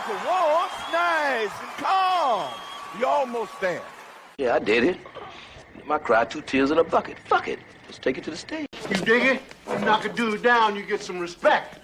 America wants nice and calm. You almost there. Yeah, I did it. I cried 2 tears in a bucket. Fuck it. Let's take it to the stage. You dig it? You knock a dude down, you get some respect.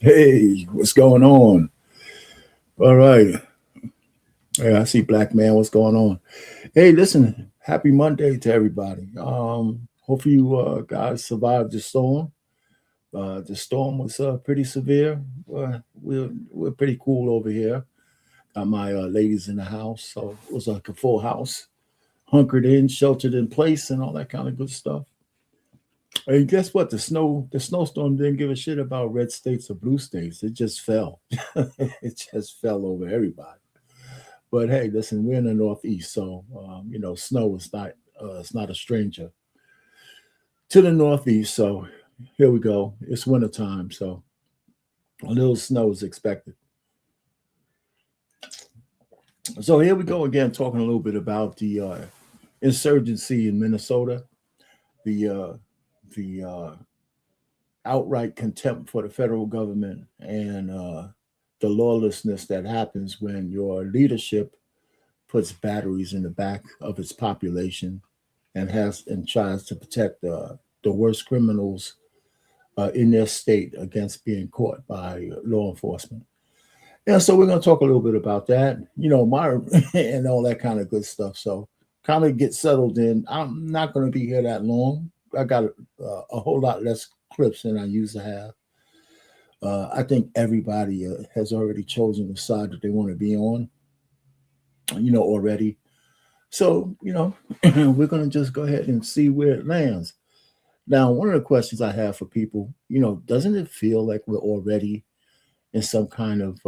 Hey, what's going on? All right. Yeah, I see Black Man. What's going on? Hey, listen, happy Monday to everybody. Hopefully you guys survived the storm. The storm was pretty severe. We're pretty cool over here. Got my ladies in the house, so it was like a full house, hunkered in, sheltered in place, and all that kind of good stuff. And guess what? The snowstorm didn't give a shit about red states or blue states. It just fell. It just fell over everybody. But hey, listen, we're in the Northeast, so snow is not it's not a stranger to the Northeast. So here we go. It's wintertime, so a little snow is expected. So here we go again, talking a little bit about the insurgency in Minnesota, the outright contempt for the federal government, and the lawlessness that happens when your leadership puts batteries in the back of its population and tries to protect the worst criminals in their state against being caught by law enforcement. Yeah, so we're going to talk a little bit about that, and all that kind of good stuff. So kind of get settled in. I'm not going to be here that long. I got a whole lot less clips than I used to have. I think everybody has already chosen the side that they want to be on, already. So, we're going to just go ahead and see where it lands. Now, one of the questions I have for people, doesn't it feel like we're already in some kind of,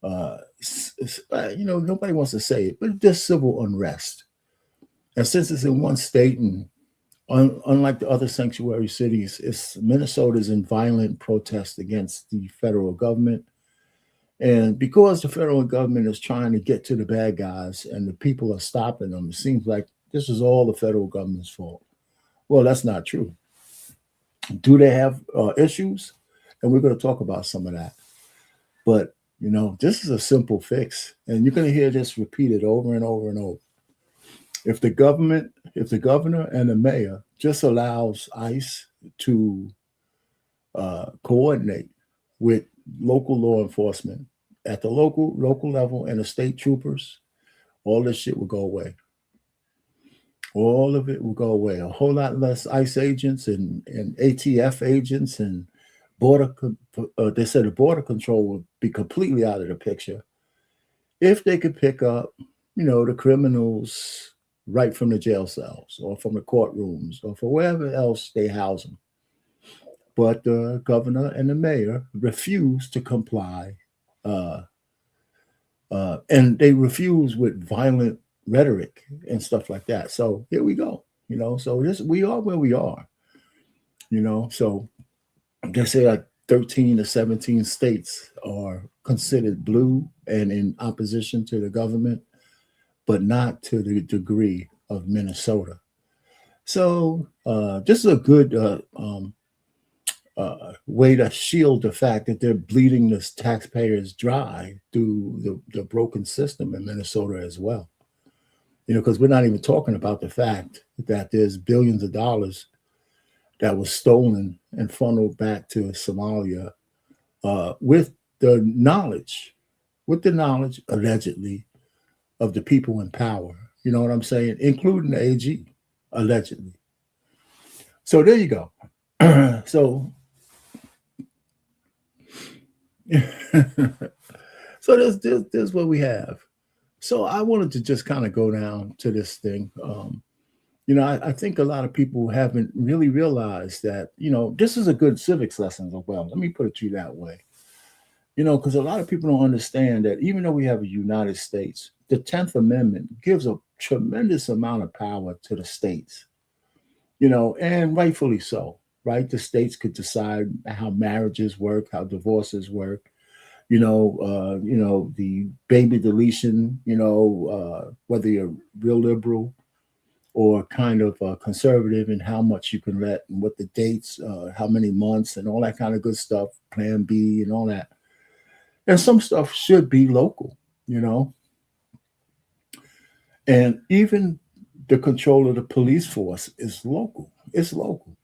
nobody wants to say it, but there's civil unrest. And since it's in one state and unlike the other sanctuary cities, Minnesota's in violent protest against the federal government. And because the federal government is trying to get to the bad guys and the people are stopping them, it seems like this is all the federal government's fault. Well, that's not true. Do they have issues? And we're going to talk about some of that. But, this is a simple fix. And you're going to hear this repeated over and over and over. If the governor and the mayor just allows ICE to coordinate with local law enforcement at the local level and the state troopers, all this shit will go away. All of it will go away. A whole lot less ICE agents and ATF agents and they said the border control would be completely out of the picture if they could pick up, the criminals right from the jail cells or from the courtrooms or for wherever else they house them. But the governor and the mayor refuse to comply. And they refuse with violent rhetoric and stuff like that. So here we go. So we are where we are. So they say like 13 to 17 states are considered blue and in opposition to the government, but not to the degree of Minnesota. So this is a good way to shield the fact that they're bleeding the taxpayers dry through the broken system in Minnesota as well. Because we're not even talking about the fact that there's billions of dollars that was stolen and funneled back to Somalia with the knowledge allegedly of the people in power. You know what I'm saying? Including the AG, allegedly. So there you go. So So there's what we have. So I wanted to just kind of go down to this thing. I think a lot of people haven't really realized that, this is a good civics lesson as well. Let me put it to you that way. Because a lot of people don't understand that even though we have a United States, the 10th Amendment gives a tremendous amount of power to the states, and rightfully so, right? The states could decide how marriages work, how divorces work, the baby deletion, whether you're real liberal or kind of conservative and how much you can let and what the dates, how many months and all that kind of good stuff, Plan B and all that. And some stuff should be local, and even the control of the police force is local. It's local.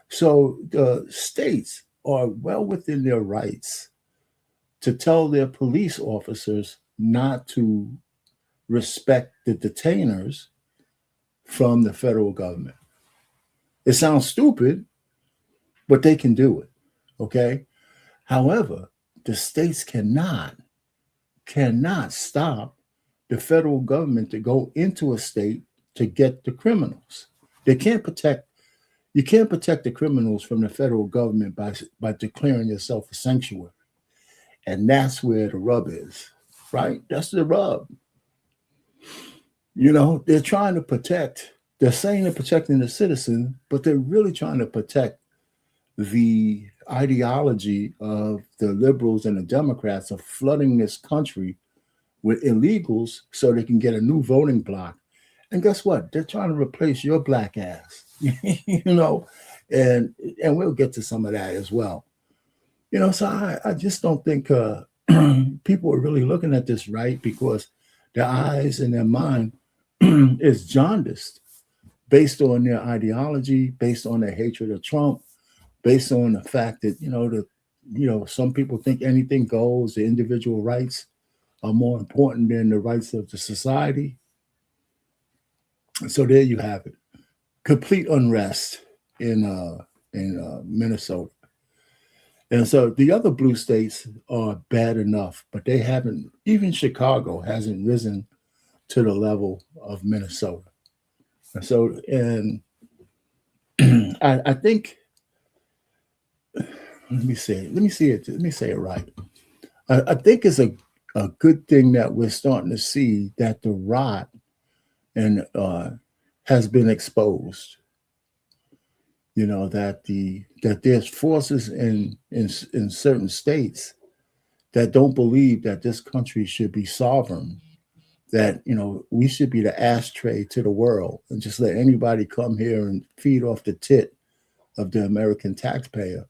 So the states are well within their rights to tell their police officers not to respect the detainers from the federal government. It sounds stupid, but they can do it. Okay. However, the states cannot stop the federal government to go into a state to get the criminals. You can't protect the criminals from the federal government by declaring yourself a sanctuary. And that's where the rub is, right? That's the rub. They're trying to protect, they're saying they're protecting the citizen, but they're really trying to protect the ideology of the liberals and the Democrats of flooding this country with illegals so they can get a new voting bloc. And guess what? They're trying to replace your black ass, and we'll get to some of that as well. So I just don't think people are really looking at this right, because their eyes and their mind is jaundiced based on their ideology, based on their hatred of Trump, based on the fact that, some people think anything goes, the individual rights are more important than the rights of the society. So there you have it. Complete unrest in Minnesota. And so the other blue states are bad enough, but they haven't, even Chicago hasn't risen to the level of Minnesota. And so, and I think, let me say it right. I think it's a good thing that we're starting to see that the rot and has been exposed. That there's forces in certain states that don't believe that this country should be sovereign, that we should be the ashtray to the world and just let anybody come here and feed off the tit of the American taxpayer.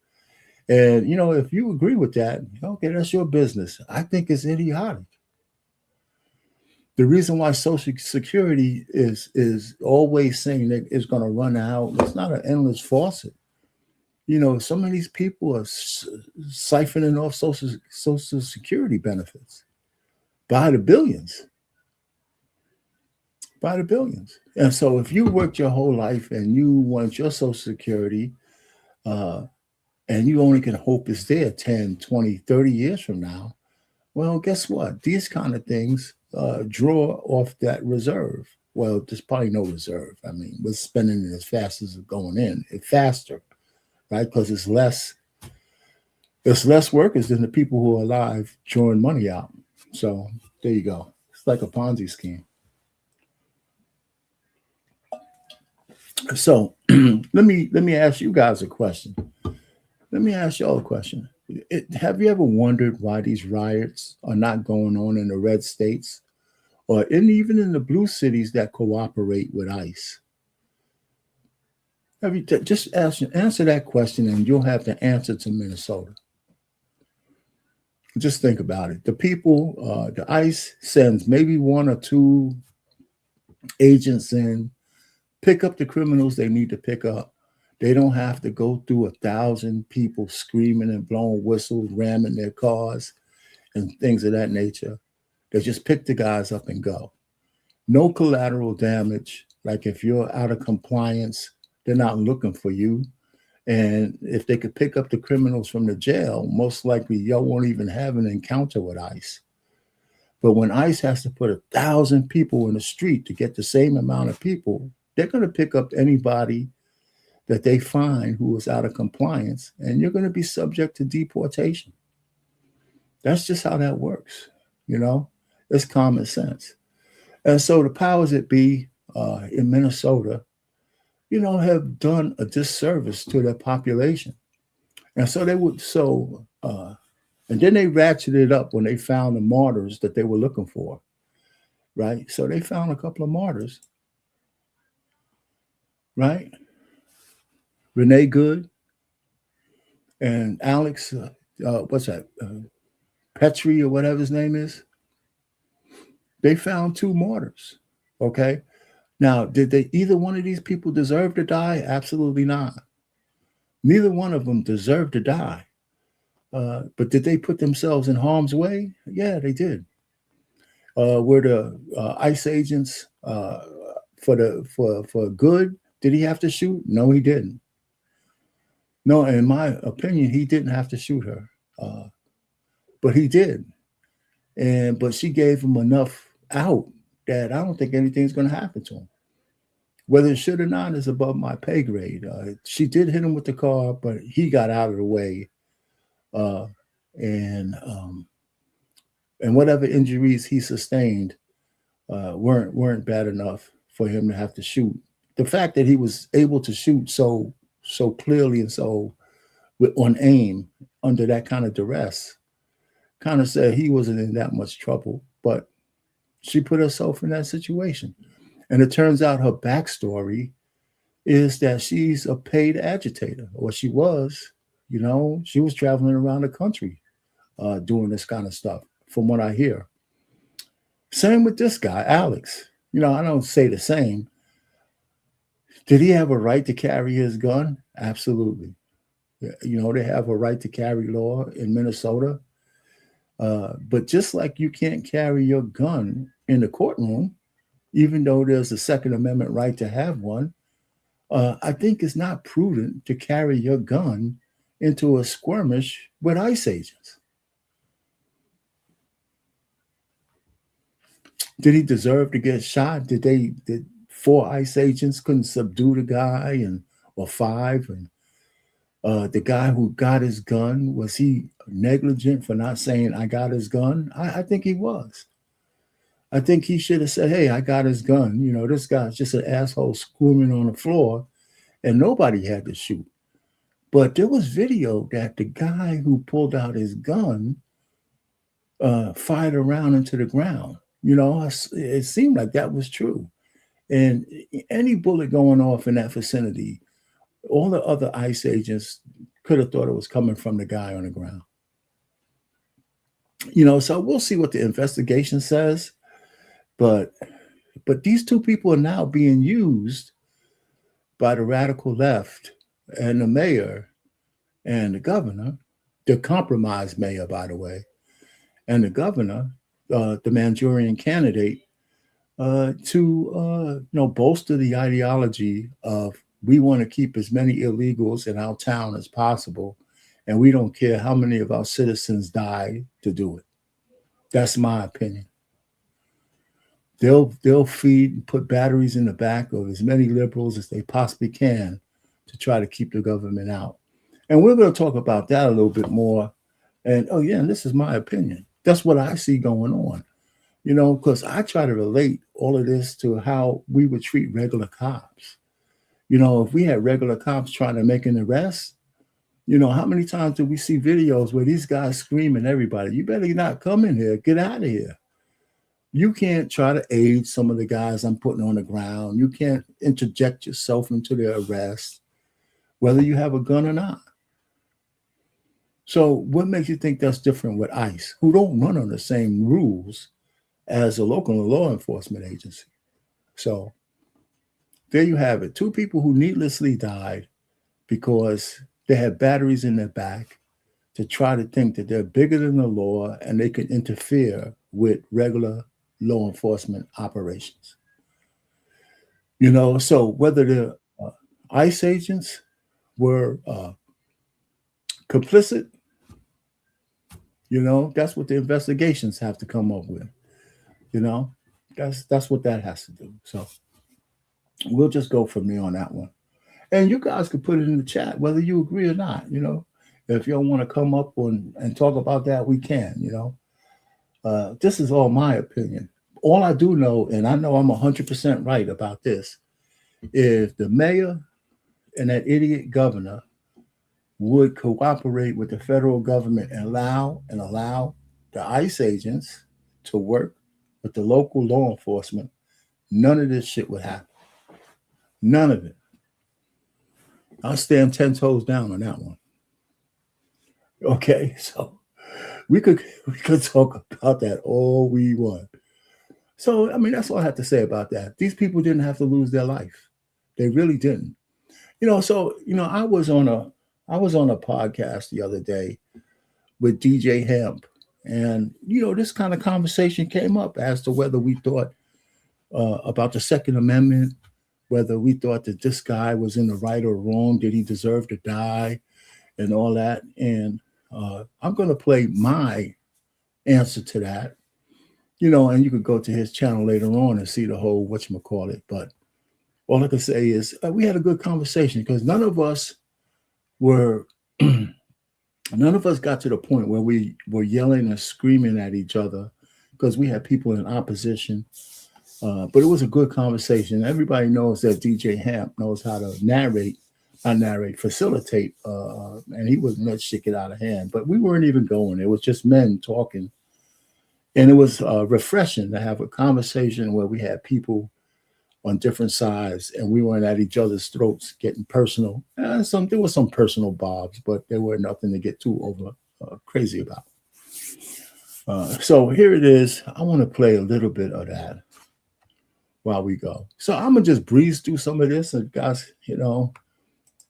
And if you agree with that, okay, that's your business. I think it's idiotic. The reason why Social Security is always saying that it's going to run out, it's not an endless faucet. Some of these people are siphoning off Social Security benefits by the billions. By the billions. And so if you worked your whole life and you want your Social Security, and you only can hope it's there 10, 20, 30 years from now, well, guess what? These kind of things draw off that reserve. Well, there's probably no reserve. I mean, we're spending it as fast as it's going in, faster, right? Because it's less workers than the people who are alive drawing money out. So there you go. It's like a Ponzi scheme. So let me ask you guys a question. Let me ask y'all a question. Have you ever wondered why these riots are not going on in the red states or even in the blue cities that cooperate with ICE? Have you just answer that question, and you'll have the answer to Minnesota. Just think about it. The people, the ICE sends maybe one or two agents in, pick up the criminals they need to pick up. They don't have to go through 1,000 people screaming and blowing whistles, ramming their cars, and things of that nature. They just pick the guys up and go. No collateral damage. Like if you're out of compliance, they're not looking for you. And if they could pick up the criminals from the jail, most likely y'all won't even have an encounter with ICE. But when ICE has to put 1,000 people in the street to get the same amount of people, they're going to pick up anybody that they find who is out of compliance, and you're going to be subject to deportation. That's just how that works. It's common sense. And so the powers that be in Minnesota, have done a disservice to their population. And so and then they ratcheted it up when they found the martyrs that they were looking for, right? So they found a couple of martyrs, right? Renee Good and Alex, what's that? Petrie or whatever his name is. They found 2 martyrs, okay? Now, did either one of these people deserve to die? Absolutely not. Neither one of them deserved to die. But did they put themselves in harm's way? Yeah, they did. Were the ICE agents for good? Did he have to shoot? No, he didn't. No, in my opinion, he didn't have to shoot her, but he did. But she gave him enough out that I don't think anything's going to happen to him. Whether it should or not is above my pay grade. She did hit him with the car, but he got out of the way. And whatever injuries he sustained weren't bad enough for him to have to shoot. The fact that he was able to shoot so clearly and so on aim under that kind of duress kind of said he wasn't in that much trouble, but she put herself in that situation. And it turns out her backstory is that she's a paid agitator, or she was. She was traveling around the country doing this kind of stuff, from what I hear. Same with this guy, Alex. I don't say the same. Did he have a right to carry his gun? Absolutely. They have a right to carry law in Minnesota. But just like you can't carry your gun in the courtroom, even though there's a Second Amendment right to have one, I think it's not prudent to carry your gun into a skirmish with ICE agents. Did he deserve to get shot? Did 4 ICE agents couldn't subdue the guy, or 5? And the guy who got his gun, was he negligent for not saying, I got his gun? I think he was. I think he should have said, hey, I got his gun. This guy's just an asshole screaming on the floor, and nobody had to shoot. But there was video that the guy who pulled out his gun fired a round into the ground. It seemed like that was true. And any bullet going off in that vicinity, all the other ICE agents could have thought it was coming from the guy on the ground. So we'll see what the investigation says. But these 2 people are now being used by the radical left and the mayor and the governor, the compromised mayor, by the way, and the governor, the Manchurian candidate, to bolster the ideology of, we want to keep as many illegals in our town as possible, and we don't care how many of our citizens die to do it. That's my opinion. They'll feed and put batteries in the back of as many liberals as they possibly can to try to keep the government out. And we're going to talk about that a little bit more. And and this is my opinion. That's what I see going on. Because I try to relate all of this to how we would treat regular cops. If we had regular cops trying to make an arrest, how many times do we see videos where these guys screaming everybody, you better not come in here, get out of here. You can't try to aid some of the guys I'm putting on the ground. You can't interject yourself into their arrest, whether you have a gun or not. So what makes you think that's different with ICE, who don't run on the same rules as a local law enforcement agency? So there you have it. 2 people who needlessly died because they had batteries in their back to try to think that they're bigger than the law and they can interfere with regular law enforcement operations. So whether they're ICE agents, were complicit. You know, that's what the investigations have to come up with. You know, that's what that has to do. So we'll just go from there on that one. And you guys can put it in the chat whether you agree or not. You know, if you don't want to come up and talk about that, we can. You know, this is all my opinion. All I do know, and I know I'm 100% right about this, if the mayor and that idiot governor would cooperate with the federal government and allow the ICE agents to work with the local law enforcement, none of this shit would happen. None of it. I'll stand 10 toes down on that one. Okay, so we could talk about that all we want. So, I mean, that's all I have to say about that. These people didn't have to lose their life. They really didn't. You know, so, you know, I was on a podcast the other day with DJ Hemp. And, you know, this kind of conversation came up as to whether we thought about the Second Amendment, whether we thought that this guy was in the right or wrong, did he deserve to die, and all that. And I'm going to play my answer to that, you know, and you could go to his channel later on and see the whole whatchamacallit. But all I can say is we had a good conversation because none of us got to the point where we were yelling and screaming at each other because we had people in opposition. But it was a good conversation. Everybody knows that DJ Hamp knows how to facilitate, and he wouldn't let shit get out of hand. But we weren't even going. It was just men talking. And it was refreshing to have a conversation where we had people on different sides and we weren't at each other's throats getting personal. There was some personal bobs, but there were nothing to get too over crazy about. So here it is. I want to play a little bit of that while we go. So I'm going to just breeze through some of this, and guys, you know,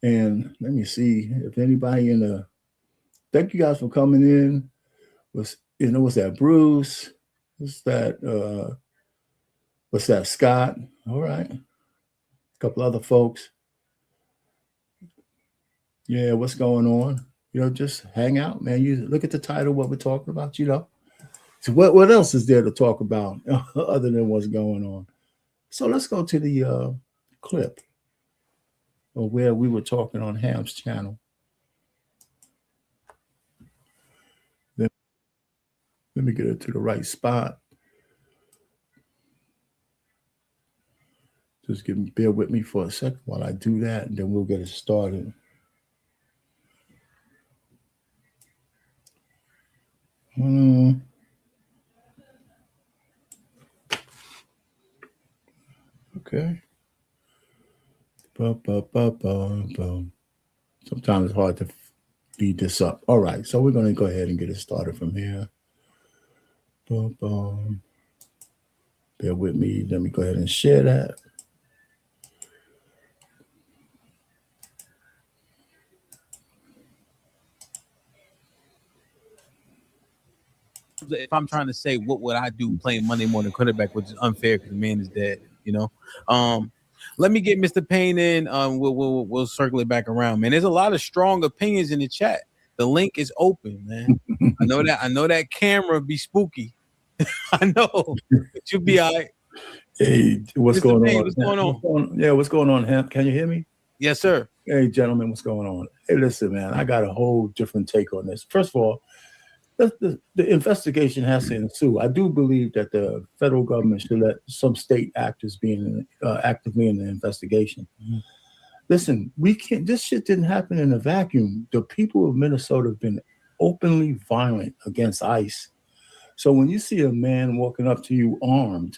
and let me see if anybody thank you guys for coming in. What's that, Bruce? What's that, Scott? All right. A couple other folks. Yeah, what's going on? You know, just hang out, man. You look at the title, what we're talking about, you know. So what else is there to talk about other than what's going on? So let's go to the clip of where we were talking on Ham's channel. Let me get it to the right spot. Just bear with me for a second while I do that, and then we'll get it started. Okay. Sometimes it's hard to speed this up. All right, so we're going to go ahead and get it started from here. Bear with me. Let me go ahead and share that. If I'm trying to say what would I do playing Monday morning quarterback, which is unfair because the man is dead, you know. Let me get Mr. Payne in. We'll circle it back around, man. There's a lot of strong opinions in the chat. The link is open, man. I know that camera be spooky. I know, but you'll be all right. Hey, what's Mr. going Payne, on? what's going on? Yeah, what's going on, Hemp? Can you hear me? Yes, sir. Hey, gentlemen, what's going on? Hey, listen, man, I got a whole different take on this. First of all, the investigation has to ensue. I do believe that the federal government should let some state actors be actively in the investigation. Mm-hmm. Listen, we can't. This shit didn't happen in a vacuum. The people of Minnesota have been openly violent against ICE. So when you see a man walking up to you armed,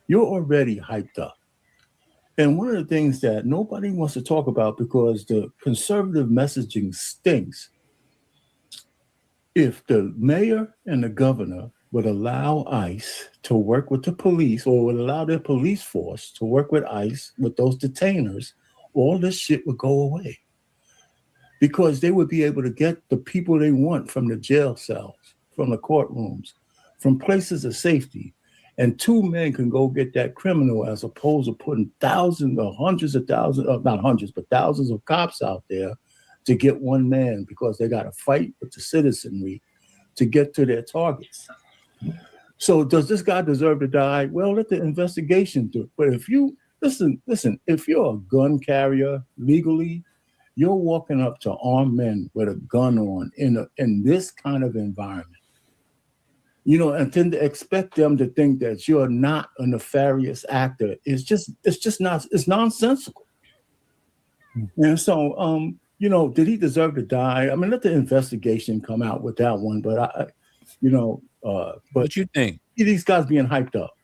you're already hyped up. And one of the things that nobody wants to talk about because the conservative messaging stinks. If the mayor and the governor would allow ICE to work with the police or would allow their police force to work with ICE, with those detainers, all this shit would go away. Because they would be able to get the people they want from the jail cells, from the courtrooms, from places of safety. And two men can go get that criminal as opposed to putting thousands or hundreds of thousands, not hundreds, but thousands of cops out there to get one man because they got to fight with the citizenry to get to their targets. So does this guy deserve to die? Well, let the investigation do it. But if you, listen, if you're a gun carrier legally, you're walking up to armed men with a gun on in this kind of environment. And tend to expect them to think that you're not a nefarious actor. It's just not, it's nonsensical. And so, did he deserve to die? I mean, let the investigation come out with that one. But but what you think? These guys being hyped up.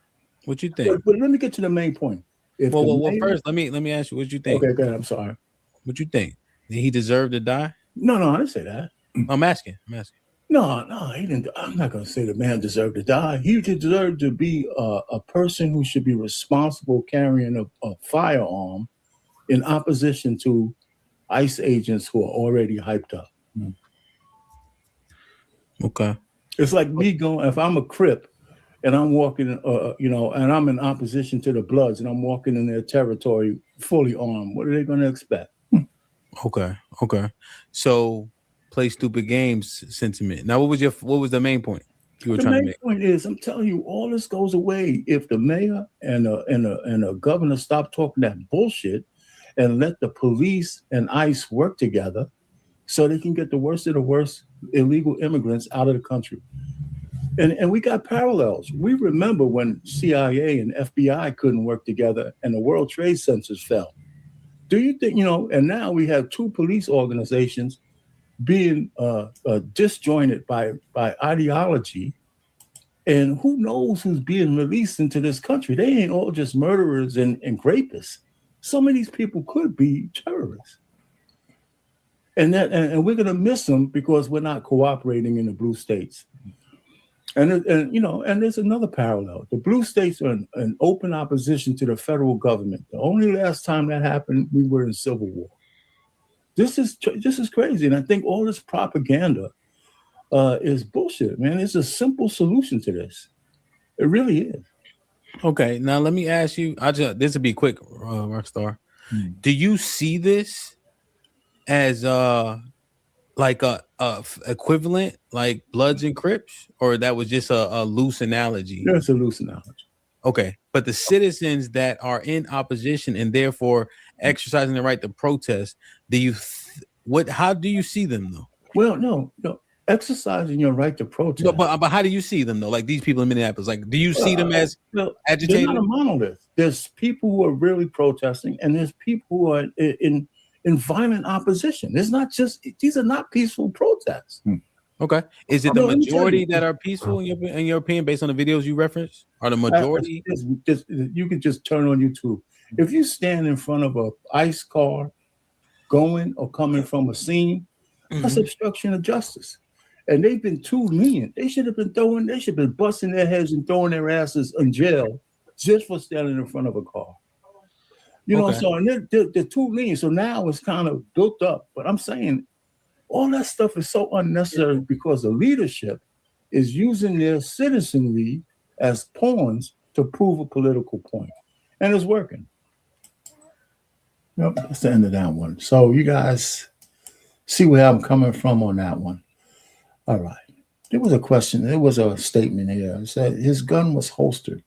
What you think? But let me get to the main point. Well, first, let me ask you what you think. Okay, go ahead. I'm sorry. What you think? Did he deserve to die? No, I didn't say that. I'm asking. No, he didn't. I'm not going to say the man deserved to die. He deserved to be a person who should be responsible carrying a firearm in opposition to ICE agents who are already hyped up. Okay. It's like me going, if I'm a Crip and I'm walking, and I'm in opposition to the Bloods and I'm walking in their territory fully armed, what are they going to expect? Okay. So, play stupid games sentiment. Now, what was the main point you were trying to make? The main point is, I'm telling you, all this goes away if the mayor and a governor stop talking that bullshit and let the police and ICE work together so they can get the worst of the worst illegal immigrants out of the country. And we got parallels. We remember when CIA and FBI couldn't work together and the World Trade Centers fell. Do you think, and now we have two police organizations being disjointed by ideology, and who knows who's being released into this country? They ain't all just murderers and rapists. Some of these people could be terrorists, and we're gonna miss them because we're not cooperating in the blue states. And there's another parallel. The blue states are in open opposition to the federal government. The only last time that happened, we were in civil war. This is crazy, and I think all this propaganda is bullshit, man. It's a simple solution to this. It really is. Okay, now let me ask you. This will be quick, Rockstar. Do you see this as like a equivalent, like Bloods and Crips, or that was just a loose analogy? That's a loose analogy. Okay, but the citizens that are in opposition and therefore exercising the right to protest, how do you see them though? Well, no, exercising your right to protest. No, but how do you see them though? Like these people in Minneapolis, like do you see them as agitated? They're not a monolith. There's people who are really protesting, and there's people who are in violent opposition. It's not just, these are not peaceful protests. Okay. Is it the majority that are peaceful in your opinion, based on the videos you referenced? Are the majority? You can just turn on YouTube. If you stand in front of a ICE car going or coming from a scene, that's obstruction of justice. And they've been too lenient. They should have been busting their heads and throwing their asses in jail just for standing in front of a car. So and they're too lenient. So now it's kind of built up. But I'm saying all that stuff is so unnecessary because the leadership is using their citizenry as pawns to prove a political point. And it's working. Yep, that's the end of that one. So you guys see where I'm coming from on that one. All right. There was a question. There was a statement here. It said his gun was holstered.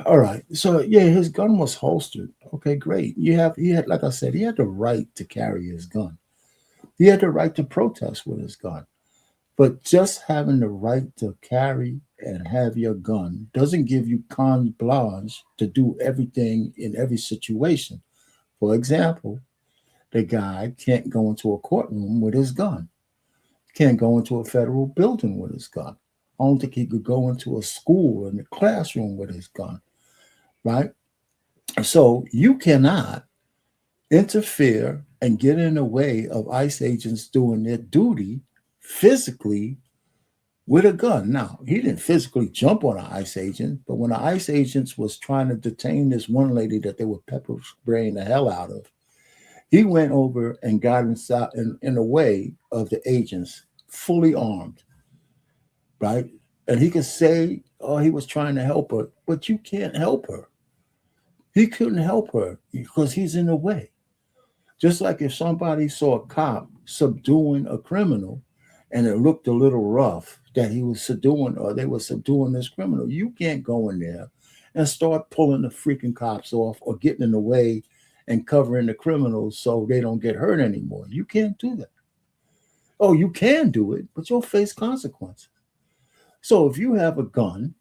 All right. So yeah, his gun was holstered. Okay, great. He had, like I said, he had the right to carry his gun. He had the right to protest with his gun. But just having the right to carry and have your gun doesn't give you carte blanche to do everything in every situation. For example, the guy can't go into a courtroom with his gun. Can't go into a federal building with his gun. I don't think he could go into a school in the classroom with his gun, right? So you cannot interfere and get in the way of ICE agents doing their duty physically with a gun. Now, he didn't physically jump on an ICE agent, but when the ICE agents was trying to detain this one lady that they were pepper spraying the hell out of, he went over and got inside in the way of the agents, fully armed, right? And he could say, oh, he was trying to help her, but you can't help her. He couldn't help her because he's in the way. Just like if somebody saw a cop subduing a criminal and it looked a little rough that he was subduing or they were subduing this criminal, you can't go in there and start pulling the freaking cops off or getting in the way and covering the criminals so they don't get hurt anymore. You can't do that. Oh, you can do it, but you'll face consequences. So if you have a gun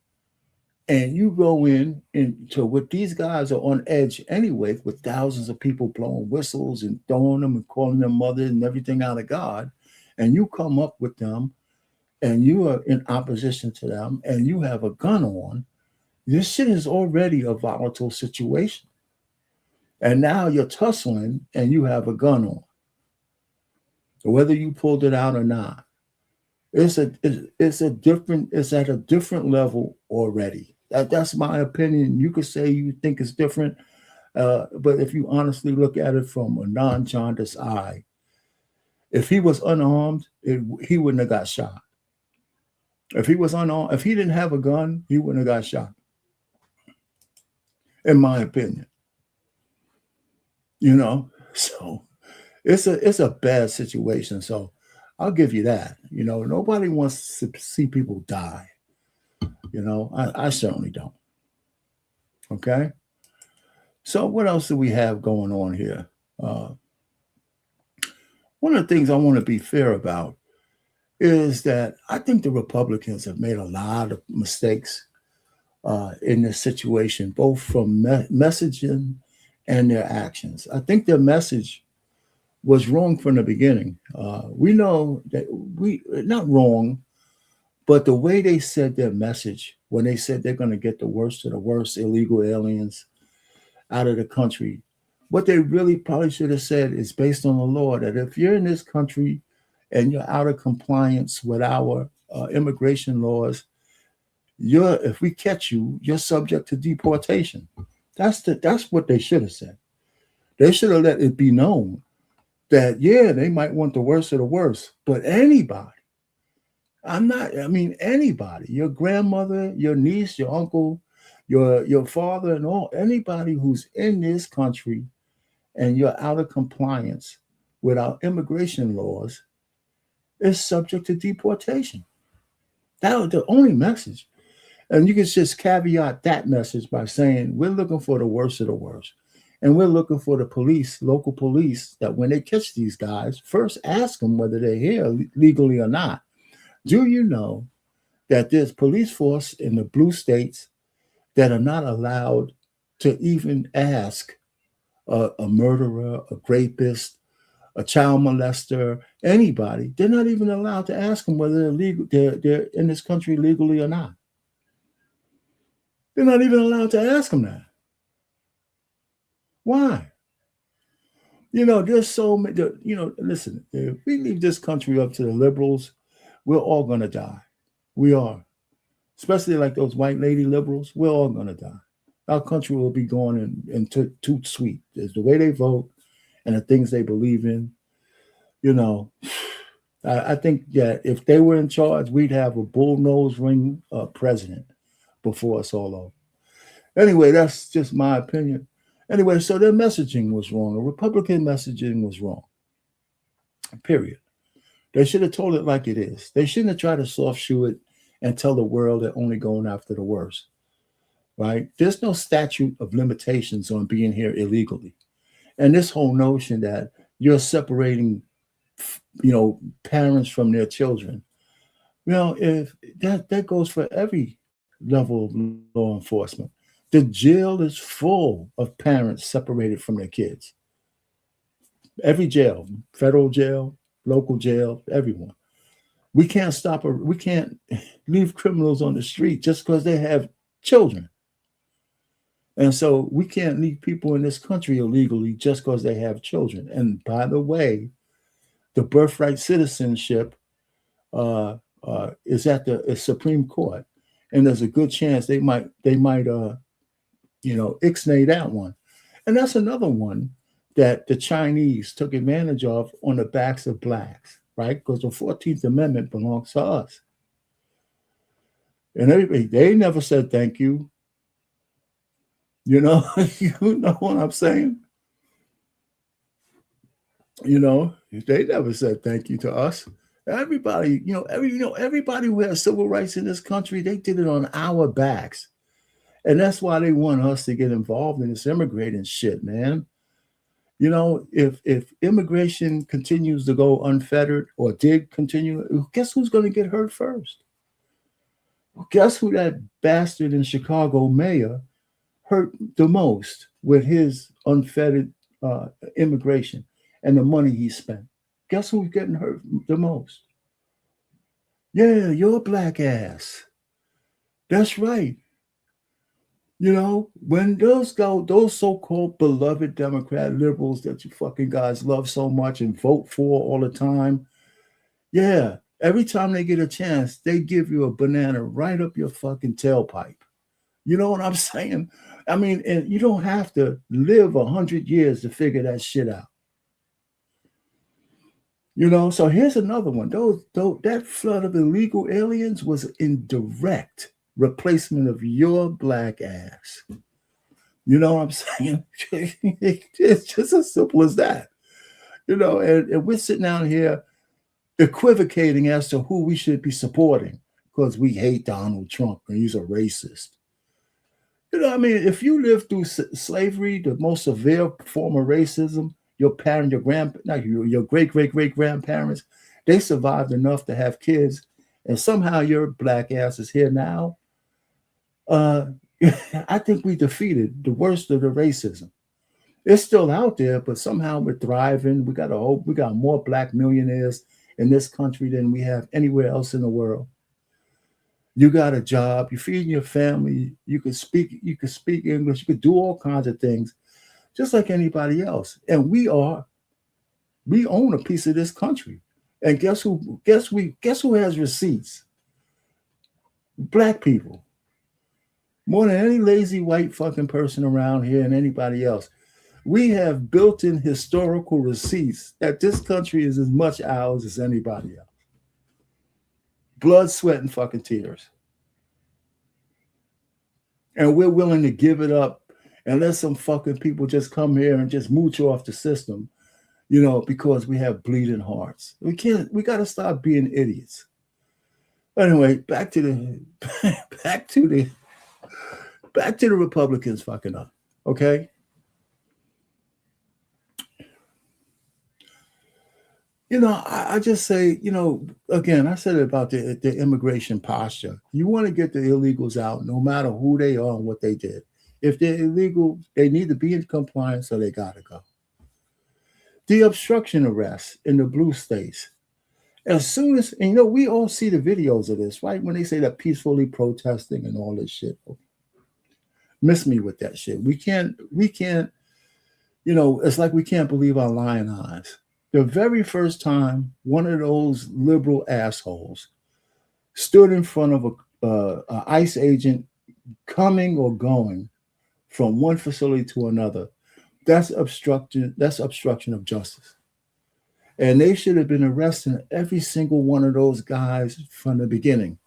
and you go in into what these guys are on edge anyway, with thousands of people blowing whistles and throwing them and calling them mothers and everything out of God, and you come up with them and you are in opposition to them and you have a gun on, this shit is already a volatile situation. And now you're tussling and you have a gun on. Whether you pulled it out or not, it's at a different level already. That's my opinion. You could say you think it's different, but if you honestly look at it from a non-jaundiced eye, if he was unarmed, he wouldn't have got shot. If he was unarmed, if he didn't have a gun, he wouldn't have got shot. In my opinion, so it's a bad situation. So I'll give you that. Nobody wants to see people die. I certainly don't. Okay. So what else do we have going on here? One of the things I want to be fair about is that I think the Republicans have made a lot of mistakes in this situation, both from messaging and their actions. I think their message was wrong from the beginning. We know that not wrong, but the way they said their message, when they said they're going to get the worst of the worst illegal aliens out of the country, what they really probably should have said is based on the law that if you're in this country and you're out of compliance with our immigration laws, if we catch you, you're subject to deportation. That's what they should have said. They should have let it be known that, yeah, they might want the worst of the worst, but anybody, anybody, your grandmother, your niece, your uncle, your father, and anybody who's in this country and you're out of compliance with our immigration laws is subject to deportation. That was the only message. And you can just caveat that message by saying, we're looking for the worst of the worst. And we're looking for the police, local police, that when they catch these guys, first ask them whether they're here legally or not. Do you know that there's police force in the blue states that are not allowed to even ask a murderer, a rapist, a child molester, anybody? They're not even allowed to ask them whether they're in this country legally or not. They're not even allowed to ask them that. Why? There's so many, listen, if we leave this country up to the liberals, we're all going to die. We are. Especially like those white lady liberals, we're all going to die. Our country will be going into toot sweet. There's the way they vote and the things they believe in. I think that if they were in charge, we'd have a bull-nose ring president before us all over. Anyway, that's just my opinion. Anyway, so their messaging was wrong. The Republican messaging was wrong. Period. They should have told it like it is. They shouldn't have tried to soft shoe it and tell the world they're only going after the worst. Right? There's no statute of limitations on being here illegally. And this whole notion that you're separating, parents from their children. If that goes for every level of law enforcement. The jail is full of parents separated from their kids. Every jail, federal jail, local jail, everyone. We can't we can't leave criminals on the street just because they have children. And so we can't leave people in this country illegally just because they have children. And by the way, the birthright citizenship is at the Supreme Court. And there's a good chance they might ixnay that one. And that's another one that the Chinese took advantage of on the backs of blacks, right? Because the 14th Amendment belongs to us. And everybody, they never said thank you. You know, you know what I'm saying? You know, they never said thank you to us. Everybody, everybody who has civil rights in this country, they did it on our backs. And that's why they want us to get involved in this immigrating shit, man. You know, if immigration continues to go unfettered or did continue, guess who's going to get hurt first? Guess who that bastard in Chicago mayor hurt the most with his unfettered immigration and the money he spent? Guess who's getting hurt the most? Yeah, your black ass. That's right. You know, when those so-called beloved Democrat liberals that you fucking guys love so much and vote for all the time, yeah, every time they get a chance, they give you a banana right up your fucking tailpipe. You know what I'm saying? I mean, and you don't have to live 100 years to figure that shit out. You know, so here's another one. That flood of illegal aliens was in direct replacement of your black ass. You know what I'm saying? It's just as simple as that. You know, and we're sitting down here equivocating as to who we should be supporting because we hate Donald Trump and he's a racist. You know, I mean, if you lived through slavery, the most severe form of racism, your great-great-great-grandparents, they survived enough to have kids, and somehow your black ass is here now. I think we defeated the worst of the racism. It's still out there, but somehow we're thriving. We got more black millionaires in this country than we have anywhere else in the world. You got a job, you're feeding your family, you can speak English, you could do all kinds of things, just like anybody else. And we own a piece of this country. And guess who has receipts? Black people. More than any lazy white fucking person around here and anybody else. We have built-in historical receipts that this country is as much ours as anybody else. Blood, sweat, and fucking tears. And we're willing to give it up and let some fucking people just come here and just mooch off the system, you know, because we have bleeding hearts. We got to stop being idiots. Anyway, back to the Republicans fucking up, okay? You know, I just say, you know, again, I said it about the immigration posture. You want to get the illegals out, no matter who they are and what they did. If they're illegal, they need to be in compliance, so they got to go. The obstruction arrests in the blue states. As soon as, and you know, we all see the videos of this, right? When they say that peacefully protesting and all this shit. Miss me with that shit. We can't, you know, it's like we can't believe our lying eyes. The very first time one of those liberal assholes stood in front of a ICE agent coming or going from one facility to another, that's obstruction of justice. And they should have been arresting every single one of those guys from the beginning.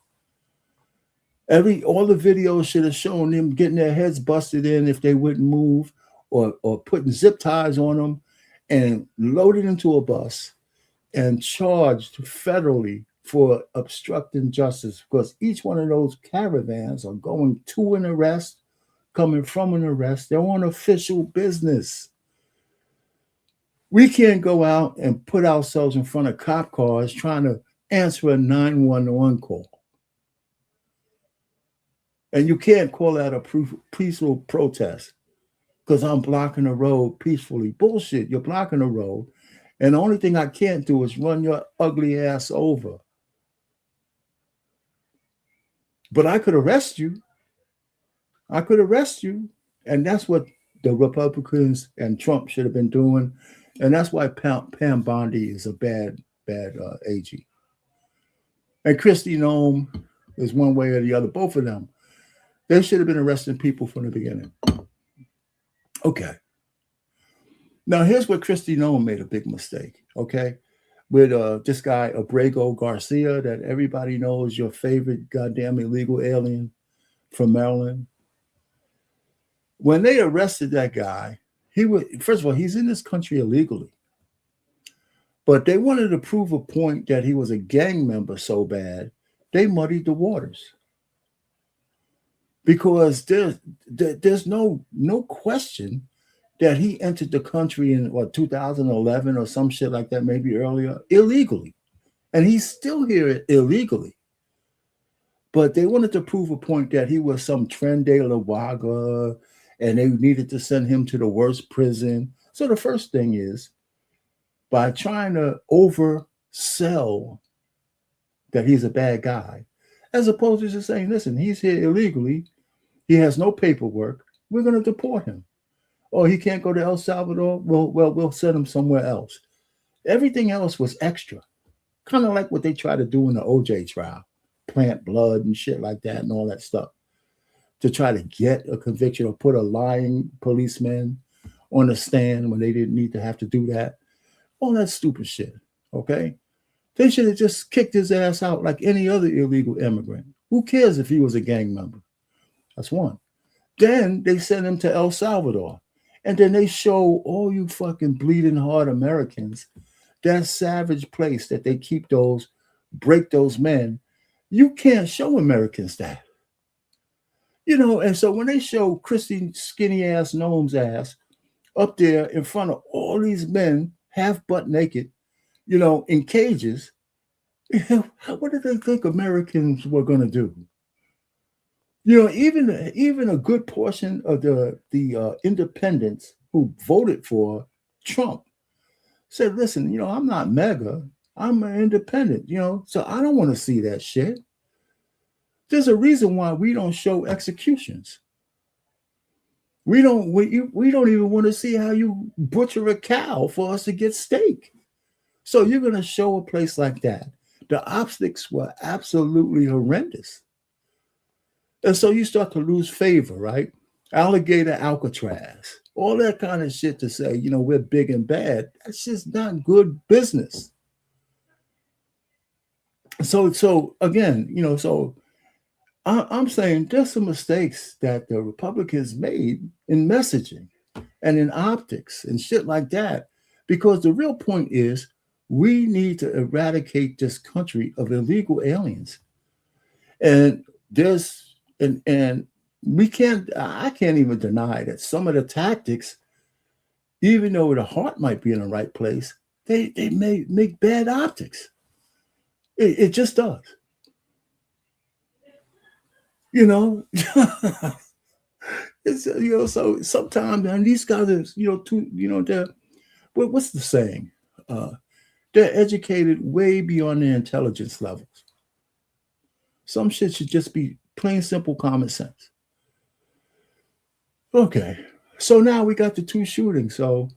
All the videos should have shown them getting their heads busted in if they wouldn't move, or putting zip ties on them and loaded into a bus and charged federally for obstructing justice, because each one of those caravans are going to an arrest, coming from an arrest. They're on official business. We can't go out and put ourselves in front of cop cars trying to answer a 911 call. And you can't call that a peaceful protest because I'm blocking the road peacefully. Bullshit, you're blocking the road. And the only thing I can't do is run your ugly ass over. But I could arrest you. And that's what the Republicans and Trump should have been doing. And that's why Pam Bondi is a bad AG. And Kristi Noem is one way or the other, both of them. They should have been arresting people from the beginning. Okay. Now, here's where Kristi Noem made a big mistake, okay? with this guy Abrego Garcia, that everybody knows, your favorite goddamn illegal alien from Maryland. When they arrested that guy, he was, first of all, he's in this country illegally. But they wanted to prove a point that he was a gang member so bad, they muddied the waters. Because there's no question that he entered the country in 2011 or some shit like that, maybe earlier, illegally. And he's still here illegally. But they wanted to prove a point that he was some tren de la vaga and they needed to send him to the worst prison. So the first thing is, by trying to oversell that he's a bad guy, as opposed to just saying, listen, he's here illegally, he has no paperwork, we're going to deport him. Oh, he can't go to El Salvador? Well, we'll send him somewhere else. Everything else was extra. Kind of like what they try to do in the OJ trial, plant blood and shit like that and all that stuff to try to get a conviction or put a lying policeman on the stand when they didn't need to have to do that. All that stupid shit, okay? They should have just kicked his ass out like any other illegal immigrant. Who cares if he was a gang member? That's one. Then they send him to El Salvador. And then they show all you fucking bleeding heart Americans that savage place that they keep those, break those men. You can't show Americans that. You know, and so when they show Christy skinny ass Gnome's ass up there in front of all these men, half butt naked, you know, in cages, what did they think Americans were going to do? You know, even a good portion of the independents who voted for Trump said, listen, you know, I'm not MAGA, I'm an independent, you know, so I don't want to see that shit. There's a reason why we don't show executions. We don't even want to see how you butcher a cow for us to get steak. So you're going to show a place like that. The optics were absolutely horrendous. And so you start to lose favor, right? Alligator Alcatraz, all that kind of shit to say, you know, we're big and bad. That's just not good business. So again, you know, so I'm saying there's some mistakes that the Republicans made in messaging and in optics and shit like that, because the real point is we need to eradicate this country of illegal aliens. And I can't even deny that some of the tactics, even though the heart might be in the right place, they may make bad optics. It just does. You know, it's, you know, so sometimes, and these guys are, you know, they're, what's the saying? They're educated way beyond their intelligence levels. Some shit should just be plain simple common sense. Okay, so now we got the two shootings. So,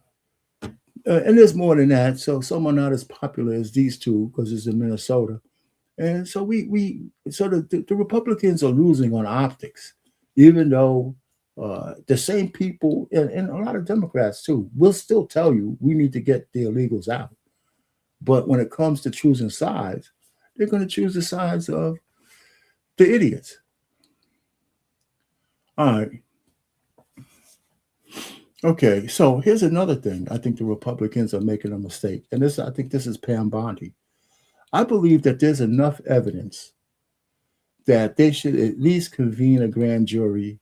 and there's more than that. So some are not as popular as these two because it's in Minnesota. And so the Republicans are losing on optics, even though the same people and a lot of Democrats too will still tell you we need to get the illegals out. But when it comes to choosing sides, they're going to choose the sides of the idiots. All right. Okay, so here's another thing. I think the Republicans are making a mistake. And I think this is Pam Bondi. I believe that there's enough evidence that they should at least convene a grand jury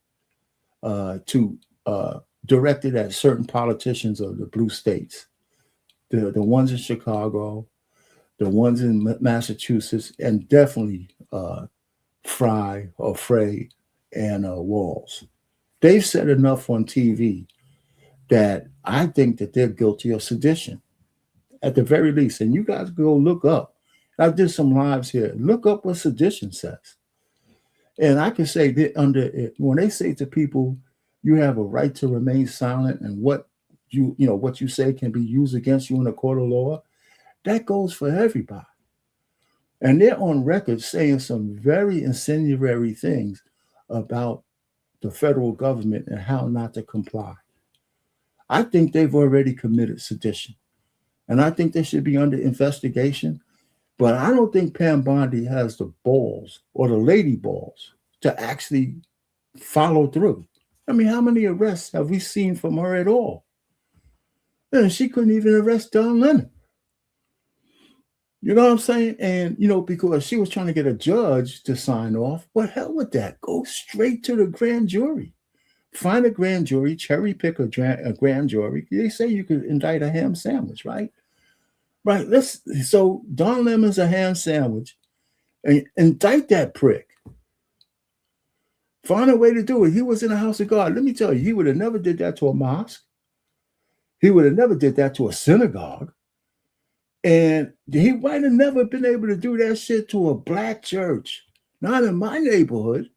to direct it at certain politicians of the blue states, the ones in Chicago, the ones in Massachusetts, and definitely Frey and Walls. They've said enough on TV that I think that they're guilty of sedition, at the very least. And you guys go look up. I did some lives here. Look up what sedition says. And I can say that under it, when they say to people, you have a right to remain silent, and what you say can be used against you in a court of law, that goes for everybody. And they're on record saying some very incendiary things about the federal government and how not to comply. I think they've already committed sedition. and I think they should be under investigation. But I don't think Pam Bondi has the balls or the lady balls to actually follow through. I mean, how many arrests have we seen from her at all? And she couldn't even arrest Don Lemon. You know what I'm saying? And, because she was trying to get a judge to sign off, what hell with that? Go straight to the grand jury. Find a grand jury, cherry pick a grand jury. They say you could indict a ham sandwich, right? Right. So Don Lemon's a ham sandwich, and indict that prick. Find a way to do it. He was in the house of God. Let me tell you, he would have never did that to a mosque. He would have never did that to a synagogue. And he might have never been able to do that shit to a black church. Not in my neighborhood.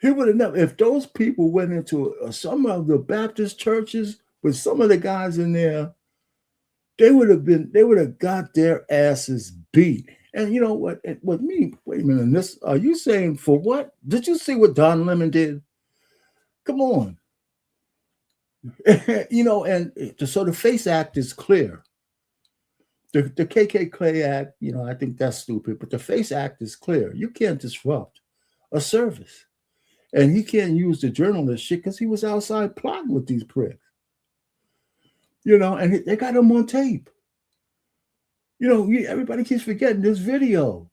He would have never, if those people went into some of the Baptist churches with some of the guys in there, they would have got their asses beat. And you know what? With me, wait a minute. Are you saying for what? Did you see what Don Lemon did? Come on. And so the FACE Act is clear. The KKK Act, I think that's stupid, but the FACE Act is clear. You can't disrupt a service. And he can't use the journalist shit because he was outside plotting with these pricks. And they got him on tape. Everybody keeps forgetting this video.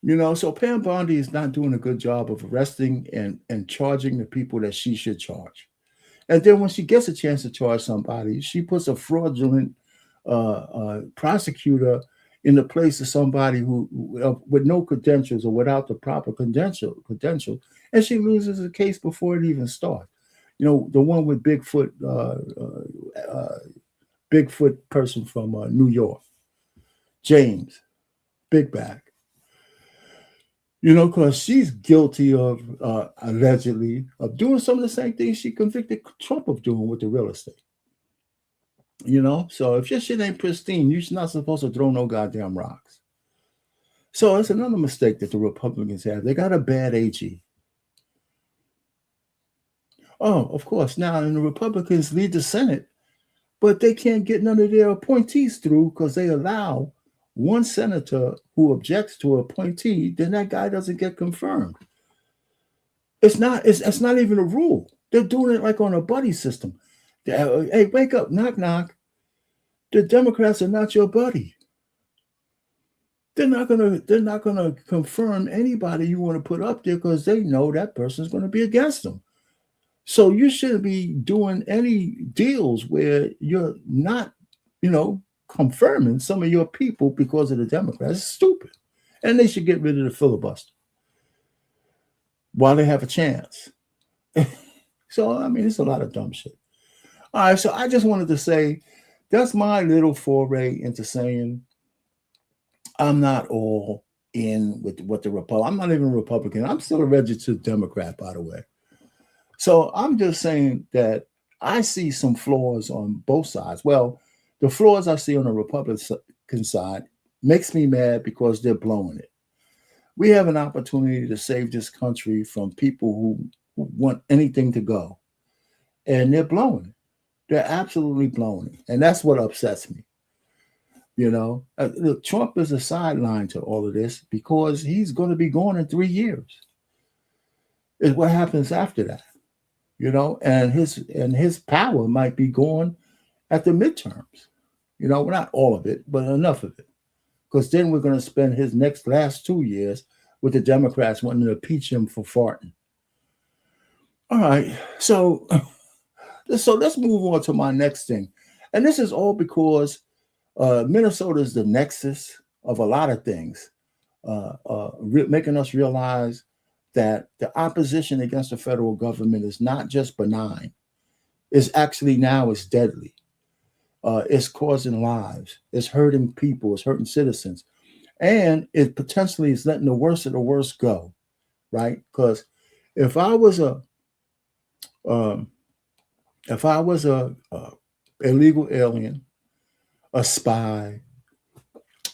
So Pam Bondi is not doing a good job of arresting and charging the people that she should charge. And then when she gets a chance to charge somebody, she puts a fraudulent prosecutor in the place of somebody who with no credentials or without the proper credential, and she loses the case before it even starts. The one with Bigfoot person from New York, James, Big Back. Because she's guilty of allegedly of doing some of the same things she convicted Trump of doing with the real estate. So if your shit ain't pristine, you're not supposed to throw no goddamn rocks. So it's another mistake that the Republicans have. They got a bad AG. Oh, of course. Now, and the Republicans lead the Senate, but they can't get none of their appointees through because they allow one senator who objects to an appointee, then that guy doesn't get confirmed. It's not even a rule. They're doing it like on a buddy system. Hey, wake up, knock, knock. The Democrats are not your buddy. They're not gonna confirm anybody you want to put up there because they know that person's going to be against them. So you shouldn't be doing any deals where you're not, confirming some of your people because of the Democrats. It's stupid. And they should get rid of the filibuster while they have a chance. So, it's a lot of dumb shit. All right, so I just wanted to say that's my little foray into saying I'm not all in with what the Republican. I'm not even a Republican. I'm still a registered Democrat, by the way. So I'm just saying that I see some flaws on both sides. Well, the flaws I see on the Republican side makes me mad because they're blowing it. We have an opportunity to save this country from people who want anything to go. And they're blowing it. They're absolutely blowing it. And that's what upsets me. Look, Trump is a sideline to all of this because he's going to be gone in 3 years. Is what happens after that. And his power might be gone at the midterms. Not all of it, but enough of it. Because then we're going to spend his last 2 years with the Democrats wanting to impeach him for farting. All right, so let's move on to my next thing. And this is all because Minnesota is the nexus of a lot of things, making us realize that the opposition against the federal government is not just benign. It's actually now it's deadly. It's causing lives. It's hurting people. It's hurting citizens. And it potentially is letting the worst of the worst go, right? Because if I was a illegal alien, a spy,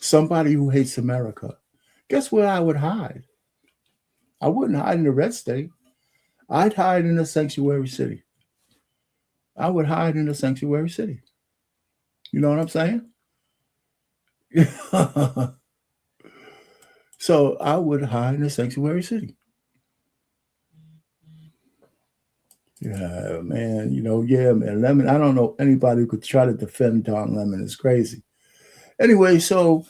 somebody who hates America, guess where I would hide? I wouldn't hide in the red state. I'd hide in a sanctuary city. I would hide in a sanctuary city. You know what I'm saying? So I would hide in a sanctuary city. Yeah, man. Yeah, man. Lemon. I don't know anybody who could try to defend Don Lemon. It's crazy. Anyway, so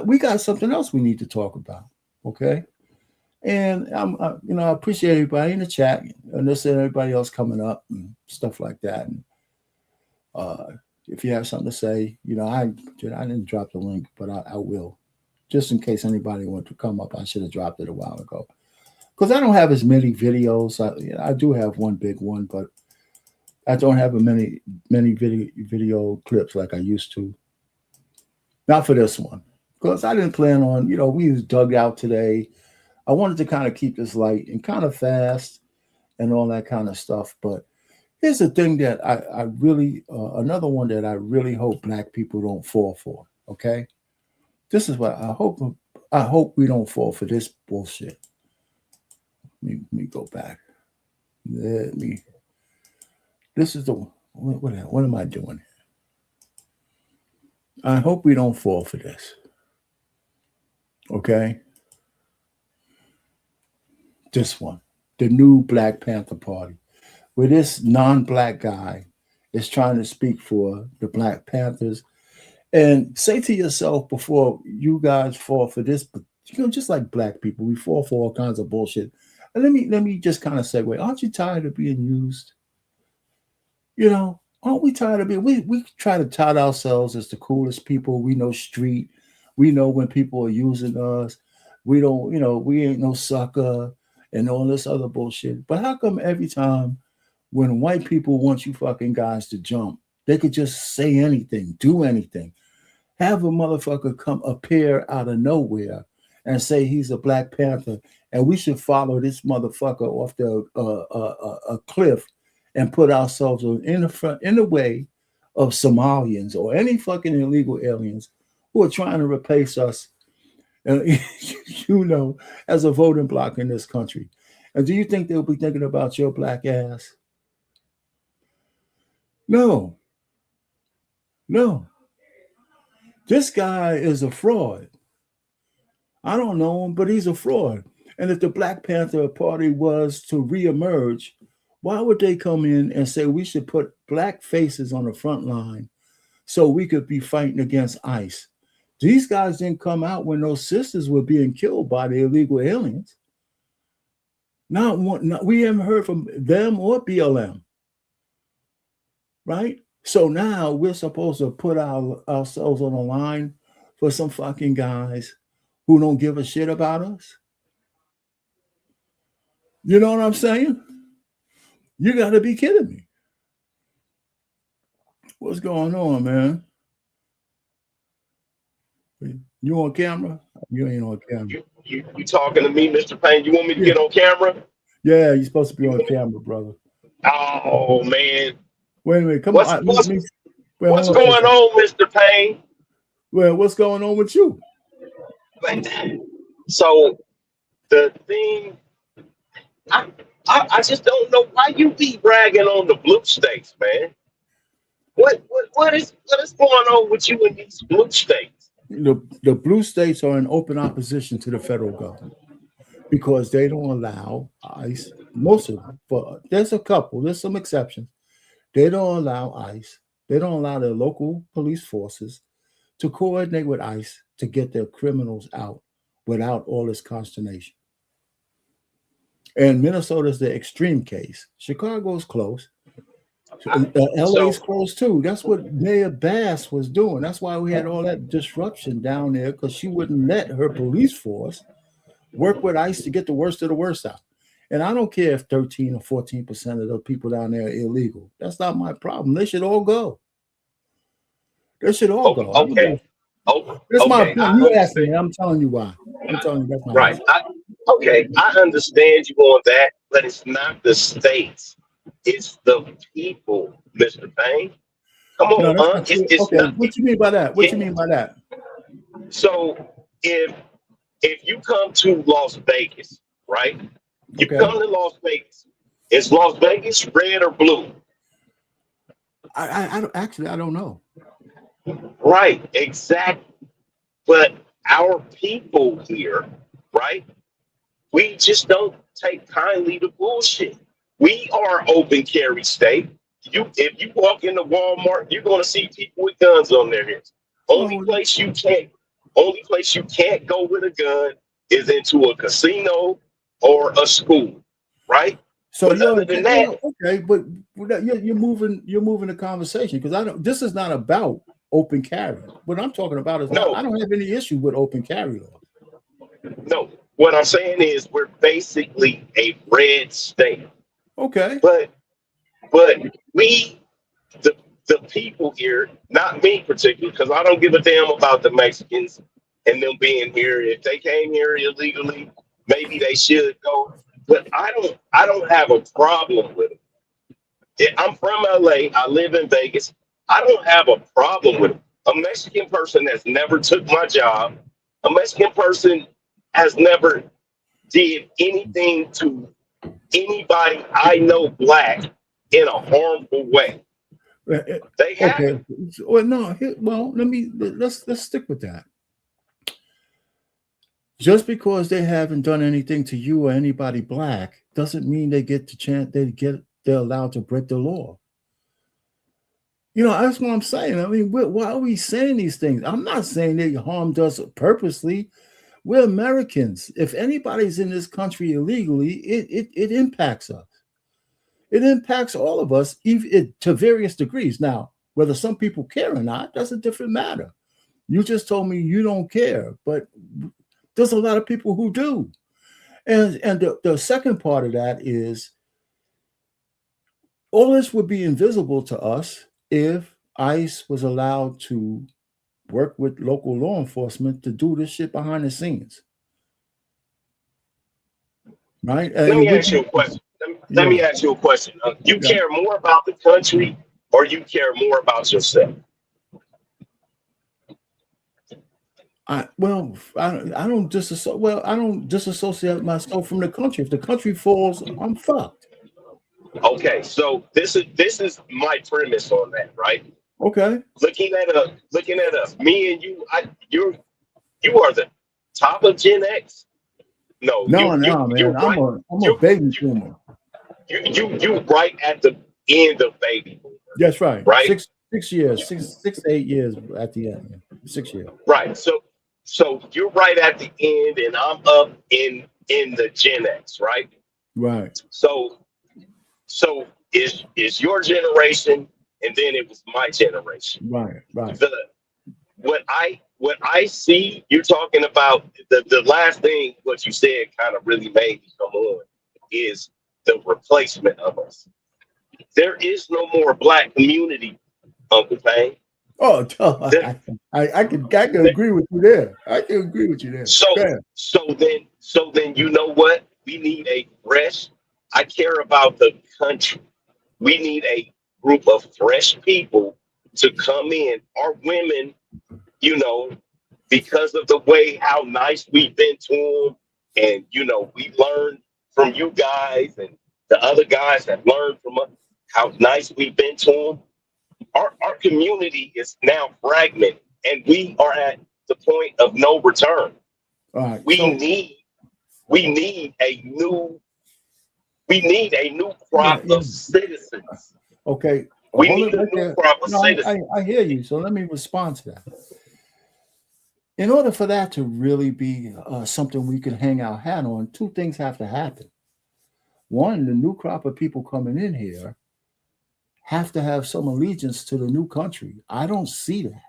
we got something else we need to talk about. Okay. And I appreciate everybody in the chat and this and everybody else coming up and stuff like that. And if you have something to say, I didn't drop the link, but I will, just in case anybody wants to come up. I should have dropped it a while ago because I don't have as many videos. I do have one big one, but I don't have many video clips like I used to. Not for this one because I didn't plan on. We was dug out today. I wanted to kind of keep this light and kind of fast and all that kind of stuff. But here's the thing that I really, another one that I really hope Black people don't fall for. Okay. This is what I hope. I hope we don't fall for this bullshit. Let me go back. This is the what am I doing? I hope we don't fall for this. Okay. This one, the new Black Panther Party, where this non-Black guy is trying to speak for the Black Panthers. And say to yourself before you guys fall for this, just like Black people, we fall for all kinds of bullshit. And let me just kind of segue. Aren't you tired of being used? Aren't we tired of being? We try to tout ourselves as the coolest people. We know street. We know when people are using us. We don't. We ain't no sucker and all this other bullshit. But how come every time when white people want you fucking guys to jump, they could just say anything, do anything, have a motherfucker come appear out of nowhere and say he's a Black Panther and we should follow this motherfucker off a cliff and put ourselves in the way of Somalians or any fucking illegal aliens who are trying to replace us, as a voting bloc in this country. And do you think they'll be thinking about your Black ass? No. This guy is a fraud. I don't know him, but he's a fraud. And if the Black Panther Party was to reemerge, why would they come in and say we should put Black faces on the front line so we could be fighting against ICE? These guys didn't come out when those sisters were being killed by the illegal aliens. We haven't heard from them or BLM. Right? So now we're supposed to put ourselves on the line for some fucking guys who don't give a shit about us. You know what I'm saying? You got to be kidding me. What's going on, man? You on camera? You ain't on camera. You talking to me, Mr. Payne? You want me to get on camera? Yeah, you're supposed to be on camera, brother. Oh, man. Wait a minute. Come on. What's going on, Mr. Payne? Well, what's going on with you? So the thing, I just don't know why you be bragging on the blue states, man. What is going on with you in these blue states? The blue states are in open opposition to the federal government because they don't allow ICE. Most of them, but there's some exceptions. They don't allow ICE. They don't allow their local police forces to coordinate with ICE to get their criminals out without all this consternation. And Minnesota's the extreme case. Chicago's close. LA's close too. That's what Mayor Bass was doing. That's why we had all that disruption down there, because she wouldn't let her police force work with ICE to get the worst of the worst out. And I don't care if 13 or 14% of the people down there are illegal. That's not my problem. They should all go. They should all go. Okay. That's my point. You asked me. I'm telling you why. I'm telling you that's my right. I understand you on that, but it's not the states. It's the people, Mr. Payne. Come on, what you mean by that? What you mean by that? So if you come to Las Vegas, right? You come to Las Vegas. Is Las Vegas red or blue? I don't know. Right, exactly. But our people here, right? We just don't take kindly to bullshit. We are open carry state. If you walk into Walmart, you're gonna see people with guns on their heads. Only Oh, place you can't only place you can't go with a gun is into a casino or a school, right? so But other than that, okay, but you're moving the conversation because I don't. This is not about open carry. What I'm talking about is not. I no, don't have any issue with open carry law. no. What I'm saying is we're basically a red state. Okay. But but we the people here, not me particularly, because I don't give a damn about the Mexicans and them being here. If they came here illegally, maybe they should go. But I don't have a problem with it. I'm from LA. I live in Vegas. I don't have a problem with it. A Mexican person that's never took my job, a Mexican person has never did anything to anybody I know black in a harmful way. They haven't. Okay. Well, no. Well, let's stick with that. Just because they haven't done anything to you or anybody black doesn't mean they get the chance. They're allowed to break the law. That's what I'm saying. I mean, why are we saying these things? I'm not saying they harmed us purposely. We're Americans. If anybody's in this country illegally, it impacts us. It impacts all of us, even to various degrees. Now, whether some people care or not, that's a different matter. You just told me you don't care, but there's a lot of people who do. And the second part of that is all this would be invisible to us if ICE was allowed to work with local law enforcement to do this shit behind the scenes. Right? Let me ask you a question. Let me ask you a question. You care more about the country or you care more about yourself? I don't disassociate myself from the country. If the country falls, I'm fucked. Okay, so this is my premise on that, right? Okay. Looking at us, me and you, you are the top of Gen X. No, man. you're right. I'm a baby boomer. You right at the end of baby boomer. That's right. Right. 6 years, 6 to 8 years at the end. 6 years. Right. So you're right at the end, and I'm up in the Gen X, right? Right. So is your generation, and then it was my generation. Right. What I see, you're talking about the last thing what you said kind of really made me come on is the replacement of us. There is no more black community, Uncle Payne. Oh, I can agree with you there. I can agree with you there. So then you know what? We need a fresh. I care about the country. We need a group of fresh people to come in. Our women, because of the way how nice we've been to them, and we learned from you guys, and the other guys have learned from us how nice we've been to them. Our community is now fragmented, and we are at the point of no return. All right. We need a new crop of citizens. Okay. We need a new crop of citizens. I hear you. So let me respond to that. In order for that to really be something we can hang our hat on, two things have to happen. One, the new crop of people coming in here have to have some allegiance to the new country. I don't see that.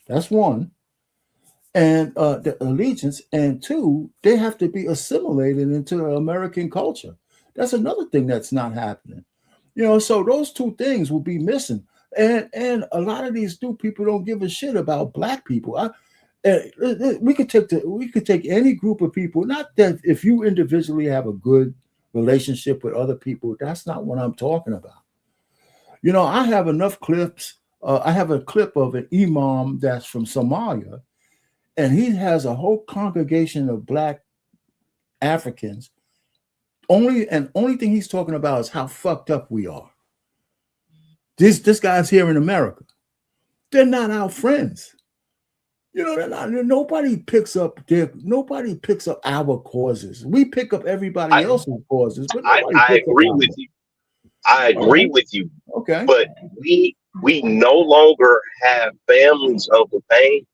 That's one. And the allegiance. And two, they have to be assimilated into American culture. That's another thing that's not happening. So those two things will be missing. And a lot of these new people don't give a shit about black people. We could take any group of people. Not that if you individually have a good relationship with other people, that's not what I'm talking about. I have enough clips. I have a clip of an imam that's from Somalia, and he has a whole congregation of black Africans. Only thing he's talking about is how fucked up we are. This guy's here in America. They're not our friends. You know, they're not. Nobody picks up our causes. We pick up everybody else's causes, but nobody I picks up agree ours. with you. I agree with you. Okay. But we no longer have families, Uncle Payne.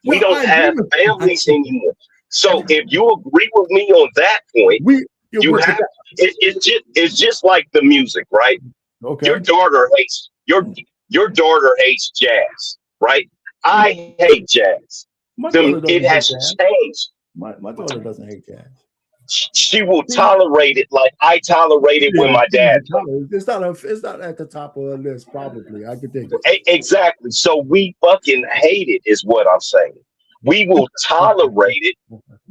We don't have families anymore. So if you agree with me on that point, it's just like the music, right? Okay. Your daughter hates jazz, right? I hate jazz. It has changed. My daughter doesn't hate jazz. She will tolerate it like I tolerate it when my dad. It's not at the top of her list, probably. I could think. Exactly. So we fucking hate it, is what I'm saying. We will tolerate it.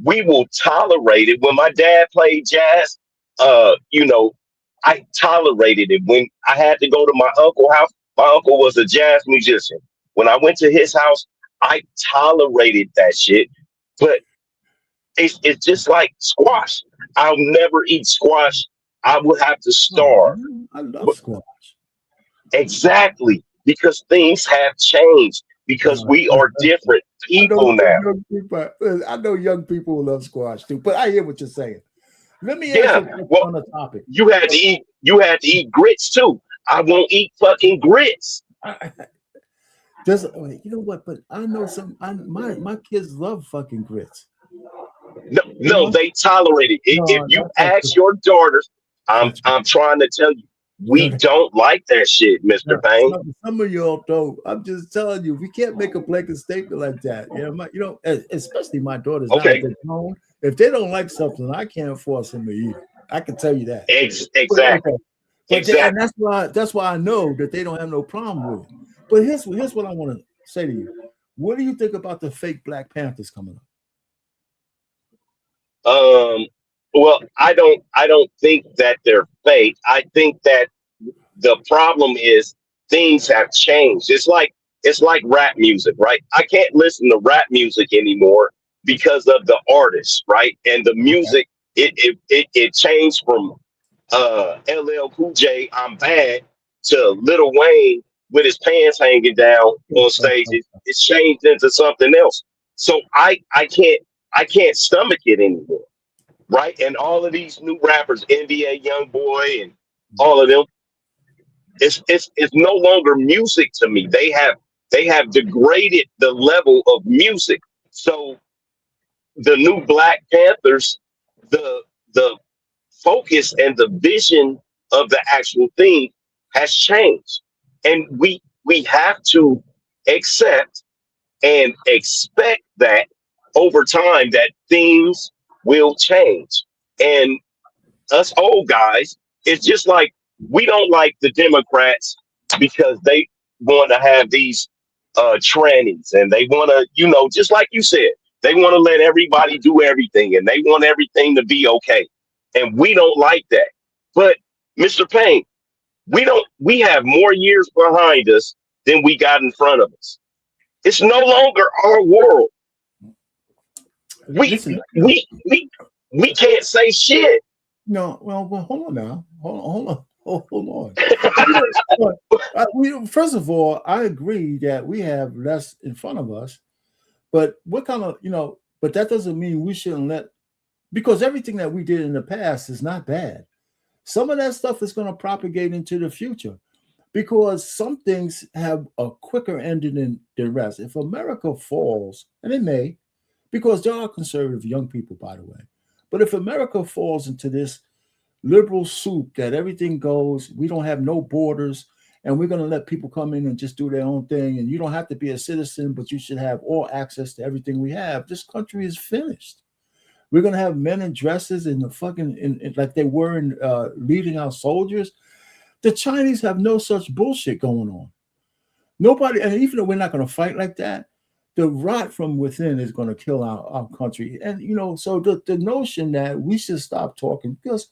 We will tolerate it when my dad played jazz. You know, I tolerated it when I had to go to my uncle's house. My uncle was a jazz musician. When I went to his house, I tolerated that shit. But it's just like squash. I'll never eat squash. I would have to starve. I love squash. Exactly. Because things have changed. Because we are different people now. I know young people who love squash too, but I hear what you're saying. Let me ask you on a topic. You had to eat grits too. I won't eat fucking grits. You know what? But I know my kids love fucking grits. No, they tolerate it. If you ask your daughters, I'm trying to tell you, we don't like that shit, Mr. Payne. Some of y'all don't. I'm just telling you, we can't make a blanket statement like that. Especially my daughters. Okay. Now, if they don't like something, I can't force them to eat it. I can tell you that. Exactly. And that's why I know that they don't have no problem with it. But here's what I want to say to you. What do you think about the fake Black Panthers coming up? Well, I don't think that they're fake. I think that the problem is things have changed. It's like rap music, right? I can't listen to rap music anymore because of the artists, right? And the music, it changed from LL Cool J, I'm Bad, to Lil Wayne with his pants hanging down on stage. It's changed into something else. So I can't stomach it anymore. Right. And all of these new rappers, NBA Youngboy and all of them, it's no longer music to me. They have degraded the level of music. So the new Black Panthers, the focus and the vision of the actual thing has changed. And we have to accept and expect that over time that things will change. And us old guys, it's just like we don't like the Democrats because they want to have these trannies and they want to, just like you said, they want to let everybody do everything and they want everything to be okay. And we don't like that. But Mr. Payne, we have more years behind us than we got in front of us. It's no longer our world. We can't say shit. No, well, hold on now. Hold on. First of all, I agree that we have less in front of us, but what kind of, but that doesn't mean we shouldn't because everything that we did in the past is not bad. Some of that stuff is going to propagate into the future because some things have a quicker ending than the rest. If America falls, and it may, because there are conservative young people, by the way. But if America falls into this liberal soup that everything goes, we don't have no borders, and we're going to let people come in and just do their own thing, and you don't have to be a citizen, but you should have all access to everything we have, this country is finished. We're going to have men in dresses in the fucking, like they were in leading our soldiers. The Chinese have no such bullshit going on. Nobody, and even though we're not going to fight like that, the rot from within is going to kill our country. And, so the notion that we should stop talking, because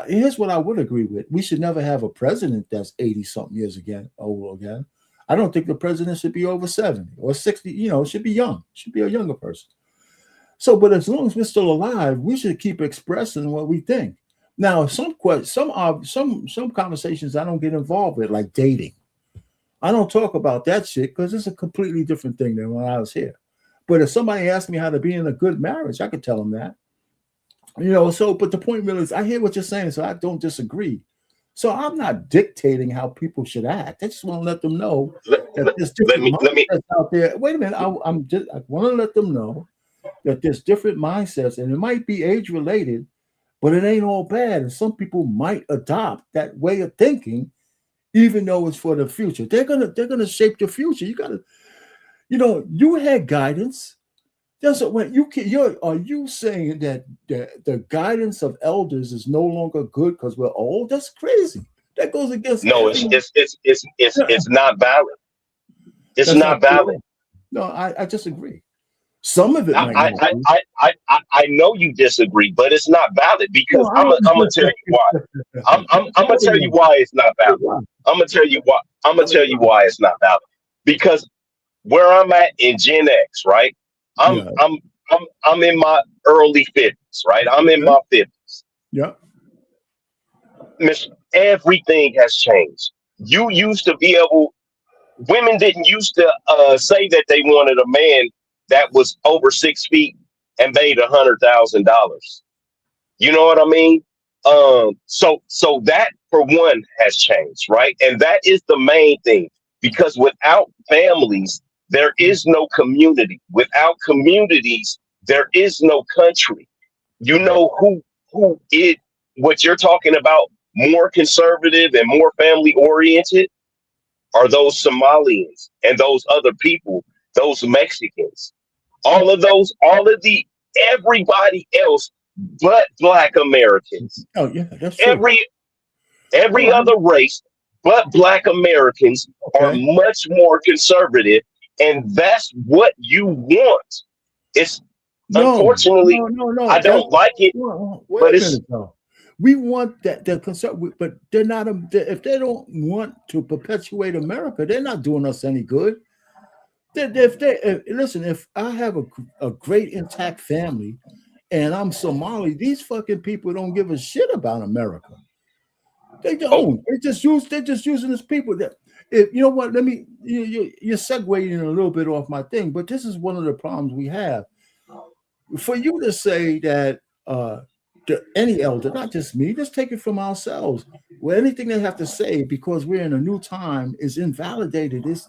here's what I would agree with. We should never have a president that's 80-something years old again. I don't think the president should be over 70 or 60, should be young, should be a younger person. So, but as long as we're still alive, we should keep expressing what we think. Now, some conversations I don't get involved with, like dating. I don't talk about that shit because it's a completely different thing than when I was here. But if somebody asked me how to be in a good marriage, I could tell them that. So, but the point really is, I hear what you're saying, so I don't disagree. So I'm not dictating how people should act. I just want to let them know that there's different mindsets out there. Wait a minute, I want to let them know that there's different mindsets, and it might be age related, but it ain't all bad. And some people might adopt that way of thinking, even though it's for the future. They're gonna shape your future. You gotta, you had guidance. That's what are you saying that the guidance of elders is no longer good because we're old? That's crazy. That goes against it's not valid. It's not valid. No, I disagree. Some of it I know you disagree, but it's not valid because I'm gonna tell you why. I'm gonna tell you why it's not valid. I'm gonna tell you why. I'm gonna tell you why it's not valid. Because where I'm at in Gen X, right? I'm in my early 50s, right? I'm in my 50s. Yeah. Everything has changed. You used to be able, women didn't used to say that they wanted a man that was over 6 feet and made $100,000. You know what I mean? So that for one has changed, right? And that is the main thing, because without families, there is no community. Without communities, there is no country. You know what you're talking about, more conservative and more family oriented, are those Somalians and those other people, those Mexicans, everybody else but Black Americans. Oh yeah, that's true. Every other race but Black Americans are much more conservative. And that's what you want. Unfortunately, I don't like it. But we want that the conservative, but they're not. If they don't want to perpetuate America, they're not doing us any good. If I have a great intact family, and I'm Somali, these fucking people don't give a shit about America. They don't. They're just using these people. You know what? You're segueing a little bit off my thing, but this is one of the problems we have. For you to say that any elder, not just me, just take it from ourselves. Well, anything they have to say because we're in a new time is invalidated. It's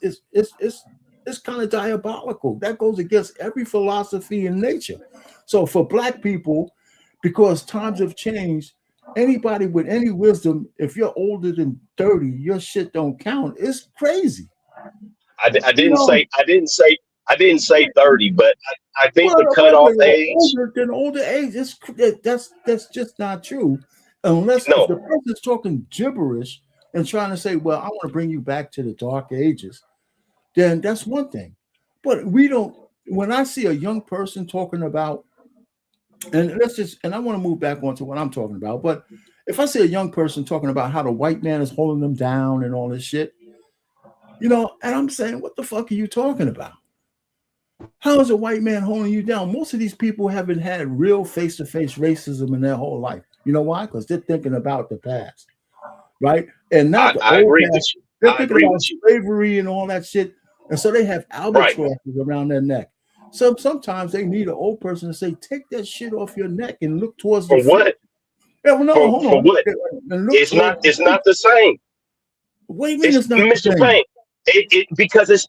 kind of diabolical. That goes against every philosophy in nature. So for Black people, because times have changed, anybody with any wisdom, if you're older than 30, your shit don't count. It's crazy. I didn't say 30, but I think the cutoff age. Older age, that's just not true. Unless if the person's talking gibberish and trying to say, well, I want to bring you back to the dark ages, then that's one thing. But we don't, when I see a young person talking about, and I want to move back onto what I'm talking about, but if I see a young person talking about how the white man is holding them down and all this shit, and I'm saying, what the fuck are you talking about? How is a white man holding you down? Most of these people haven't had real face-to-face racism in their whole life. You know why? Because they're thinking about the past, right? And not I agree with you. They're thinking about slavery and all that shit, and so they have albatrosses around their neck. So sometimes they need an old person to say, "Take that shit off your neck and look towards the what? Yeah, well, no, hold on. For what? It's not the same. What do you mean it's not the same? Payne, because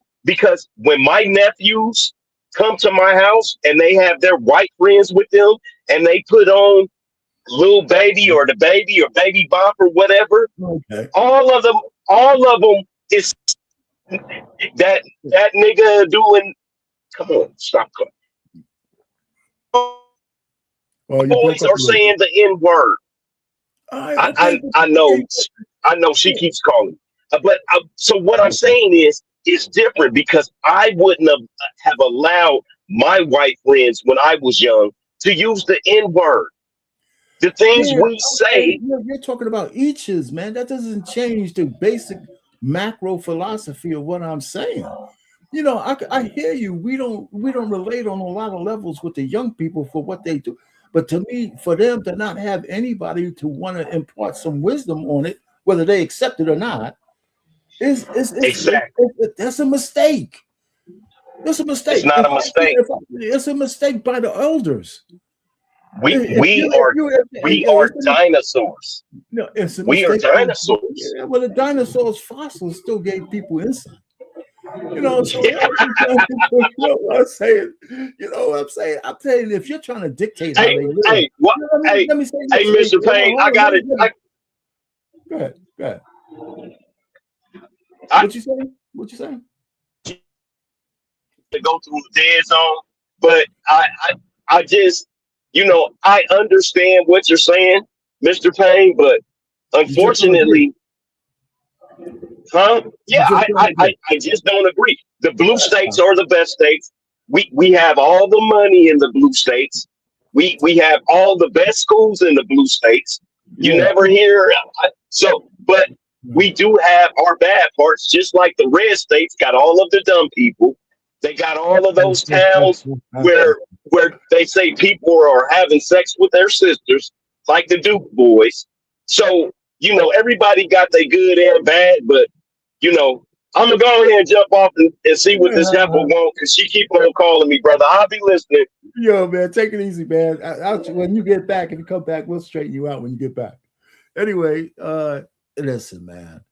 when my nephews come to my house and they have their white friends with them and they put on Lil Baby or the Baby or Baby Bop or whatever, all of them is that nigga doing. Come on, stop. Boys are saying the N-word. I know she keeps calling, but so what I'm saying is it's different because I wouldn't have allowed my white friends when I was young to use the N-word. The things we say. You're talking about eaches, man. That doesn't change the basic macro philosophy of what I'm saying. I hear you. We don't relate on a lot of levels with the young people for what they do. But to me, for them to not have anybody to want to impart some wisdom on it, whether they accept it or not, Exactly. That's a mistake. It's a It's mistake. not a mistake. It's a mistake by the elders. We we are we are dinosaurs. No, it's a We are mistake. dinosaurs. Yeah, well, the dinosaurs' fossils still gave people insight. You know, so Yeah. you know what I'm saying. You know what I'm saying. I'm saying if you're trying to dictate how Hey, they live, hey, what? let me say Hey, this. Mr. Payne, I got it. Go ahead. Go ahead. I What you saying? What you saying? to go through a dead zone, but I just, I understand what you're saying, Mr. Payne, but You just don't agree. unfortunately, huh? You Yeah, just don't agree. I just don't agree. The blue states are the best states. We have all the money in the blue states. We have all the best schools in the blue states. You Yeah. never hear but we do have our bad parts, just like the red states got all of the dumb people. They got all of those towns where they say people are having sex with their sisters, like the Duke boys. So, everybody got their good and bad, but I'm gonna go ahead and jump off and see what this heifer wants, because she keep on calling me, brother. I'll be listening. Yo, man, take it easy, man. When you get back, if you come back, we'll straighten you out when you get back. Anyway, listen, man.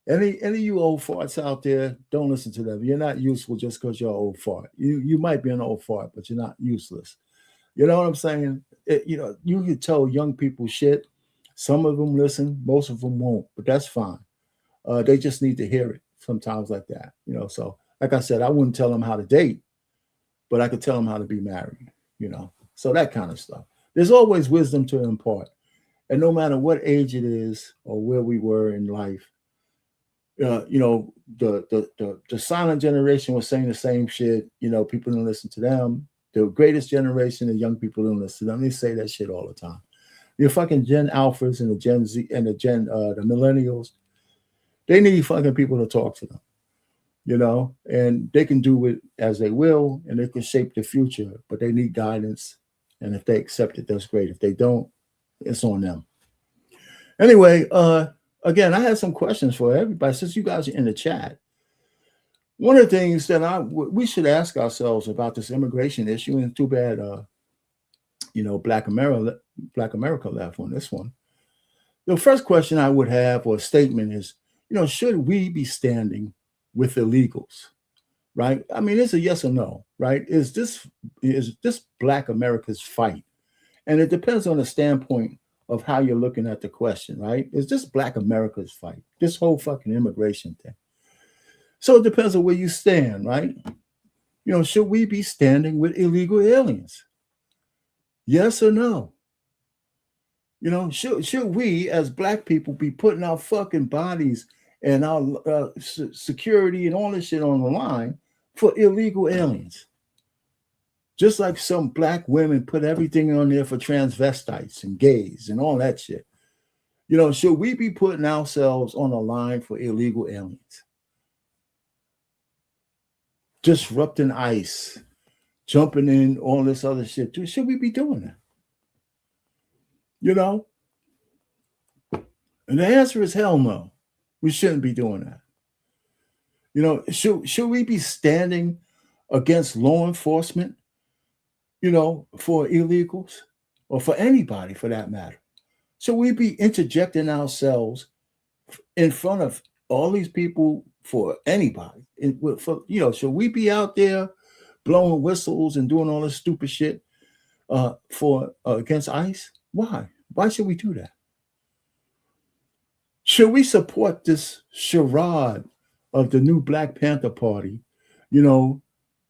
Any of you old farts out there, don't listen to them. You're not useful just because you're an old fart. You might be an old fart, but you're not useless. You know what I'm saying? You can tell young people shit. Some of them listen, most of them won't, but that's fine. They just need to hear it sometimes like that. So like I said, I wouldn't tell them how to date, but I could tell them how to be married, so that kind of stuff. There's always wisdom to impart. And no matter what age it is or where we were in life, the silent generation was saying the same shit. People didn't listen to them. The greatest generation of young people didn't listen to them. They say that shit all the time. Your fucking Gen Alphas and the Gen Z and the millennials, they need fucking people to talk to them. And they can do it as they will, and they can shape the future, but they need guidance. And if they accept it, that's great. If they don't, it's on them. Anyway, again, I had some questions for everybody since you guys are in the chat. One of the things that we should ask ourselves about this immigration issue, and too bad, Black America left on this one. The first question I would have, or statement, is, should we be standing with illegals? Right? I mean, it's a yes or no, right? Is this Black America's fight? And it depends on the standpoint of how you're looking at the question, right? Is this Black America's fight? This whole fucking immigration thing. So it depends on where you stand, right? Should we be standing with illegal aliens? Yes or no? Should we as Black people be putting our fucking bodies and our security and all this shit on the line for illegal aliens? Just like some Black women put everything on there for transvestites and gays and all that shit. Should we be putting ourselves on the line for illegal aliens? Disrupting ICE, jumping in, all this other shit. Should we be doing that? And the answer is hell no. We shouldn't be doing that. Should we be standing against law enforcement, for illegals, or for anybody for that matter? Should we be interjecting ourselves in front of all these people for anybody? Should we be out there blowing whistles and doing all this stupid shit for against ICE? Why? Why should we do that? Should we support this charade of the new Black Panther Party,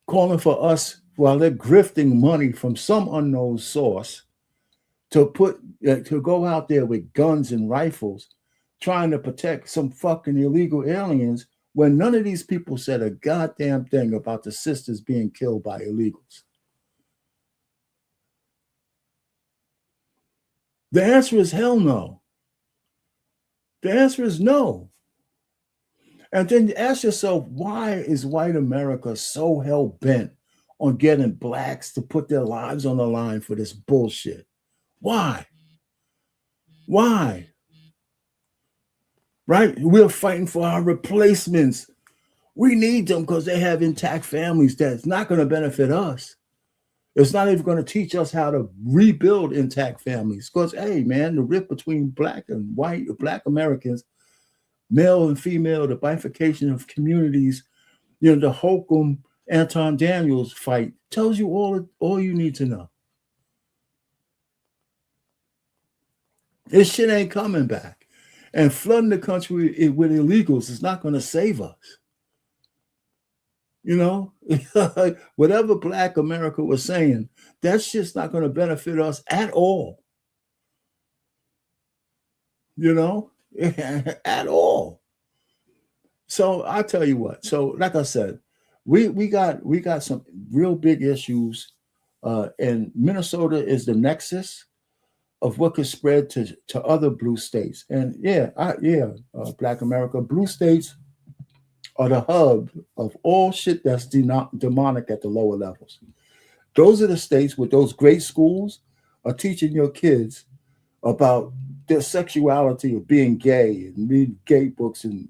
calling for us while they're grifting money from some unknown source to go out there with guns and rifles trying to protect some fucking illegal aliens when none of these people said a goddamn thing about the sisters being killed by illegals? The answer is hell no. The answer is no. And then ask yourself, why is white America so hell-bent on getting Blacks to put their lives on the line for this bullshit? Why? Why? right? We're fighting for our replacements. We need them because they have intact families that's not going to benefit us. It's not even going to teach us how to rebuild intact families. Because, hey, man, the rift between black and white, black Americans, male and female, the bifurcation of communities, the Holcomb, Anton Daniels fight tells you all you need to know. This shit ain't coming back. And flooding the country with illegals is not going to save us. Whatever Black America was saying, that's just not going to benefit us at all. At all. So I tell you what. So like I said, we got some real big issues, and Minnesota is the nexus of what could spread to other blue states. And Black America, blue states are the hub of all shit that's demonic at the lower levels. Those are the states with those great schools are teaching your kids about their sexuality of being gay and read gay books. And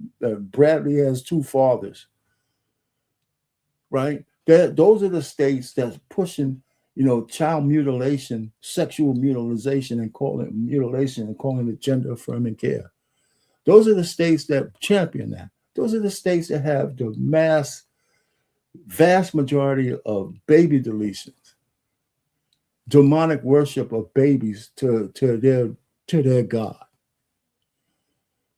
Bradley has 2 fathers, right? Those are the states that's pushing, child mutilation, sexual mutilation, and calling it mutilation and calling it gender affirming care. Those are the states that champion that. Those are the states that have the vast majority of baby deletions, demonic worship of babies to their God.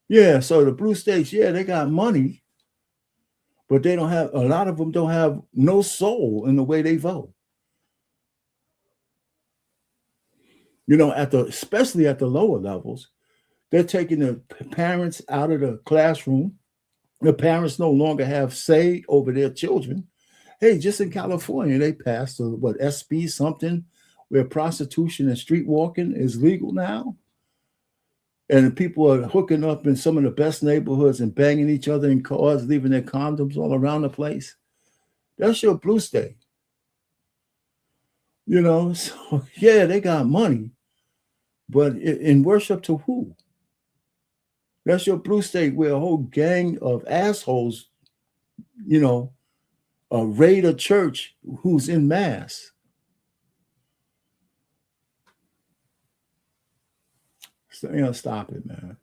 Yeah, so the blue states, they got money, but a lot of them don't have no soul in the way they vote. Especially at the lower levels, they're taking the parents out of the classroom. The parents no longer have say over their children. Hey, just in California, they passed SB something where prostitution and street walking is legal now. And people are hooking up in some of the best neighborhoods and banging each other in cars, leaving their condoms all around the place. That's your blue state. So they got money, but in worship to who? That's your blue state where a whole gang of assholes, raid a church who's in mass. So, stop it, man.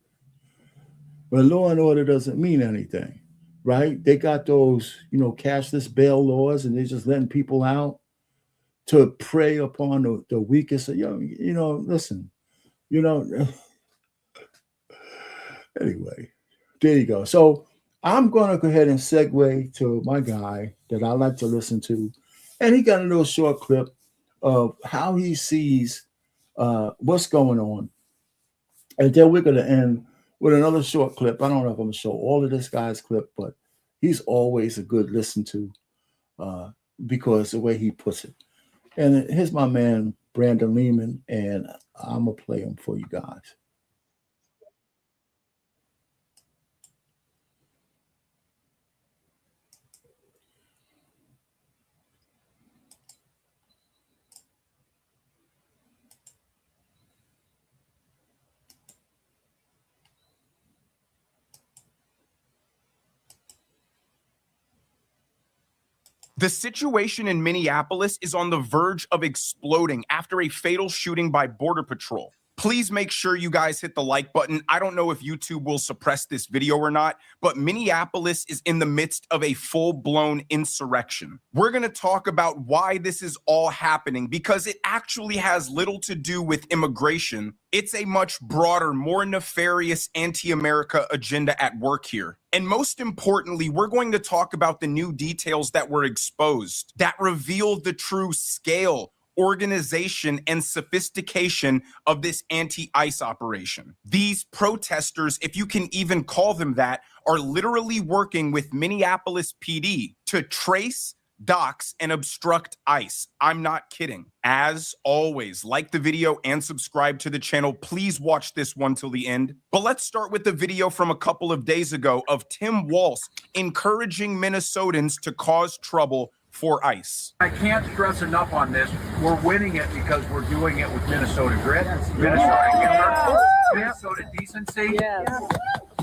But law and order doesn't mean anything, right? They got those, cashless bail laws, and they're just letting people out to prey upon the weakest. Listen, anyway, there you go. So I'm going to go ahead and segue to my guy that I like to listen to. And he got a little short clip of how he sees what's going on. And then we're going to end with another short clip. I don't know if I'm going to show all of this guy's clip, but he's always a good listen to because the way he puts it. And here's my man, Brandon Lehman, and I'm going to play him for you guys. The situation in Minneapolis is on the verge of exploding after a fatal shooting by Border Patrol. Please make sure you guys hit the like button. I don't know if YouTube will suppress this video or not, but Minneapolis is in the midst of a full-blown insurrection. We're going to talk about why this is all happening because it actually has little to do with immigration. It's a much broader, more nefarious anti-America agenda at work here. And most importantly, we're going to talk about the new details that were exposed that reveal the true scale, organization, and sophistication of this anti-ICE operation. These protesters, if you can even call them that, are literally working with Minneapolis PD to trace, dox, and obstruct ICE. I'm not kidding. As always, like the video and subscribe to the channel. Please watch this one till the end. But let's start with the video from a couple of days ago of Tim Walz encouraging Minnesotans to cause trouble for ICE. I can't stress enough on this. We're winning it because we're doing it with Minnesota grit, Minnesota humor, Minnesota decency.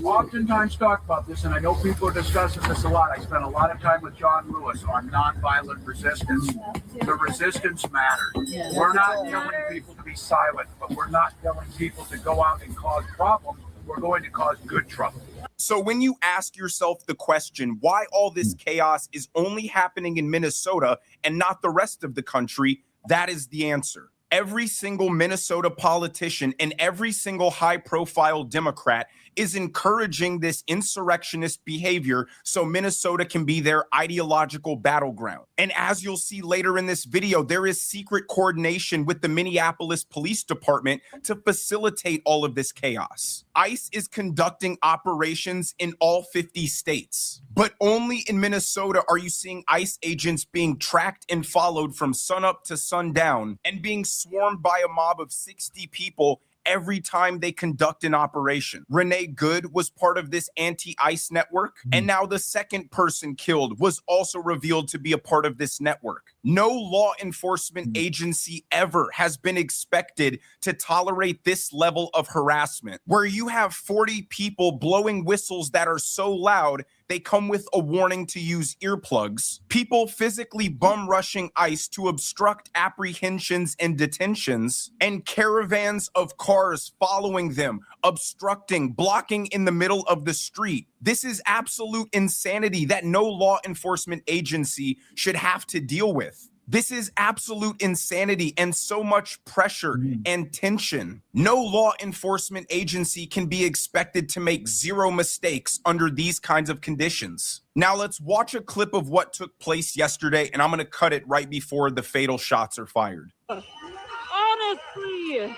oftentimes talk about this, and I know people are discussing this a lot. I spent a lot of time with John Lewis on nonviolent resistance. The resistance matters. We're not telling people to be silent, but we're not telling people to go out and cause problems. We're going to cause good trouble. So when you ask yourself the question, why all this chaos is only happening in Minnesota and not the rest of the country, that is the answer. Every single Minnesota politician and every single high-profile Democrat is encouraging this insurrectionist behavior so Minnesota can be their ideological battleground. And as you'll see later in this video, there is secret coordination with the Minneapolis Police Department to facilitate all of this chaos. ICE is conducting operations in all 50 states, but only in Minnesota are you seeing ICE agents being tracked and followed from sunup to sundown and being swarmed by a mob of 60 people every time they conduct an operation. Renee Good was part of this anti-ICE network, and now the second person killed was also revealed to be a part of this network. No law enforcement agency ever has been expected to tolerate this level of harassment, where you have 40 people blowing whistles that are so loud they come with a warning to use earplugs, people physically bum rushing ICE to obstruct apprehensions and detentions, and caravans of cars following them, obstructing, blocking in the middle of the street. This is absolute insanity that no law enforcement agency should have to deal with. This is absolute insanity and so much pressure and tension. No law enforcement agency can be expected to make zero mistakes under these kinds of conditions. Now let's watch a clip of what took place yesterday, and I'm going to cut it right before the fatal shots are fired. Honestly.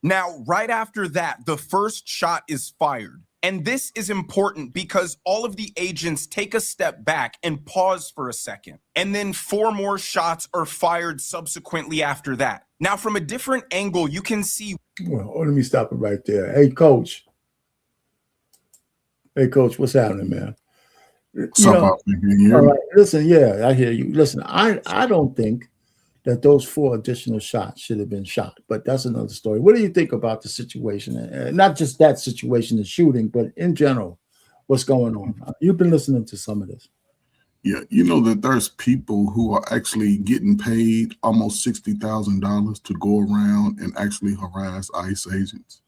Now, right after that, the first shot is fired. And this is important because all of the agents take a step back and pause for a second. And then 4 more shots are fired subsequently after that. Now, from a different angle, you can see. Well, let me stop it right there. Hey, Coach. Hey, Coach, what's happening, man? All right, listen, yeah, I hear you. Listen, I don't think that those 4 additional shots should have been shot, but that's another story. What do you think about the situation? Not just that situation, the shooting, but in general, what's going on? You've been listening to some of this. Yeah, you know that there's people who are actually getting paid almost $60,000 to go around and actually harass ICE agents.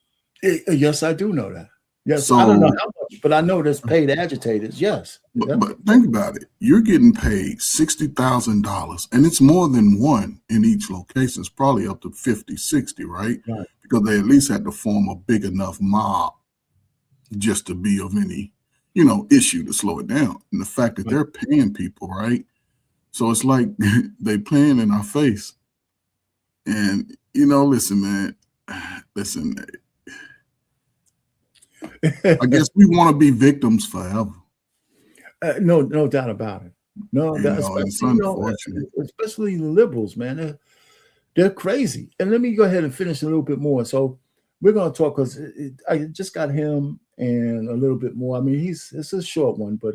Yes, I do know that. Yes, so, I don't know how much, but I know there's paid agitators. Yes. But think about it. You're getting paid $60,000, and it's more than one in each location. It's probably up to 50, 60, right? Because they at least had to form a big enough mob just to be of any, issue to slow it down. And the fact that they're paying people, right? So it's like they playing in our face. And, listen, man, I guess we want to be victims forever. No doubt about it. No, it's unfortunate. Especially the liberals, man. They're crazy. And let me go ahead and finish a little bit more. So we're going to talk because I just got him and a little bit more. I mean, it's a short one, but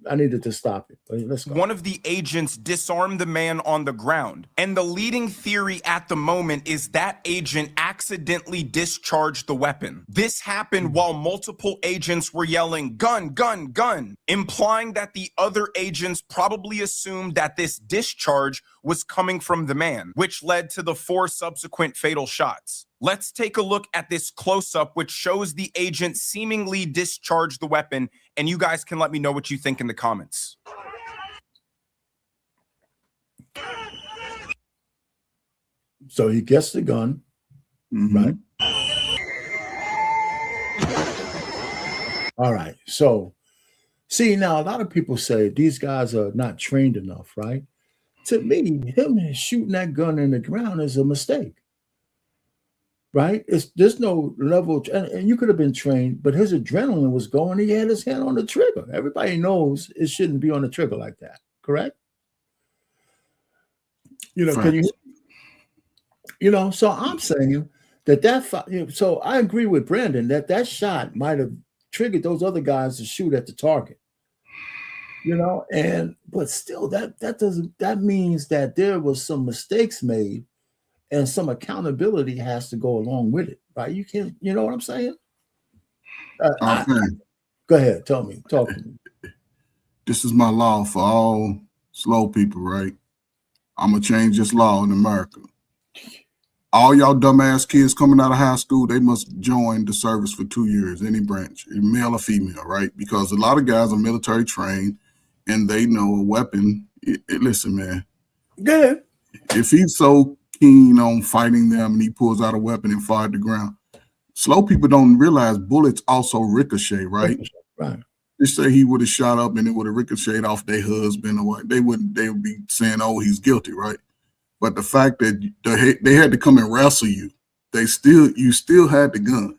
I needed to stop it. Let's go. One of the agents disarmed the man on the ground. And the leading theory at the moment is that agent accidentally discharged the weapon. This happened while multiple agents were yelling, "Gun, gun, gun," implying that the other agents probably assumed that this discharge was coming from the man, which led to the 4 subsequent fatal shots. Let's take a look at this close-up, which shows the agent seemingly discharged the weapon, and you guys can let me know what you think in the comments. So he gets the gun, right? All right. So, see, now a lot of people say these guys are not trained enough, right? To me, him shooting that gun in the ground is a mistake. Right? There's no level, and you could have been trained, but his adrenaline was going. He had his hand on the trigger. Everybody knows it shouldn't be on the trigger like that. Correct? Can you? So I'm saying that so I agree with Brandon that shot might have triggered those other guys to shoot at the target. you know, but still that means that there was some mistakes made and some accountability has to go along with it, right? You can't, you know what I'm saying? Okay. Go ahead, talk to me. This is my law for all slow people, right? I'm gonna change this law in America. All y'all dumbass kids coming out of high school, they must join the service for 2 years, any branch, male or female, right? Because a lot of guys are military trained and they know a weapon. Listen, man. Good. If he's so keen on fighting them and he pulls out a weapon and fires the ground, slow people don't realize bullets also ricochet, right? Right. Just say he would have shot up and it would have ricocheted off their husband or what, they would be saying, oh, he's guilty, right? But the fact that they had to come and wrestle you, you still had the gun.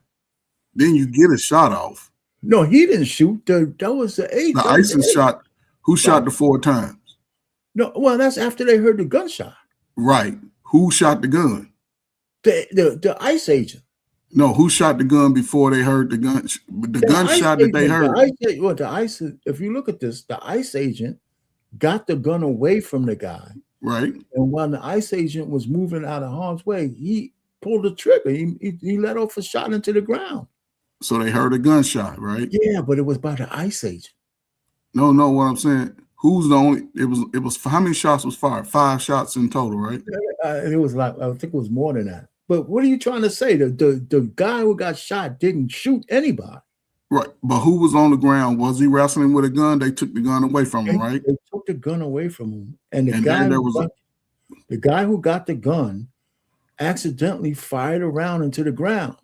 Then you get a shot off. No, he didn't shoot. That was the eight. The ISIS shot. Who shot the 4 times? No, well, that's after they heard the gunshot. Right. Who shot the gun? The ICE agent. No, who shot the gun before they heard the gun? The gunshot that they heard. The ICE. If you look at this, the ICE agent got the gun away from the guy. Right. And while the ICE agent was moving out of harm's way, he pulled the trigger. He let off a shot into the ground. So they heard a gunshot, right? Yeah, but it was by the ICE agent. No, what I'm saying. Who's the only? It was. How many shots was fired? 5 shots in total, right? It was like, I think it was more than that. But what are you trying to say? The guy who got shot didn't shoot anybody. Right. But who was on the ground? Was he wrestling with a gun? They took the gun away from him, right? They took the gun away from him. And the guy who got the gun accidentally fired a round into the ground.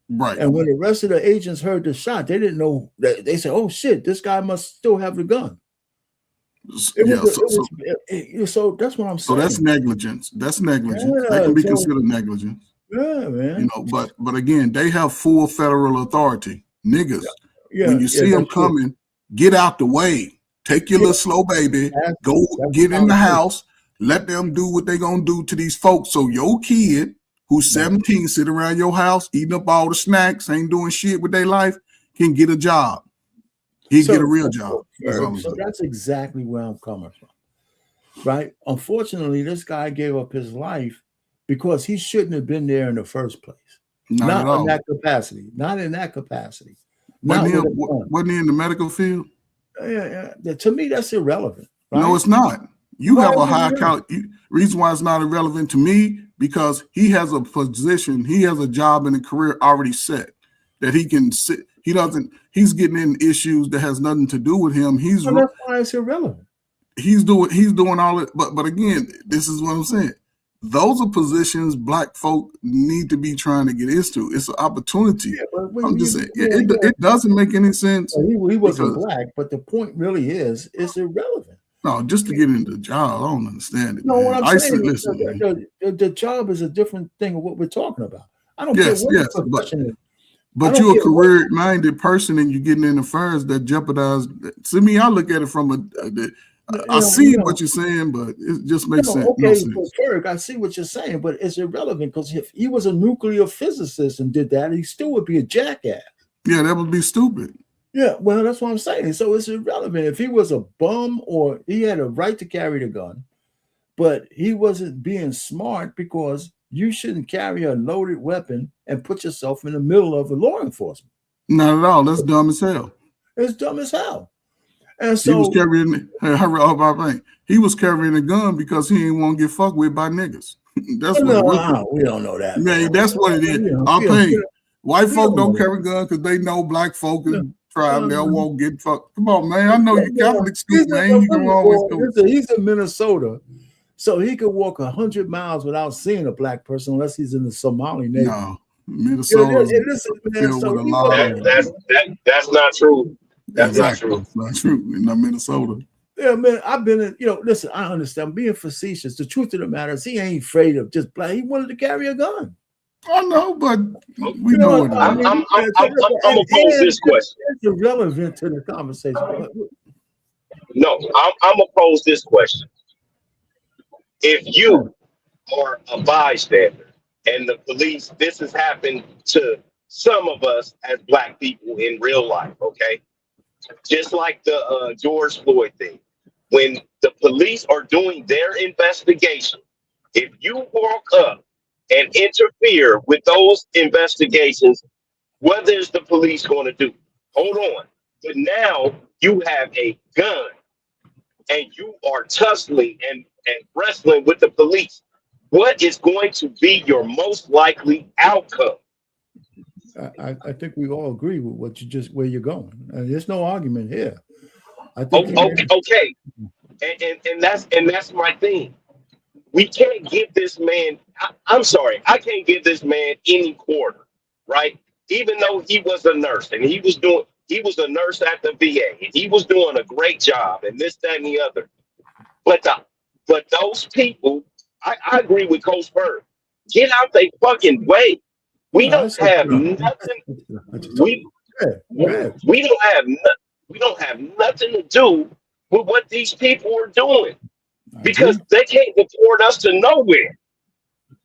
Right. And when the rest of the agents heard the shot, they didn't know. They said, oh, shit, this guy must still have the gun. So that's what I'm saying. So that's negligence. That's negligence. That can be considered negligence. Yeah, man. You know, but again, they have full federal authority. Niggas, when you see them coming, get out the way. Take your little slow baby, go get in the house, let them do what they gonna do to these folks. So your kid who's 17 sit around your house eating up all the snacks, ain't doing shit with their life, can get a job. He get a real job. So that's exactly where I'm coming from, right? Unfortunately, this guy gave up his life because he shouldn't have been there in the first place. Not in that capacity. Not in that capacity. Wasn't he in the medical field? Yeah. To me, that's irrelevant. Right? No, it's not. You have a high reason why it's not irrelevant to me, because he has a position, he has a job and a career already set that he can sit. He's getting in issues that has nothing to do with him. That's why it's irrelevant. He's doing all it, but again, this is what I'm saying. Those are positions Black folk need to be trying to get into. It's an opportunity. Yeah, I'm just saying, it doesn't make any sense. He wasn't Black, but the point really is, it's irrelevant. No, just to get into the job, I don't understand it. No, what I'm saying, listen, the job is a different thing of what we're talking about. I don't care what the profession is. But you're a career-minded person and you're getting in affairs that jeopardize. To me, I look at it from I see what you're saying, but it just makes sense. Okay, Ferg, I see what you're saying, but it's irrelevant because if he was a nuclear physicist and did that, he still would be a jackass. Yeah, that would be stupid. Yeah, well, that's what I'm saying. So it's irrelevant. If he was a bum or he had a right to carry the gun, but he wasn't being smart, because you shouldn't carry a loaded weapon and put yourself in the middle of a law enforcement. Not at all. That's dumb as hell. It's dumb as hell. And so he was carrying a gun because he didn't want to get fucked with by niggas. That's we don't know that. Man, that's what it is. I'll pay you. White folk don't carry guns because they know Black folk and tribe, they won't get fucked. Come on, man. I know you Catholic school, man. You can always do. He's in Minnesota. So he could walk 100 miles without seeing a Black person unless he's in the Somali neighborhood. No, Minnesota. That's not true. That's not true. It's not true. In Minnesota. Yeah, man. I've been in. Listen. I understand. I'm being facetious. The truth of the matter is, he ain't afraid of just Black. He wanted to carry a gun. I know, but we know it. I'm gonna pose this question. It's irrelevant to the conversation. No, I'm gonna pose this question. If you are a bystander and the police, this has happened to some of us as Black people in real life, okay? just like the George Floyd thing. When the police are doing their investigation, if you walk up and interfere with those investigations, what is the police going to do? Hold on. But now you have a gun and you are tussling and wrestling with the police. What is going to be your most likely outcome? I think we all agree with what you just where you're going. There's no argument here. I think okay. And that's my thing. We can't give this man. I'm sorry, I can't give this man any quarter, right? Even though he was a nurse and he was a nurse at the VA and he was doing a great job and this, that, and the other. But those people, I agree with Coach Bird. Get out their fucking way. We don't have nothing. We don't have nothing to do with what these people are doing because they can't deport us to nowhere.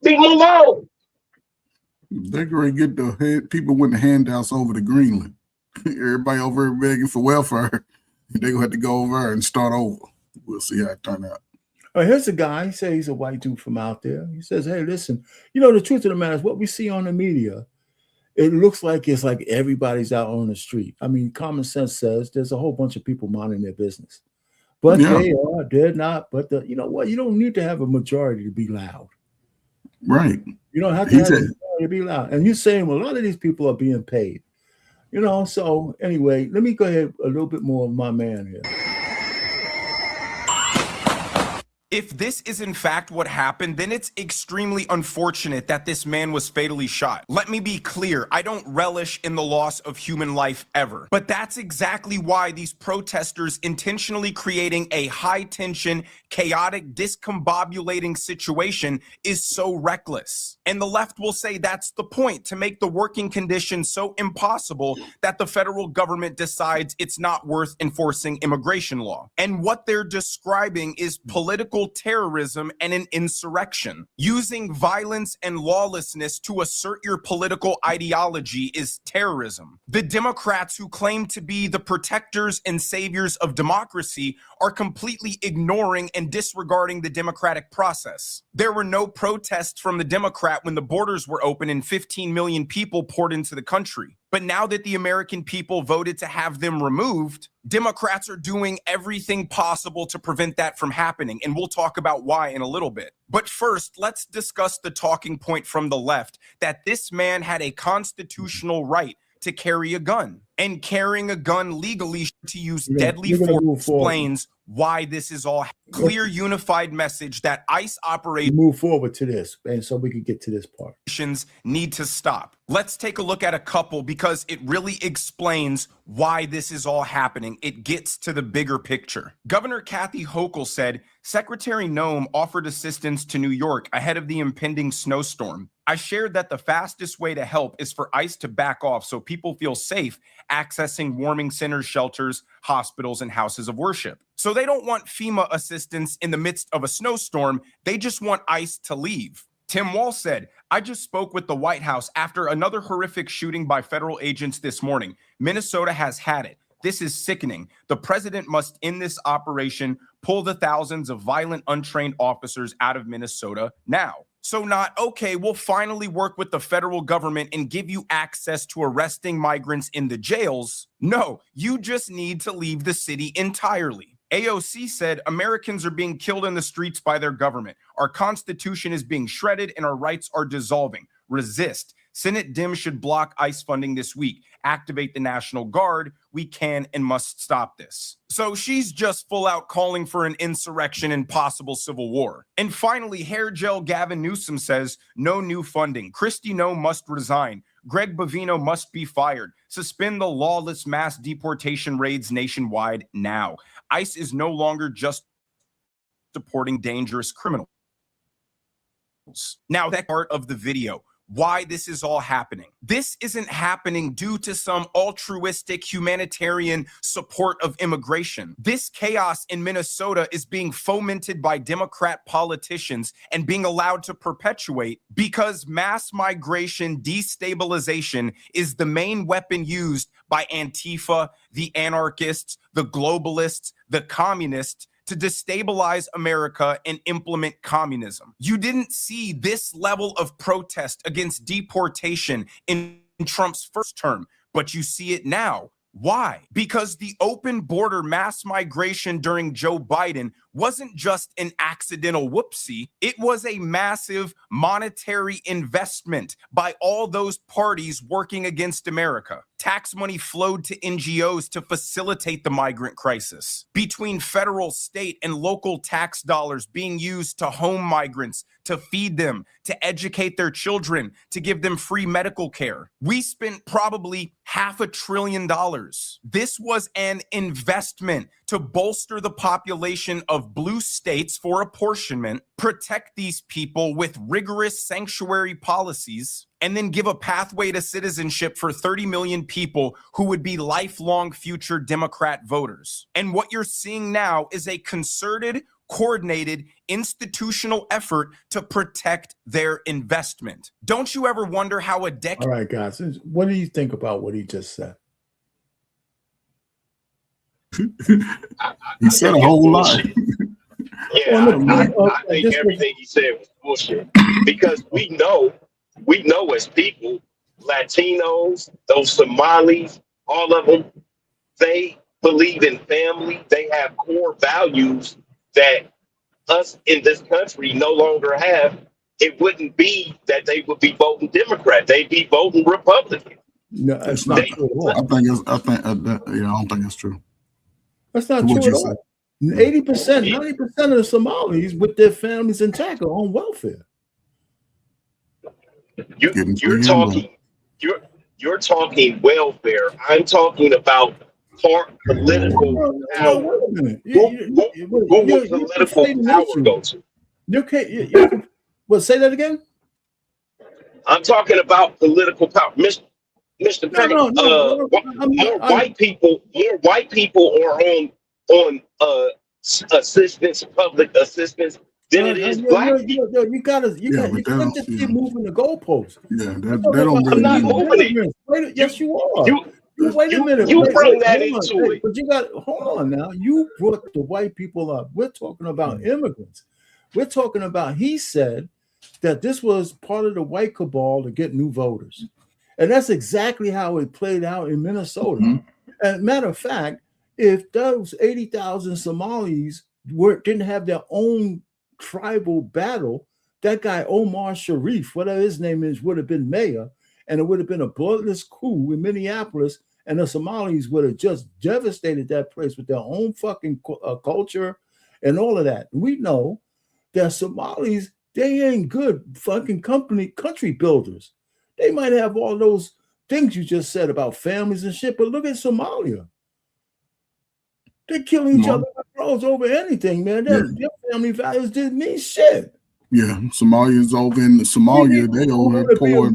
Leave them alone. They're going to get the people with the handouts over to Greenland. Everybody over there begging for welfare. They're going to have to go over and start over. We'll see how it turns out. Here's a guy. He says he's a white dude from out there. He says, hey, listen, the truth of the matter is what we see on the media, it looks like it's like everybody's out on the street. I mean, common sense says there's a whole bunch of people minding their business. But they're not. But you know what? You don't need to have a majority to be loud. Right. You don't have to have a majority to be loud. And you're saying, well, a lot of these people are being paid. So anyway, let me go ahead a little bit more of my man here. If this is in fact what happened, then it's extremely unfortunate that this man was fatally shot. Let me be clear, I don't relish in the loss of human life ever. But that's exactly why these protesters intentionally creating a high-tension, chaotic, discombobulating situation is so reckless. And the left will say that's the point, to make the working conditions so impossible that the federal government decides it's not worth enforcing immigration law. And what they're describing is political terrorism and an insurrection. Using violence and lawlessness to assert your political ideology is terrorism. The Democrats who claim to be the protectors and saviors of democracy are completely ignoring and disregarding the democratic process. There were no protests from the Democrat when the borders were open and 15 million people poured into the country. But now that the American people voted to have them removed, Democrats are doing everything possible to prevent that from happening. And we'll talk about why in a little bit. But first, let's discuss the talking point from the left that this man had a constitutional right to carry a gun. And carrying a gun legally to use deadly force explains why this is all clear, unified message that ICE operations move forward to this, and so we can get to this part. Need to stop. Let's take a look at a couple because it really explains why this is all happening. It gets to the bigger picture. Governor Kathy Hochul said Secretary Noem offered assistance to New York ahead of the impending snowstorm. I shared that the fastest way to help is for ICE to back off so people feel safe accessing warming centers, shelters, hospitals, and houses of worship. So they don't want FEMA assistance in the midst of a snowstorm. They just want ICE to leave. Tim Walz said, I just spoke with the White House after another horrific shooting by federal agents this morning. Minnesota has had it. This is sickening. The president must end this operation, pull the thousands of violent, untrained officers out of Minnesota now. So not, okay, we'll finally work with the federal government and give you access to arresting migrants in the jails. No, you just need to leave the city entirely. AOC said Americans are being killed in the streets by their government. Our Constitution is being shredded and our rights are dissolving. Resist. Senate Dems should block ICE funding this week. Activate the National Guard. We can and must stop this. So she's just full out calling for an insurrection and possible civil war. And finally, hair gel Gavin Newsom says no new funding. Kristi Noem must resign. Greg Bovino must be fired. Suspend the lawless mass deportation raids nationwide now. ICE is no longer just deporting dangerous criminals. Now, that part of the video. why this is all happening. This isn't happening due to some altruistic humanitarian support of immigration. This chaos in Minnesota is being fomented by Democrat politicians and being allowed to perpetuate because mass migration destabilization is the main weapon used by Antifa, the anarchists, the globalists, the communists to destabilize America and implement communism. You didn't see this level of protest against deportation in Trump's first term, but you see it now. Why? Because the open border mass migration during Joe Biden wasn't just an accidental whoopsie. It was a massive monetary investment by all those parties working against America. Tax money flowed to NGOs to facilitate the migrant crisis. Between federal, state, and local tax dollars being used to home migrants, to feed them, to educate their children, to give them free medical care. We spent probably $500 billion. This was an investment to bolster the population of blue states for apportionment, protect these people with rigorous sanctuary policies, and then give a pathway to citizenship for 30 million people who would be lifelong future Democrat voters. And what you're seeing now is a concerted, coordinated, institutional effort to protect their investment. Don't you ever wonder how a decade... All right, guys, what do you think about what he just said? He said a whole lot. Yeah, I think everything he said was bullshit. Because we know as people, Latinos, those Somalis, all of them, they believe in family. They have core values that us in this country no longer have. It wouldn't be that they would be voting Democrat. They'd be voting Republican. No, that's not true at all. I don't think it's true. That's not true at all. 80%, 90% of the Somalis with their families intact are on welfare. You're talking welfare. I'm talking about political power. Who will political power go to? Well, say that again. I'm talking about political power, Mr. Penny. More white people are on assistance, public assistance than it is black people. You can't just keep moving the goalposts. Yeah, that don't really. I'm not moving it. Yes, you are. Wait a minute. You bring that into it. But you got hold on now. You brought the white people up. We're talking about immigrants. We're talking about. He said that this was part of the white cabal to get new voters, and that's exactly how it played out in Minnesota. Mm-hmm. And matter of fact, if those 80,000 Somalis didn't have their own tribal battle, that guy Omar Sharif, whatever his name is, would have been mayor, and it would have been a bloodless coup in Minneapolis, and the Somalis would have just devastated that place with their own fucking culture and all of that. We know that Somalis, they ain't good fucking country builders. They might have all those things you just said about families and shit, but look at Somalia. They're killing each other over anything, man. Their family values didn't mean shit. Yeah, Somalians over in Somalia, they over here pouring.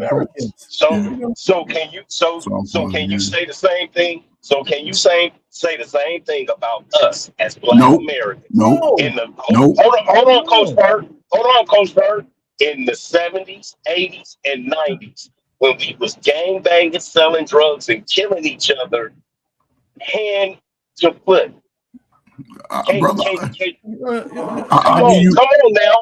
So can you say the same thing? So can you say the same thing about us as Black Americans? No. Hold on, Coach Bird. Hold on, Coach Bird. In the 70s, 80s, and 90s, when we was gang banging, selling drugs, and killing each other, hand to foot. Brother, come on now.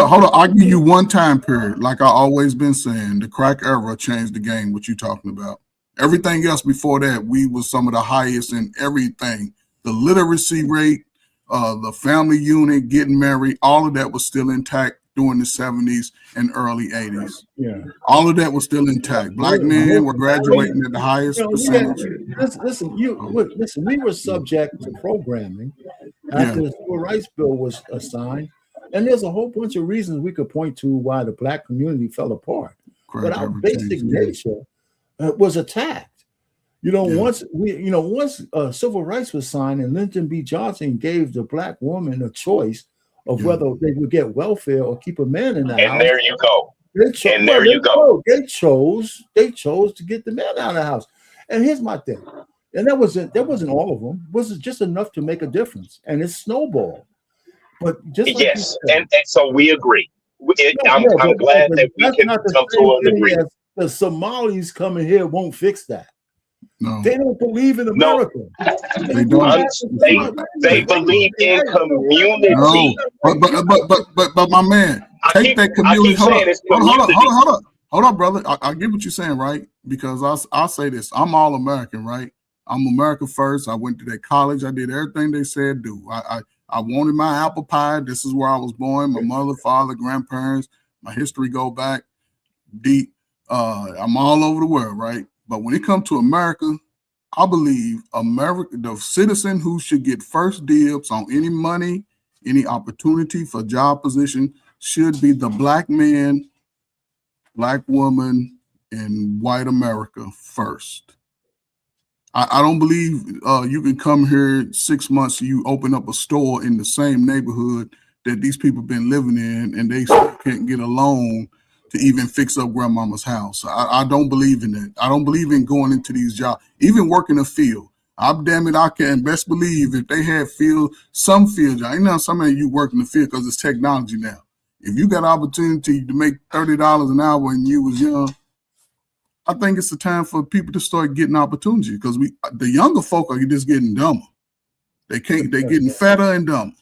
Hold on. I'll give you one time period. Like I always been saying, the crack era changed the game. What you talking about? Everything else before that, we was some of the highest in everything. The literacy rate, the family unit, getting married, all of that was still intact during the 70s and early 80s. Yeah, all of that was still intact. Black men were graduating at the highest percentage. Listen, we were subject to programming after the Civil Rights Bill was signed, and there's a whole bunch of reasons we could point to why the Black community fell apart. But our basic nature was attacked. Once civil rights was signed and Lyndon B. Johnson gave the Black woman a choice of whether they would get welfare or keep a man in the house. And there you go. And there you go. They chose to get the man out of the house. And here's my thing. And that wasn't all of them. It was just enough to make a difference. And it's snowballed. But just like yes, and so we agree. I'm glad that we can come to an agreement. The Somalis coming here won't fix that. No. They don't believe in America. No. They believe in community. No. But my man, take that community. Hold up, brother. I get what you're saying, right? Because I'll say this. I'm all American, right? I'm America first. I went to that college. I did everything they said do. I wanted my apple pie. This is where I was born. My mother, father, grandparents. My history go back deep. I'm all over the world, right? But when it comes to America, I believe America, the citizen who should get first dibs on any money, any opportunity for job position should be the black man, black woman, and white America first. I don't believe you can come here 6 months, you open up a store in the same neighborhood that these people been living in, and they still can't get a loan to even fix up grandmama's house. I don't believe in that. I don't believe in going into these jobs, even working a field. Damn it, I can best believe if they had some field job. You know, some of you work in the field because it's technology now. If you got opportunity to make $30 an hour when you was young, I think it's the time for people to start getting opportunity, because the younger folk are just getting dumber. They're getting fatter and dumber.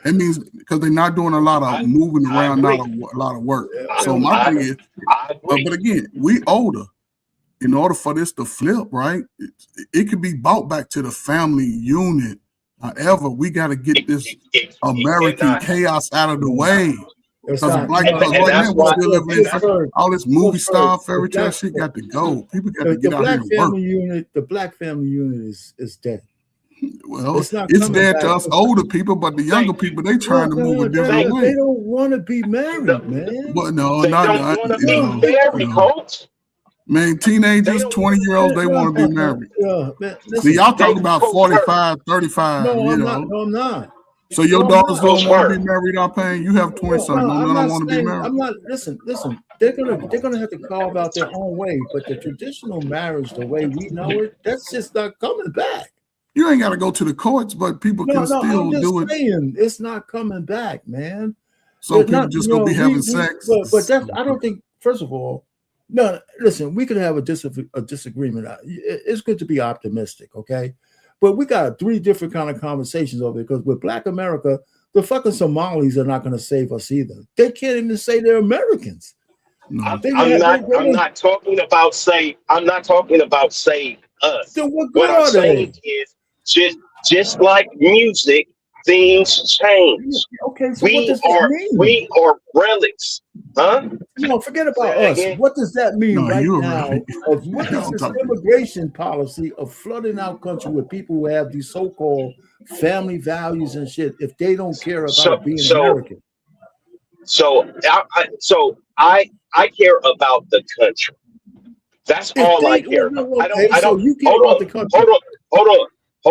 That means because they're not doing a lot of moving around, not a lot of work. So my thing is, but again, we older. In order for this to flip, right, it could be brought back to the family unit. However, we got to get this American chaos out of the way. Because right now we're still living in all this movie style fairy tale shit got to go. People got to get out here and work. The black family unit is dead. Well, it's dead to us older people, but the younger people, they trying to move a different way. They don't want to be married, man. But coach. Man, teenagers, 20-year-olds, they want to be married. See, y'all talking about 45, 35. No, I'm not. So your daughters don't want to be married, Pain? You have 20-something. None don't want to be married. I'm not. Listen. They're gonna have to carve out their own way. But the traditional marriage, the way we know it, that's just not coming back. You ain't got to go to the courts, but people can still do it. It's not coming back, man. So people just gonna be having sex. But that's, I don't think. First of all, no. Listen, we could have a disagreement. It's good to be optimistic, okay? But we got 3 different kind of conversations over there, because with Black America, the fucking Somalis are not going to save us either. They can't even say they're Americans. No. I'm not talking about save us. Then what I'm saying is just like music, things change. Okay, so what does that mean? We are relics, huh? No, forget about us. Again? What does that mean now? What is this immigration policy of flooding our country with people who have these so-called family values and shit, if they don't care about being American? So I care about the country. That's all I care about. I don't. You care about the country. Hold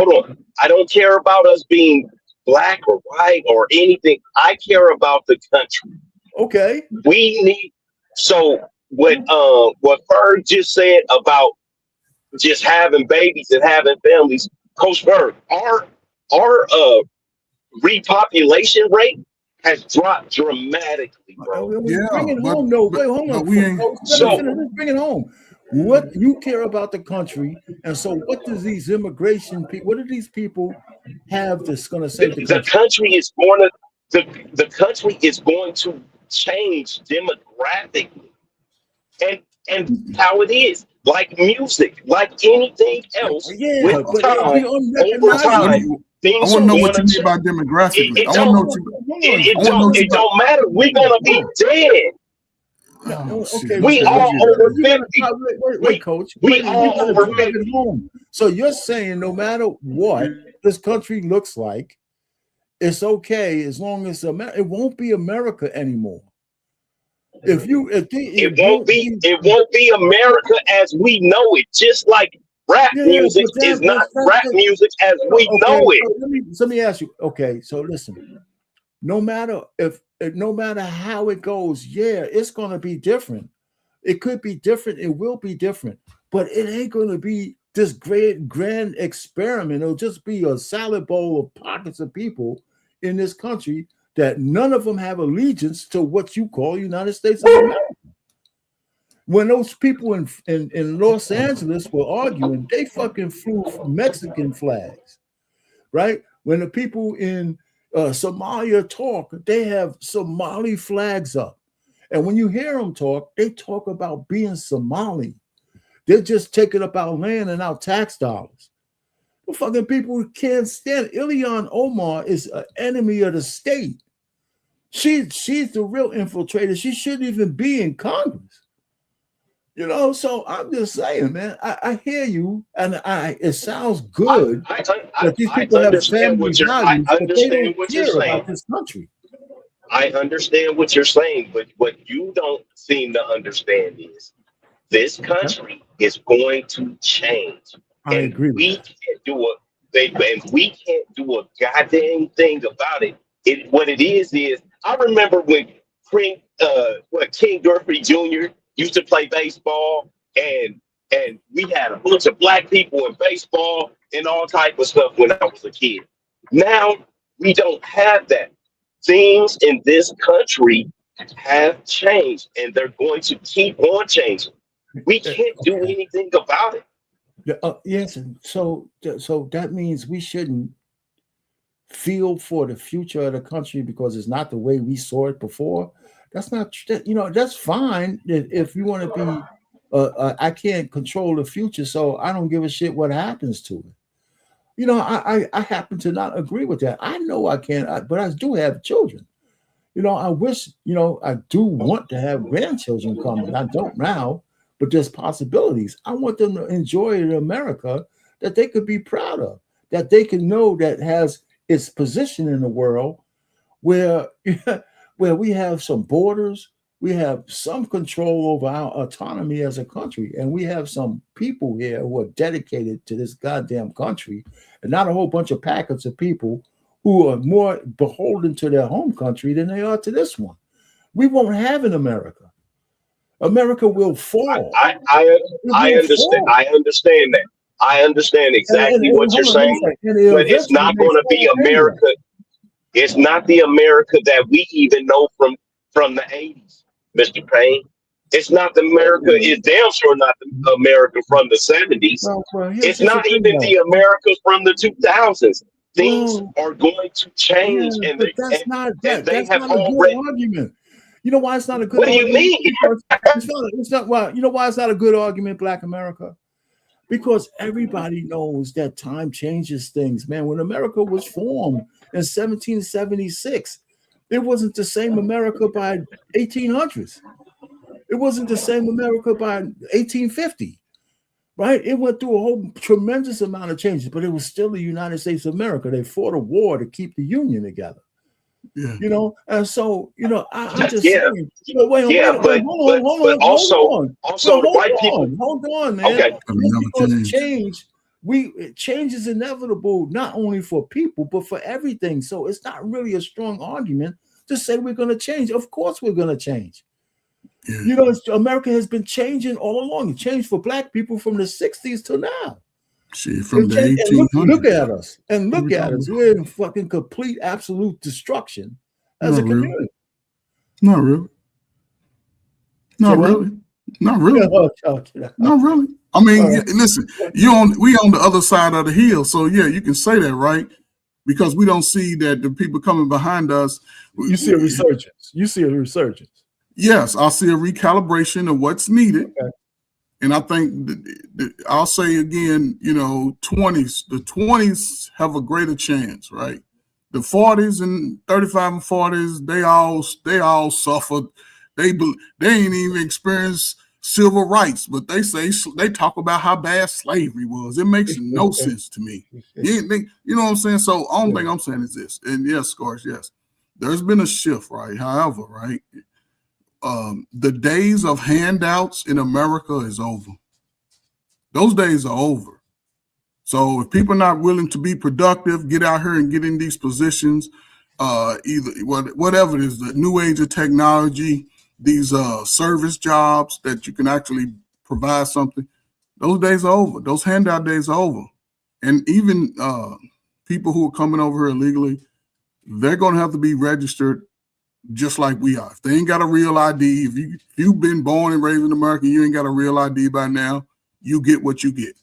on. I don't care about us being black or white or anything. I care about the country. Okay. We need. So what Ferg just said about just having babies and having families, Coach Ferg, our repopulation rate has dropped dramatically, bro. Bring it home. No, wait, hold on. Bring it home. What you care about the country, and so what does these immigration people? What do these people have that's going to say the country is going to the country is going to change demographically, and how it is, like music, like anything else. Yeah, with time, over time. I want to know what you mean by demographically. It don't matter. We're gonna be dead. Okay, we all over 50. Wait, Coach. We all over 50. So you're saying no matter what this country looks like, it's okay as long as it won't be America anymore. It won't be America as we know it. Just like rap music is not rap music as we know it. So let me ask you. Okay, so listen. No matter if no matter how it goes, yeah, it's going to be different. It could be different. It will be different, but it ain't going to be this great grand experiment. It'll just be a salad bowl of pockets of people in this country that none of them have allegiance to what you call United States of America. When those people in Los Angeles were arguing, they fucking flew Mexican flags, right? When the people in Somalia talk, they have Somali flags up. And when you hear them talk, they talk about being Somali. They're just taking up our land and our tax dollars. The fucking people can't stand it. Ilhan Omar is an enemy of the state. She's the real infiltrator. She shouldn't even be in Congress. You know, so I'm just saying, man, I hear you, and it sounds good that these people have family values, but they don't care about this country. I understand what you're saying, but what you don't seem to understand is this country is going to change. I agree. We can't do we can't do a goddamn thing about it. What it is I remember when King Dorothy Jr. used to play baseball, and we had a bunch of black people in baseball and all type of stuff when I was a kid. Now we don't have that. Things in this country have changed, and they're going to keep on changing. We can't do anything about it. Yes, so that means we shouldn't feel for the future of the country because it's not the way we saw it before. That's not, that's fine if you want to be. I can't control the future, so I don't give a shit what happens to it. I happen to not agree with that. I know I can't, but I do have children. I wish, I do want to have grandchildren coming. I don't now, but there's possibilities. I want them to enjoy an America that they could be proud of, that they can know that has its position in the world where we have some borders, we have some control over our autonomy as a country, and we have some people here who are dedicated to this goddamn country, and not a whole bunch of packets of people who are more beholden to their home country than they are to this one. We won't have an America. America will fall. I understand. I understand that. I understand exactly what you're saying, but it's not going to be America. It's not the America that we even know from the 80s, Mr. Payne. It's not the America. It's damn sure not the America from the 70s. It's not even the America from the 2000s. Things are going to change, and that's not a good argument. You know why it's not a good argument? What do you mean? It's not. Well, you know why it's not a good argument, Black America? Because everybody knows that time changes things, man. When America was formed in 1776, it wasn't the same America by 1800s. It wasn't the same America by 1850, right? It went through a whole tremendous amount of changes, but it was still the United States of America. They fought a war to keep the Union together. Yeah. And so, I'm just saying, hold on, man. Okay. Because change is inevitable, not only for people, but for everything. So it's not really a strong argument to say we're going to change. Of course we're going to change. Yeah. America has been changing all along. It changed for Black people from the 60s to now. From the 1800s. Look at us. And look at us. We're in fucking complete, absolute destruction as a community. Not really. Not really. Not really. Not really. I mean, listen, we on the other side of the hill. So, yeah, you can say that, right? Because we don't see that the people coming behind us. You see a resurgence. Yes, I see a recalibration of what's needed. Okay. And I think I'll say again, 20s, the 20s have a greater chance, right? The 40s and 35 and 40s, they all suffered. They ain't even experienced civil rights, but they talk about how bad slavery was. It makes no sense to me. You know what I'm saying? So only thing I'm saying is this, and yes, Scorch, yes, there's been a shift, right? However, right, the days of handouts in America is over. Those days are over. So if people are not willing to be productive, get out here and get in these positions, either whatever it is, the new age of technology, these service jobs that you can actually provide something, those days are over. Those handout days are over. And even people who are coming over here illegally, they're going to have to be registered just like we are. If they ain't got a real ID, if you've been born and raised in America, you ain't got a real ID by now, you get what you get.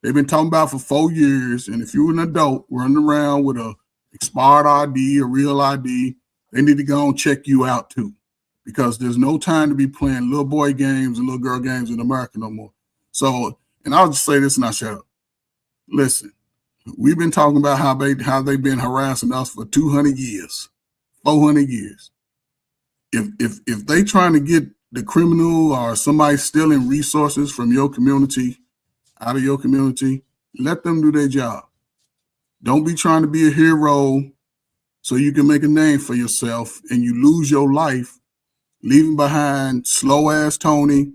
They've been talking about for 4 years, and if you're an adult running around with a expired ID, a real ID, they need to go and check you out too, because there's no time to be playing little boy games and little girl games in America no more. So, and I'll just say this and I'll shut up. Listen, we've been talking about how they've been harassing us for 200 years, 400 years. If they trying to get the criminal or somebody stealing resources from your community, out of your community, let them do their job. Don't be trying to be a hero so you can make a name for yourself and you lose your life, leaving behind slow ass Tony,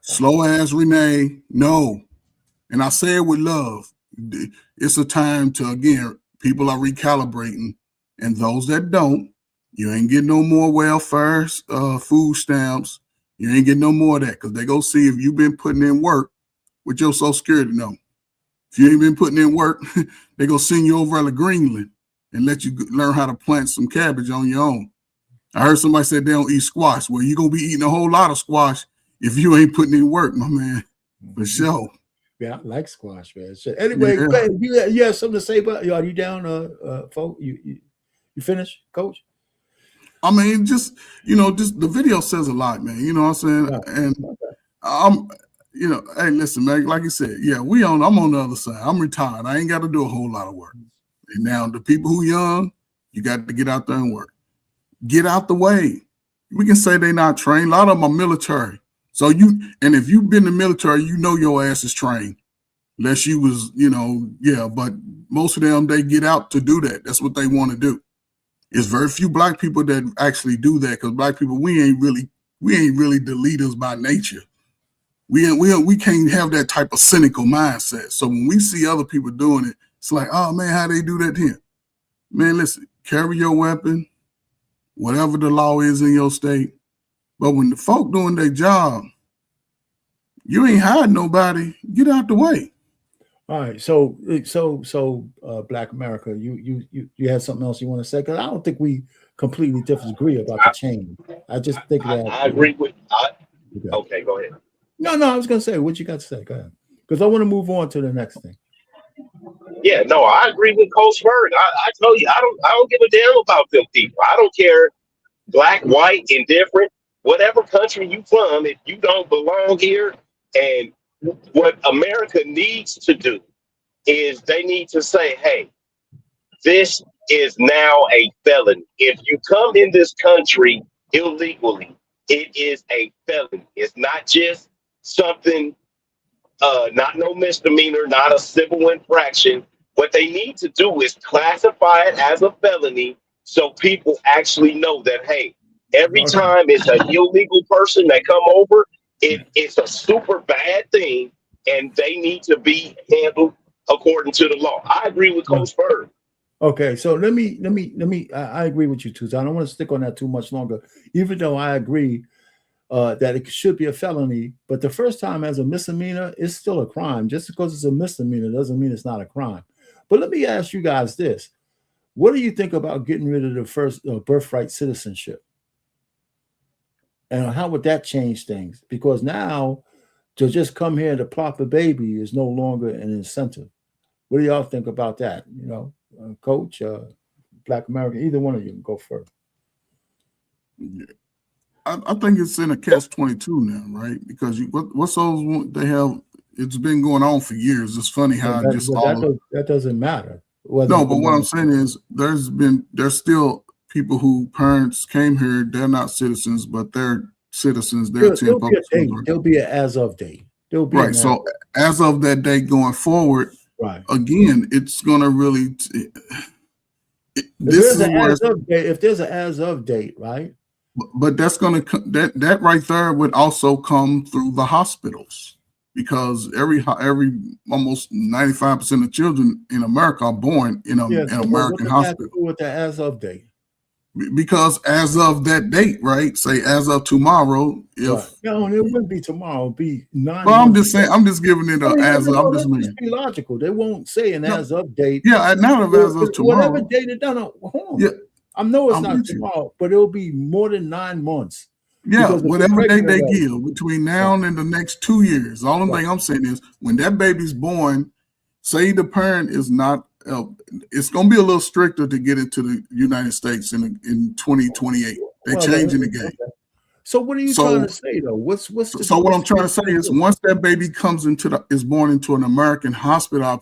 slow ass Renee. No. And I say it with love. It's a time to, again, people are recalibrating, and those that don't, you ain't getting no more welfare, food stamps. You ain't getting no more of that, because they go see if you've been putting in work with your Social Security number. If you ain't been putting in work, they go send you over to Greenland and let you learn how to plant some cabbage on your own. I heard somebody say they don't eat squash. Well, you're going to be eating a whole lot of squash if you ain't putting in work, my man, for sure. Yeah, I like squash, man. So anyway, yeah. You have something to say about? Are you down, folks? You finished, Coach? I mean, just the video says a lot, man. You know what I'm saying? And hey, listen, man. Like you said, yeah, I'm on the other side. I'm retired. I ain't got to do a whole lot of work. And now the people who young, you got to get out there and work. Get out the way. We can say they're not trained. A lot of them are military. So if you've been in the military, you know your ass is trained. Unless you was, but most of them, they get out to do that. That's what they want to do. It's very few black people that actually do that, because black people, we ain't really the leaders by nature. We can't have that type of cynical mindset. So when we see other people doing it, it's like, oh man, how they do that here? Man, listen, carry your weapon, whatever the law is in your state. But when the folk doing their job, you ain't hiding nobody. Get out the way. All right. So, Black America, you had something else you want to say? Because I don't think we completely disagree about the change. I just think that I agree with. Okay, go ahead. No, I was going to say, what you got to say? Go ahead, because I want to move on to the next thing. Yeah, no, I agree with Coach Bird. I told you, I don't give a damn about them people. I don't care, black, white, indifferent, whatever country you from. If you don't belong here, and what America needs to do is they need to say, hey, this is now a felony. If you come in this country illegally, it is a felony. It's not just something, not no misdemeanor, not a civil infraction. What they need to do is classify it as a felony so people actually know that, hey, every time it's an illegal person that come over, it's a super bad thing, and they need to be handled according to the law. I agree with Coach Bird. Okay, so let me. I agree with you too. So I don't want to stick on that too much longer, even though I agree that it should be a felony. But the first time as a misdemeanor, it's still a crime. Just because it's a misdemeanor doesn't mean it's not a crime. But let me ask you guys this: what do you think about getting rid of the first birthright citizenship? And how would that change things? Because now to just come here to plop a baby is no longer an incentive. What do y'all think about that? Coach, Black American, either one of you can go first. I think it's in a catch-22 now, right? Because what's those they have? It's been going on for years. It's funny how that doesn't matter. No, but what I'm saying is there's still people who parents came here, they're not citizens, but they're citizens. They're there'll be an as of date. Right. So as of that day going forward, right. Again, it's gonna really. If there's an as of date, right? But that's gonna that right there would also come through the hospitals. because every almost 95% of children in America are born in an American hospital. With the as of date. Because as of that date, right? Say as of tomorrow, if no, it wouldn't be tomorrow. It'd be 9 well, I'm just saying, I'm just giving it as of. I'm just be logical. They won't say an as of date. Yeah, not as of tomorrow. Whatever date it done. Hold on. Yeah, I know it's not tomorrow, but it'll be more than 9 months. Yeah, whatever date they give between now and the next 2 years. The only thing I'm saying is when that baby's born, say the parent is not. It's going to be a little stricter to get into the United States in 2028. They're changing the game. Okay. So what are you trying to say though? What's so what I'm trying to say is once that baby comes is born into an American hospital,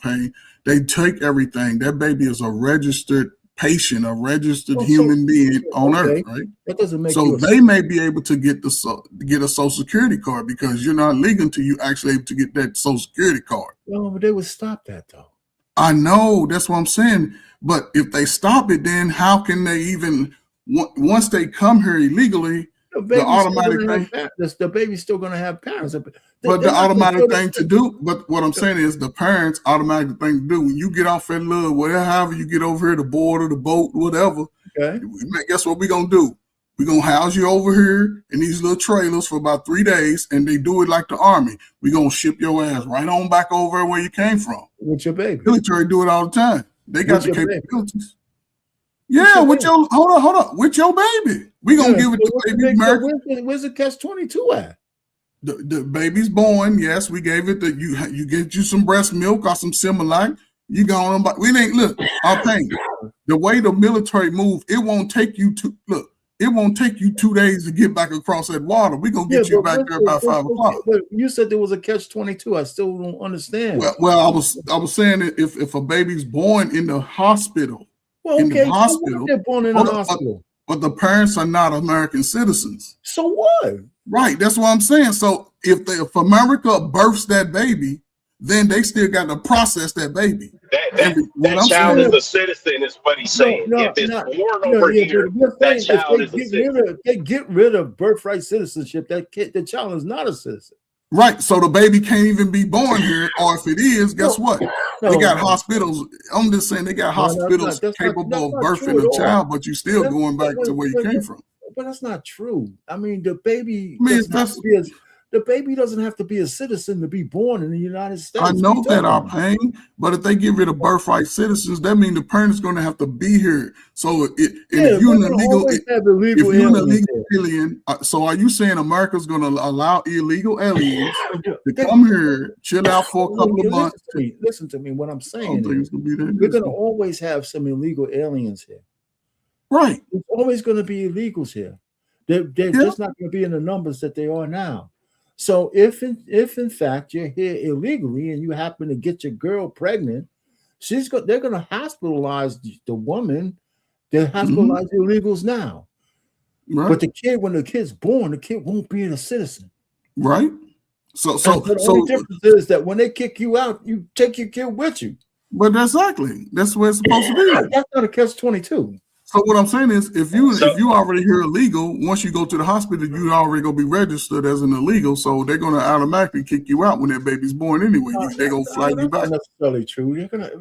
they take everything. That baby is a registered patient, a registered human being on Earth, right? That doesn't make so they may be able to get a Social Security card because you're not legal until you actually able to get that Social Security card. Well, but they would stop that though. I know, that's what I'm saying. But if they stop it, then how can they even once they come here illegally? The automatic thing. The baby's still going to have parents. But the automatic thing to do. But what I'm saying is the parents' automatic thing to do when you get off that little whatever you get over here, the border, the boat, whatever. Okay. Guess what we're gonna do? We're gonna house you over here in these little trailers for about 3 days, and they do it like the Army. We're gonna ship your ass right on back over where you came from. With your baby. Military do it all the time. They got the capabilities. Yeah, with your hold on, with your baby. We're gonna give it to baby America. Where's the catch-22 at? The baby's born. Yes, we gave it that you get you some breast milk or some Similac. You go on, but we ain't look. I'll pay you. The way the military move, it won't take you to look. It won't take you 2 days to get back across that water. We're gonna get you back there by 5 o'clock. You said there was a catch-22. I still don't understand. Well, I was saying that if a baby's born in the hospital, in the hospital, they're born in the hospital. But the parents are not American citizens. So what? Right, that's what I'm saying. So if America births that baby, then they still got to process that baby. That child is a citizen, is what he's saying. If it's born over here, that child is a citizen. They get rid of birthright citizenship. The child is not a citizen. Right, so the baby can't even be born here, or if it is, guess what? They got hospitals. I'm just saying they got hospitals capable of birthing a child, but you're still going back to where you came from. But that's not true. I mean, the baby doesn't have to be a citizen to be born in the United States. I know that our pain, but if they get rid of birthright citizens, that means the parent's going to have to be here. So if you're an illegal alien, so are you saying America's going to allow illegal aliens to come here, chill out for a couple of months? Listen to me. What I'm saying is we're going to always have some illegal aliens here. Right. There's always going to be illegals here. They're just not going to be in the numbers that they are now. So if in fact you're here illegally and you happen to get your girl pregnant, they're going to hospitalize the woman. They hospitalize the illegals now. Right. But the kid, when the kid's born, the kid won't be a citizen. Right. So the only difference is that when they kick you out, you take your kid with you. But that's where it's supposed to be. That's not a catch-22. So what I'm saying is, if you already here illegal, once you go to the hospital, you already gonna be registered as an illegal. So they're gonna automatically kick you out when that baby's born anyway. They're gonna fly you back. That's necessarily true. You're gonna.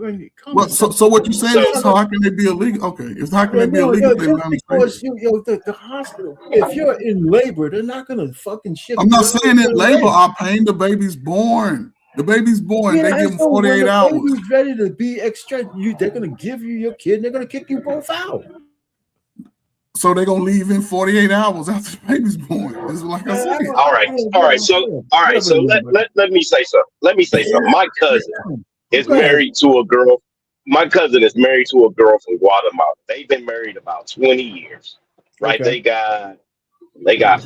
So what you're saying is, how can they be illegal? Okay, how can they be illegal? Because the hospital. If you're in labor, they're not gonna fucking ship. I'm not saying that labor. I'm paying the baby's born. The baby's born. They give them 48 hours. When the baby's ready to be extra, they're gonna give you your kid. And they're gonna kick you both out. So they're gonna leave in 48 hours after the baby's born. That's like I said. All right. So let me say something. My cousin is married to a girl. My cousin is married to a girl from Guatemala. They've been married about 20 years. Right? Okay. They got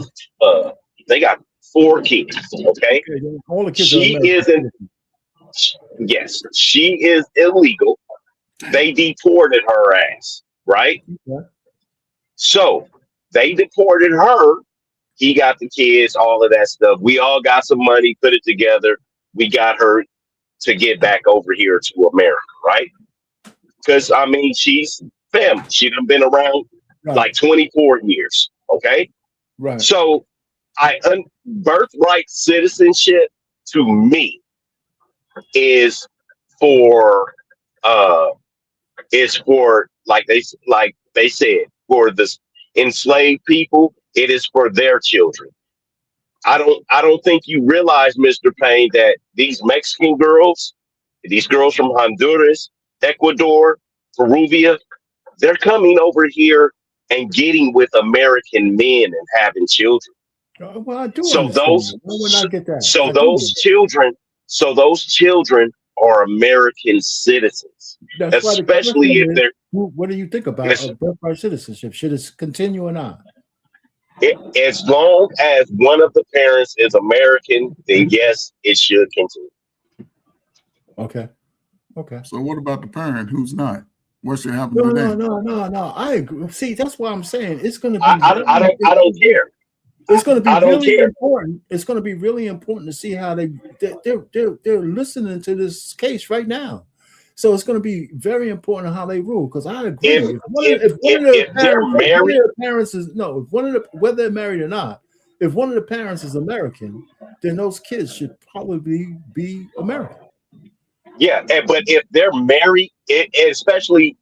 4 kids. Okay. All the kids she is illegal. They deported her ass. Right. Okay. So they deported her. He got the kids, all of that stuff. We all got some money, put it together. We got her to get back over here to America, right? Because, I mean, she's family. She done been around like 24 years, okay? Right. So birthright citizenship to me is for like they said, for the enslaved people. It is for their children. I don't think you realize, Mr. Payne, that these Mexican girls, these girls from Honduras, Ecuador, Peruvian, they're coming over here and getting with American men and having children. Well, I do So understand. those, Why would I get that? so I those do. children are American citizens, That's why the especially question if is, they're. what do you think about birthright citizenship? Should it continue or not? As long as one of the parents is American, then yes, it should continue. Okay. Okay. So what about the parent who's not? What should happen No, to no, them? no, no, no. I agree. See, that's why I'm saying it's going to be. I don't care. It's going to be I don't really care. important. It's going to be really important to see how they're listening to this case right now. So it's going to be very important how they rule, because I agree. If one of the parents is whether they're married or not, if one of the parents is American, then those kids should probably be American. Yeah, but if they're married, especially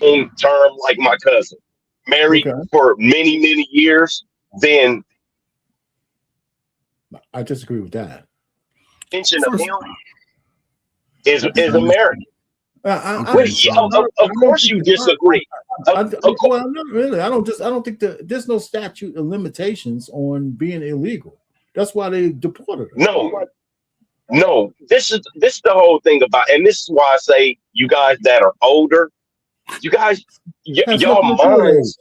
in term like my cousin, married for many, many years, then I disagree with that. Mention of him is American. Of course you disagree. Well, not really. I don't think there's no statute of limitations on being illegal. That's why they deported them. No. This is the whole thing about, and this is why I say you guys that are older, you guys, your minds,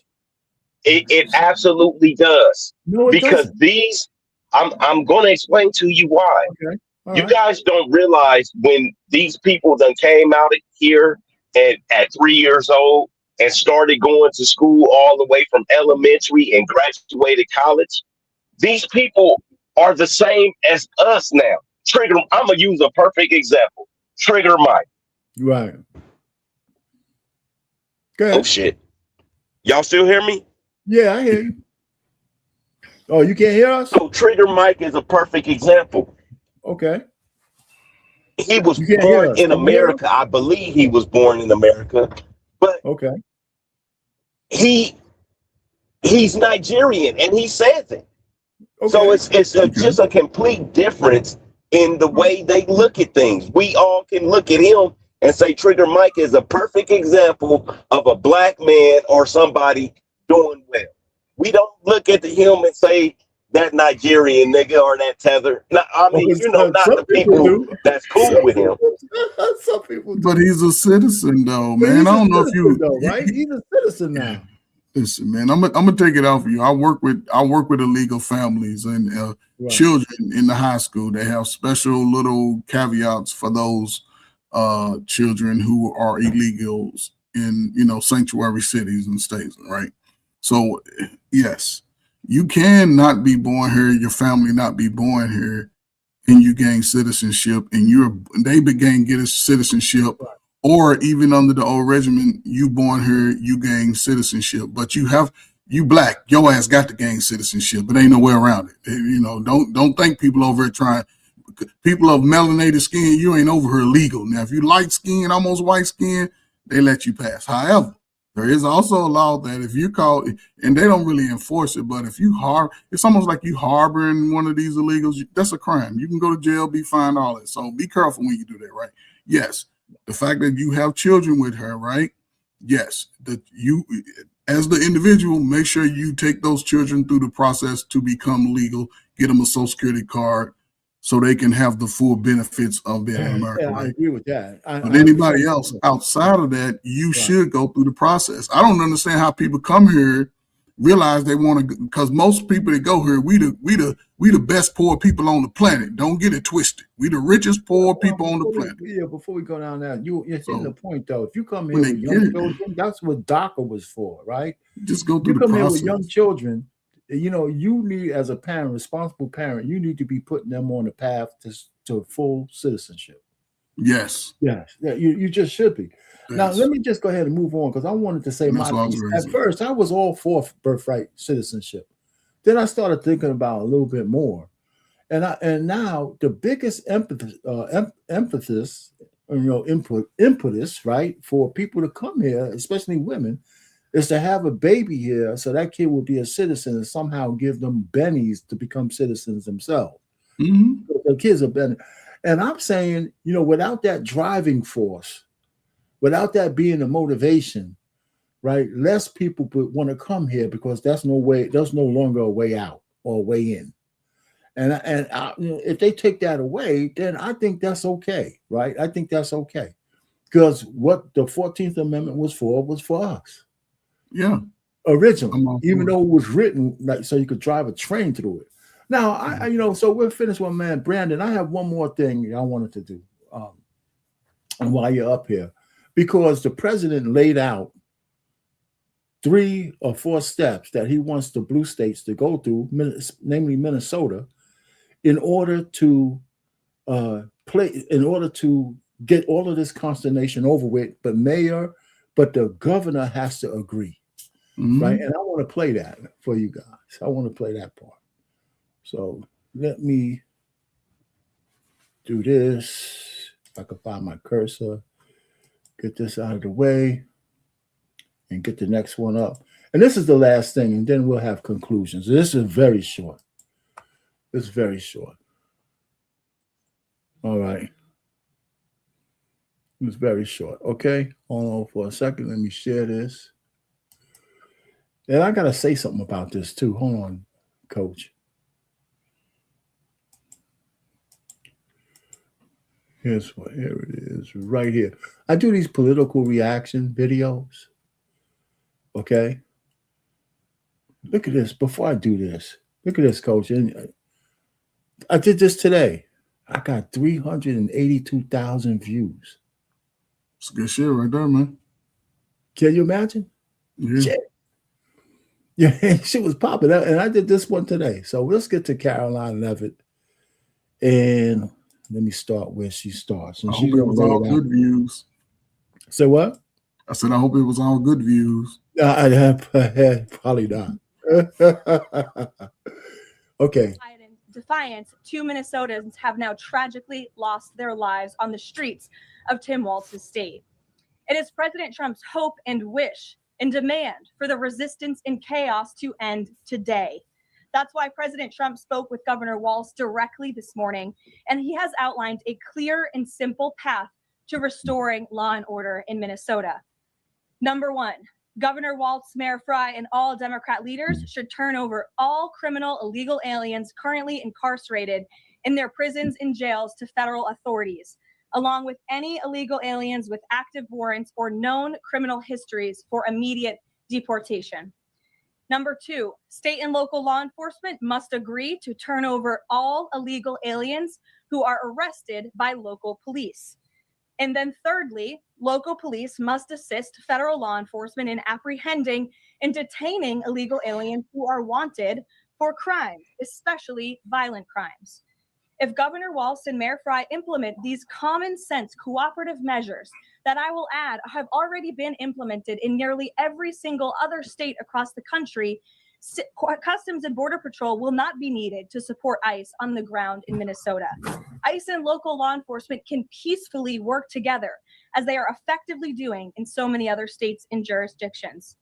it absolutely does. No, because doesn't. I'm going to explain to you why. Okay. You guys don't realize when these people that came out here and at 3 years old and started going to school all the way from elementary and graduated college, these people are the same as us now. I'm going to use a perfect example. Trigger Mike. Right. Go ahead. Oh, shit. Y'all still hear me? Yeah, I hear you. Oh, you can't hear us? So Trigger Mike is a perfect example. Okay. He was born in America. I believe he was born in America. But he's Nigerian, and he says it. Okay. So it's just a complete difference in the way they look at things. We all can look at him and say Trigger Mike is a perfect example of a black man or somebody doing well. We don't look at him and say that Nigerian nigga or that tether. No, I mean, not the people that's cool with him. Some people do. But he's a citizen, though, man. I don't know if you, right? He's a citizen now. Listen, man, I'm gonna take it out for you. I work with illegal families and children in the high school. They have special little caveats for those children who are illegals in sanctuary cities and states, right? So yes, you can not be born here, your family not be born here, and you gain citizenship, and they began getting citizenship. Right. Or even under the old regimen, you born here, you gain citizenship, but you black, your ass got to gain citizenship. But ain't no way around it. Don't think people over here trying. People of melanated skin, you ain't over here legal. Now, if you light skin, almost white skin, they let you pass. However, there is also a law that if you call, and they don't really enforce it, but if you it's almost like you harboring one of these illegals. That's a crime. You can go to jail, be fined, all that. So be careful when you do that, right? Yes. The fact that you have children with her, right? Yes, that you, as the individual, make sure you take those children through the process to become legal, get them a Social Security card so they can have the full benefits of being in America. Yeah, right? I agree with that. But anybody else outside of that, you should go through the process. I don't understand how people come here, realize they want to, because most people that go here, we the best poor people on the planet. Don't get it twisted. We the richest poor people on the planet. Yeah, before we go down that, you're hitting the point though. If you come here with young children, that's what DACA was for, right? Just go through the process. You come here process. with young children, you need, as a parent, responsible parent, you need to be putting them on the path to full citizenship. Yes. Yes. Yeah, you just should be. Yes. Now, let me just go ahead and move on, because I wanted to say my piece. At first, I was all for birthright citizenship. Then I started thinking about a little bit more. And now the biggest emphasis, impetus, right, for people to come here, especially women, is to have a baby here, so that kid will be a citizen and somehow give them bennies to become citizens themselves. Mm-hmm. The kids are bennies. And I'm saying, without that driving force, without that being a motivation, right, less people would want to come here because there's no longer a way out or a way in. And if they take that away, then I think that's okay, right? I think that's okay. Because what the 14th Amendment was for us. Yeah. Originally, even though it was written like so you could drive a train through it. Now, so we're finished with man. Brandon, I have one more thing I wanted to do and while you're up here, because the president laid out 3 or 4 steps that he wants the blue states to go through, namely Minnesota, in order to get all of this consternation over with, but the governor has to agree, right? And I want to play that for you guys. I want to play that part. So let me do this. If I can find my cursor, get this out of the way, and get the next one up. And this is the last thing, and then we'll have conclusions. This is very short. It's very short. All right. It's very short. Okay. Hold on for a second. Let me share this. And I got to say something about this too. Hold on, Coach. Here it is, right here. I do these political reaction videos. Okay. Look at this. Before I do this, look at this, Coach. And I did this today. I got 382,000 views. It's good shit right there, man. Can you imagine? Yeah. Shit. Yeah, shit was popping up. And I did this one today. So let's get to Caroline Levitt. And let me start where she starts. And I hope it was all good views. So what? I said, I hope it was all good views. Probably not. Okay. Defiance, 2 Minnesotans have now tragically lost their lives on the streets of Tim Walz's state. It is President Trump's hope and wish and demand for the resistance and chaos to end today. That's why President Trump spoke with Governor Walz directly this morning, and he has outlined a clear and simple path to restoring law and order in Minnesota. Number 1, Governor Walz, Mayor Fry, and all Democrat leaders should turn over all criminal illegal aliens currently incarcerated in their prisons and jails to federal authorities, along with any illegal aliens with active warrants or known criminal histories for immediate deportation. Number 2, state and local law enforcement must agree to turn over all illegal aliens who are arrested by local police. And then thirdly, local police must assist federal law enforcement in apprehending and detaining illegal aliens who are wanted for crimes, especially violent crimes. If Governor Walz and Mayor Fry implement these common sense cooperative measures that I will add have already been implemented in nearly every single other state across the country, Customs and Border Patrol will not be needed to support ICE on the ground in Minnesota. ICE and local law enforcement can peacefully work together, as they are effectively doing in so many other states and jurisdictions.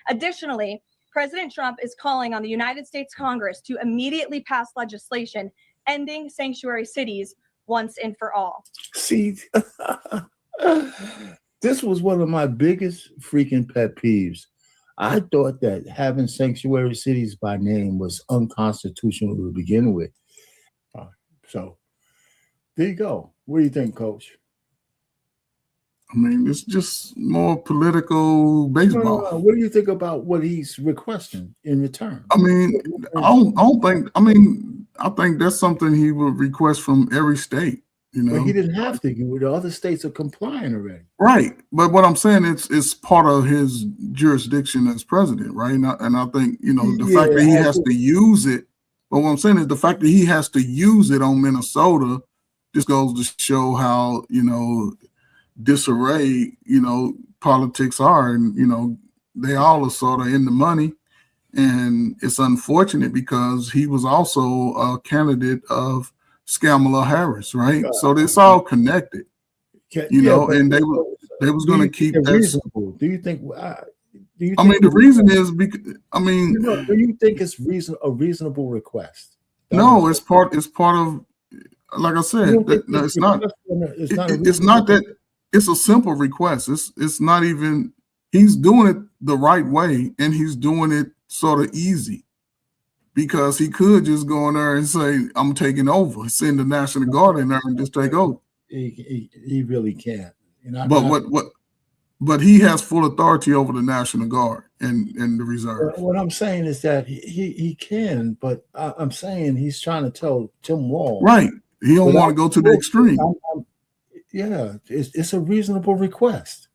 Additionally, President Trump is calling on the United States Congress to immediately pass legislation ending sanctuary cities once and for all. See, this was one of my biggest freaking pet peeves. I thought that having sanctuary cities by name was unconstitutional to begin with. So there you go. What do you think, Coach? I mean, it's just more political baseball. No. What do you think about what he's requesting in return? I mean, I think that's something he would request from every state. You know, but he didn't have to. The other states are complying already. Right. But what I'm saying, it's part of his jurisdiction as president, right? And I think, the fact that he has to use it, but what I'm saying is the fact that he has to use it on Minnesota just goes to show how, disarray, politics are. And, they all are sort of in the money. And it's unfortunate because he was also a candidate of Kamala Harris, right? So it's all connected, you know, and they was going to keep that reasonable. Do you think? I mean, the reason is because do you think it's a reasonable request? No, it's part of, like I said, no, it's not. It's not that. It's a simple request. It's not even. He's doing it the right way, and he's doing it sort of easy, because he could just go in there and say, "I'm taking over," send the National Guard in there and just take over. He really can't. But he has full authority over the National Guard and the reserve. What I'm saying is that he can, but I'm saying he's trying to tell Tim Walz. Right. He don't want to go to the extreme. Yeah, it's a reasonable request.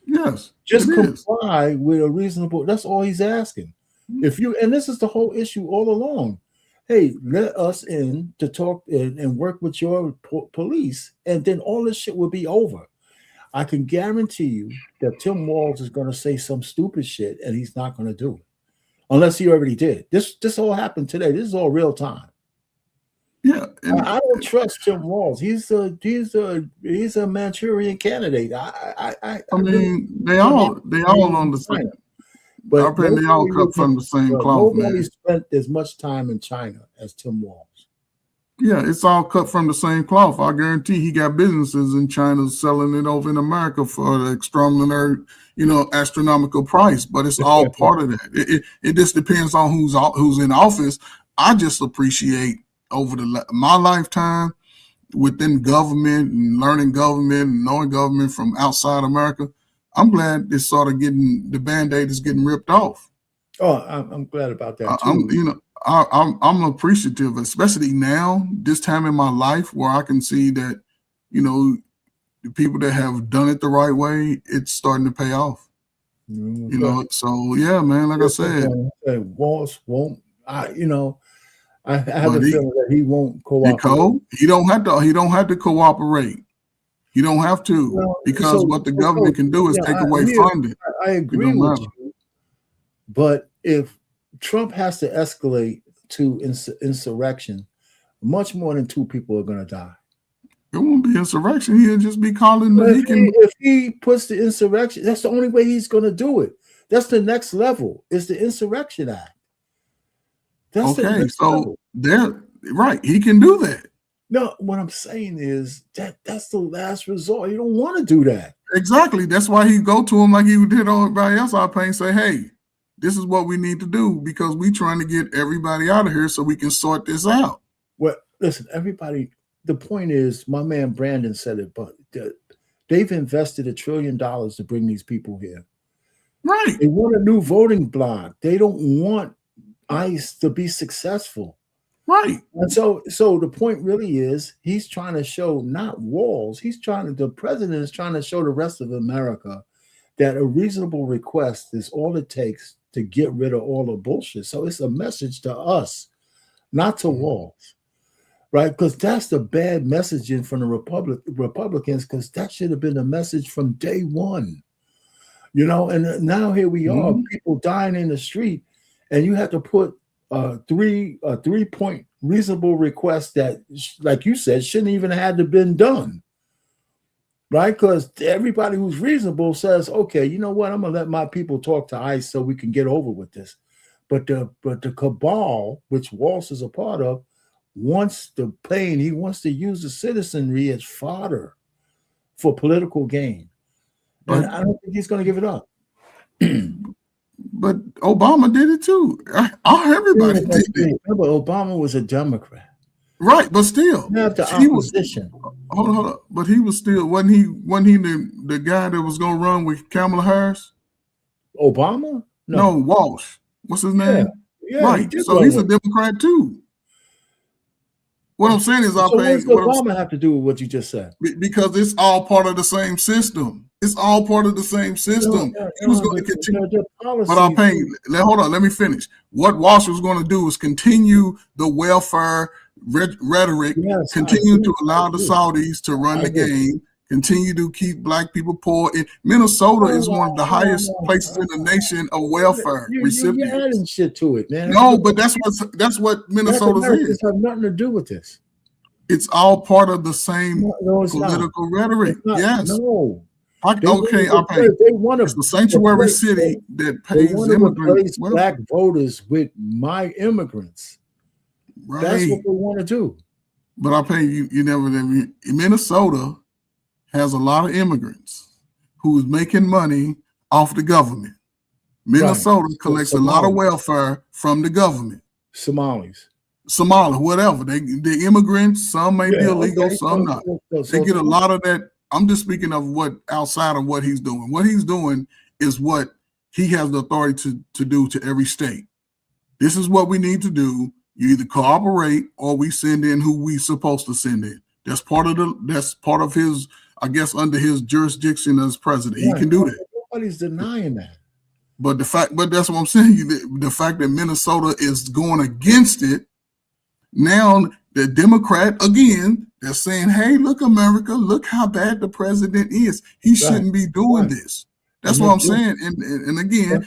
Yes. Just comply with a reasonable, that's all he's asking. If you, and this is the whole issue all along. Hey, let us in to talk and work with your police, and then all this shit will be over. I can guarantee you that Tim Walz is going to say some stupid shit, and he's not going to do it, unless he already did. This all happened today. This is all real time. Yeah, I don't trust Tim Walz. He's a Manchurian candidate. I mean, they all on the same. But they all cut from the same cloth. Nobody spent as much time in China as Tim Walz. Yeah, it's all cut from the same cloth. I guarantee he got businesses in China selling it over in America for the extraordinary, astronomical price. But it's all part of that. It just depends on who's in office. I just appreciate over my lifetime within government and learning government and knowing government from outside America. I'm glad it's sort of the Band-Aid is getting ripped off. Oh, I'm glad about that too. I'm appreciative, especially now, this time in my life, where I can see that, the people that have done it the right way, it's starting to pay off. So yeah, man, like I said, Walz won't. I have a feeling that he won't cooperate. He don't have to cooperate. You don't have to, because what the government can do is take away funding. I agree with you, but if Trump has to escalate to insurrection, much more than 2 people are going to die. It won't be insurrection. He'll just be calling if he puts the insurrection, that's the only way he's going to do it. That's the next level. Is the Insurrection Act. That's so they're right. He can do that. No, what I'm saying is that's the last resort. You don't want to do that. Exactly. That's why he go to him like he did on everybody else. I pay and say, hey, this is what we need to do, because we're trying to get everybody out of here so we can sort this out. Well, listen, everybody, the point is, my man Brandon said it, but they've invested $1 trillion to bring these people here. Right. They want a new voting bloc. They don't want ICE to be successful. Right. And so the point really is, he's trying to show, not Walz, the president is trying to show the rest of America that a reasonable request is all it takes to get rid of all the bullshit. So it's a message to us, not to Walz, right? Because that's the bad messaging from the Republicans, because that should have been the message from day one, and now here we are, people dying in the street, and you have to put a 3-point reasonable request that, like you said, shouldn't even have to been done. Right? Because everybody who's reasonable says, okay, you know what? I'm going to let my people talk to ICE so we can get over with this. But the cabal, which Walz is a part of, wants the pain. He wants to use the citizenry as fodder for political gain. And I don't think he's going to give it up. But Obama did it too. Everybody did it. Remember, Obama was a Democrat. Right, but still, he was. Hold on. But he was still, wasn't he the guy that was gonna run with Kamala Harris? Obama? No, Walsh. What's his name? Yeah, right. So he's a Democrat too. What I'm saying is, what does Obama have to do with what you just said? Because it's all part of the same system. It's all part of the same system. He was going to continue. But I'm paying. Hold on. Let me finish. What Walsh was going to do is continue the welfare rhetoric, continue to allow the Saudis to run the game, continue to keep black people poor. Minnesota is one of the highest places in the nation of welfare You're recipients. adding shit to it, man. No, but that's what Minnesota's is. This has nothing to do with this. It's all part of the same political rhetoric. Yes. No. Okay, it's the sanctuary city that pays immigrants. Black voters with my immigrants. Right. That's what they want to do. But I'll pay you. Minnesota has a lot of immigrants who's making money off the government. Minnesota collects a lot of welfare from the government. Somalis, whatever. The immigrants, some may be illegal, some not. They get a lot of that. I'm just speaking of what outside of what he's doing. What he's doing is what he has the authority to do to every state. This is what we need to do. You either cooperate or we send in who we supposed to send in. That's part of his, I guess, under his jurisdiction as president. He can do that. Nobody's denying that. But that's what I'm saying. The fact that Minnesota is going against it, now the Democrat again, they're saying, "Hey, look, America, look how bad the president is. He shouldn't be doing this." That's what I'm saying. And again,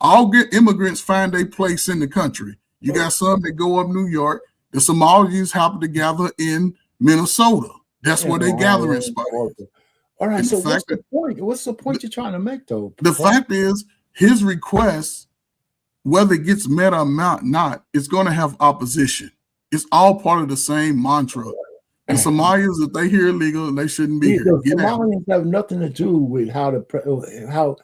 all good immigrants find a place in the country. You got some that go up New York. The Somalis happen to gather in Minnesota. That's where they gather in spot. All right. So what's the point? What's the point you're trying to make, though? The fact is, his request, whether it gets met or not, it's going to have opposition. It's all part of the same mantra. The Somalis, if they hear illegal, they shouldn't be here. The Somalians have nothing to do with how.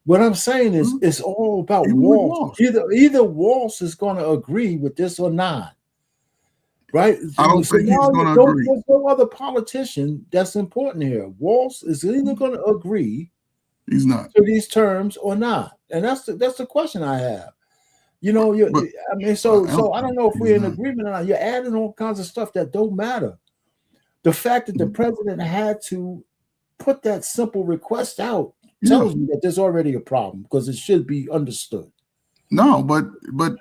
What I'm saying is, it's all about Walsh. Either Walsh is going to agree with this or not, right? I don't think he's going to agree. There's no other politician that's important here. Walsh is either going to agree. He's not to these terms or not, and that's the question I have. So I don't know if we're in agreement or not. You're adding all kinds of stuff that don't matter. The fact that the president had to put that simple request out tells me that there's already a problem because it should be understood. No, but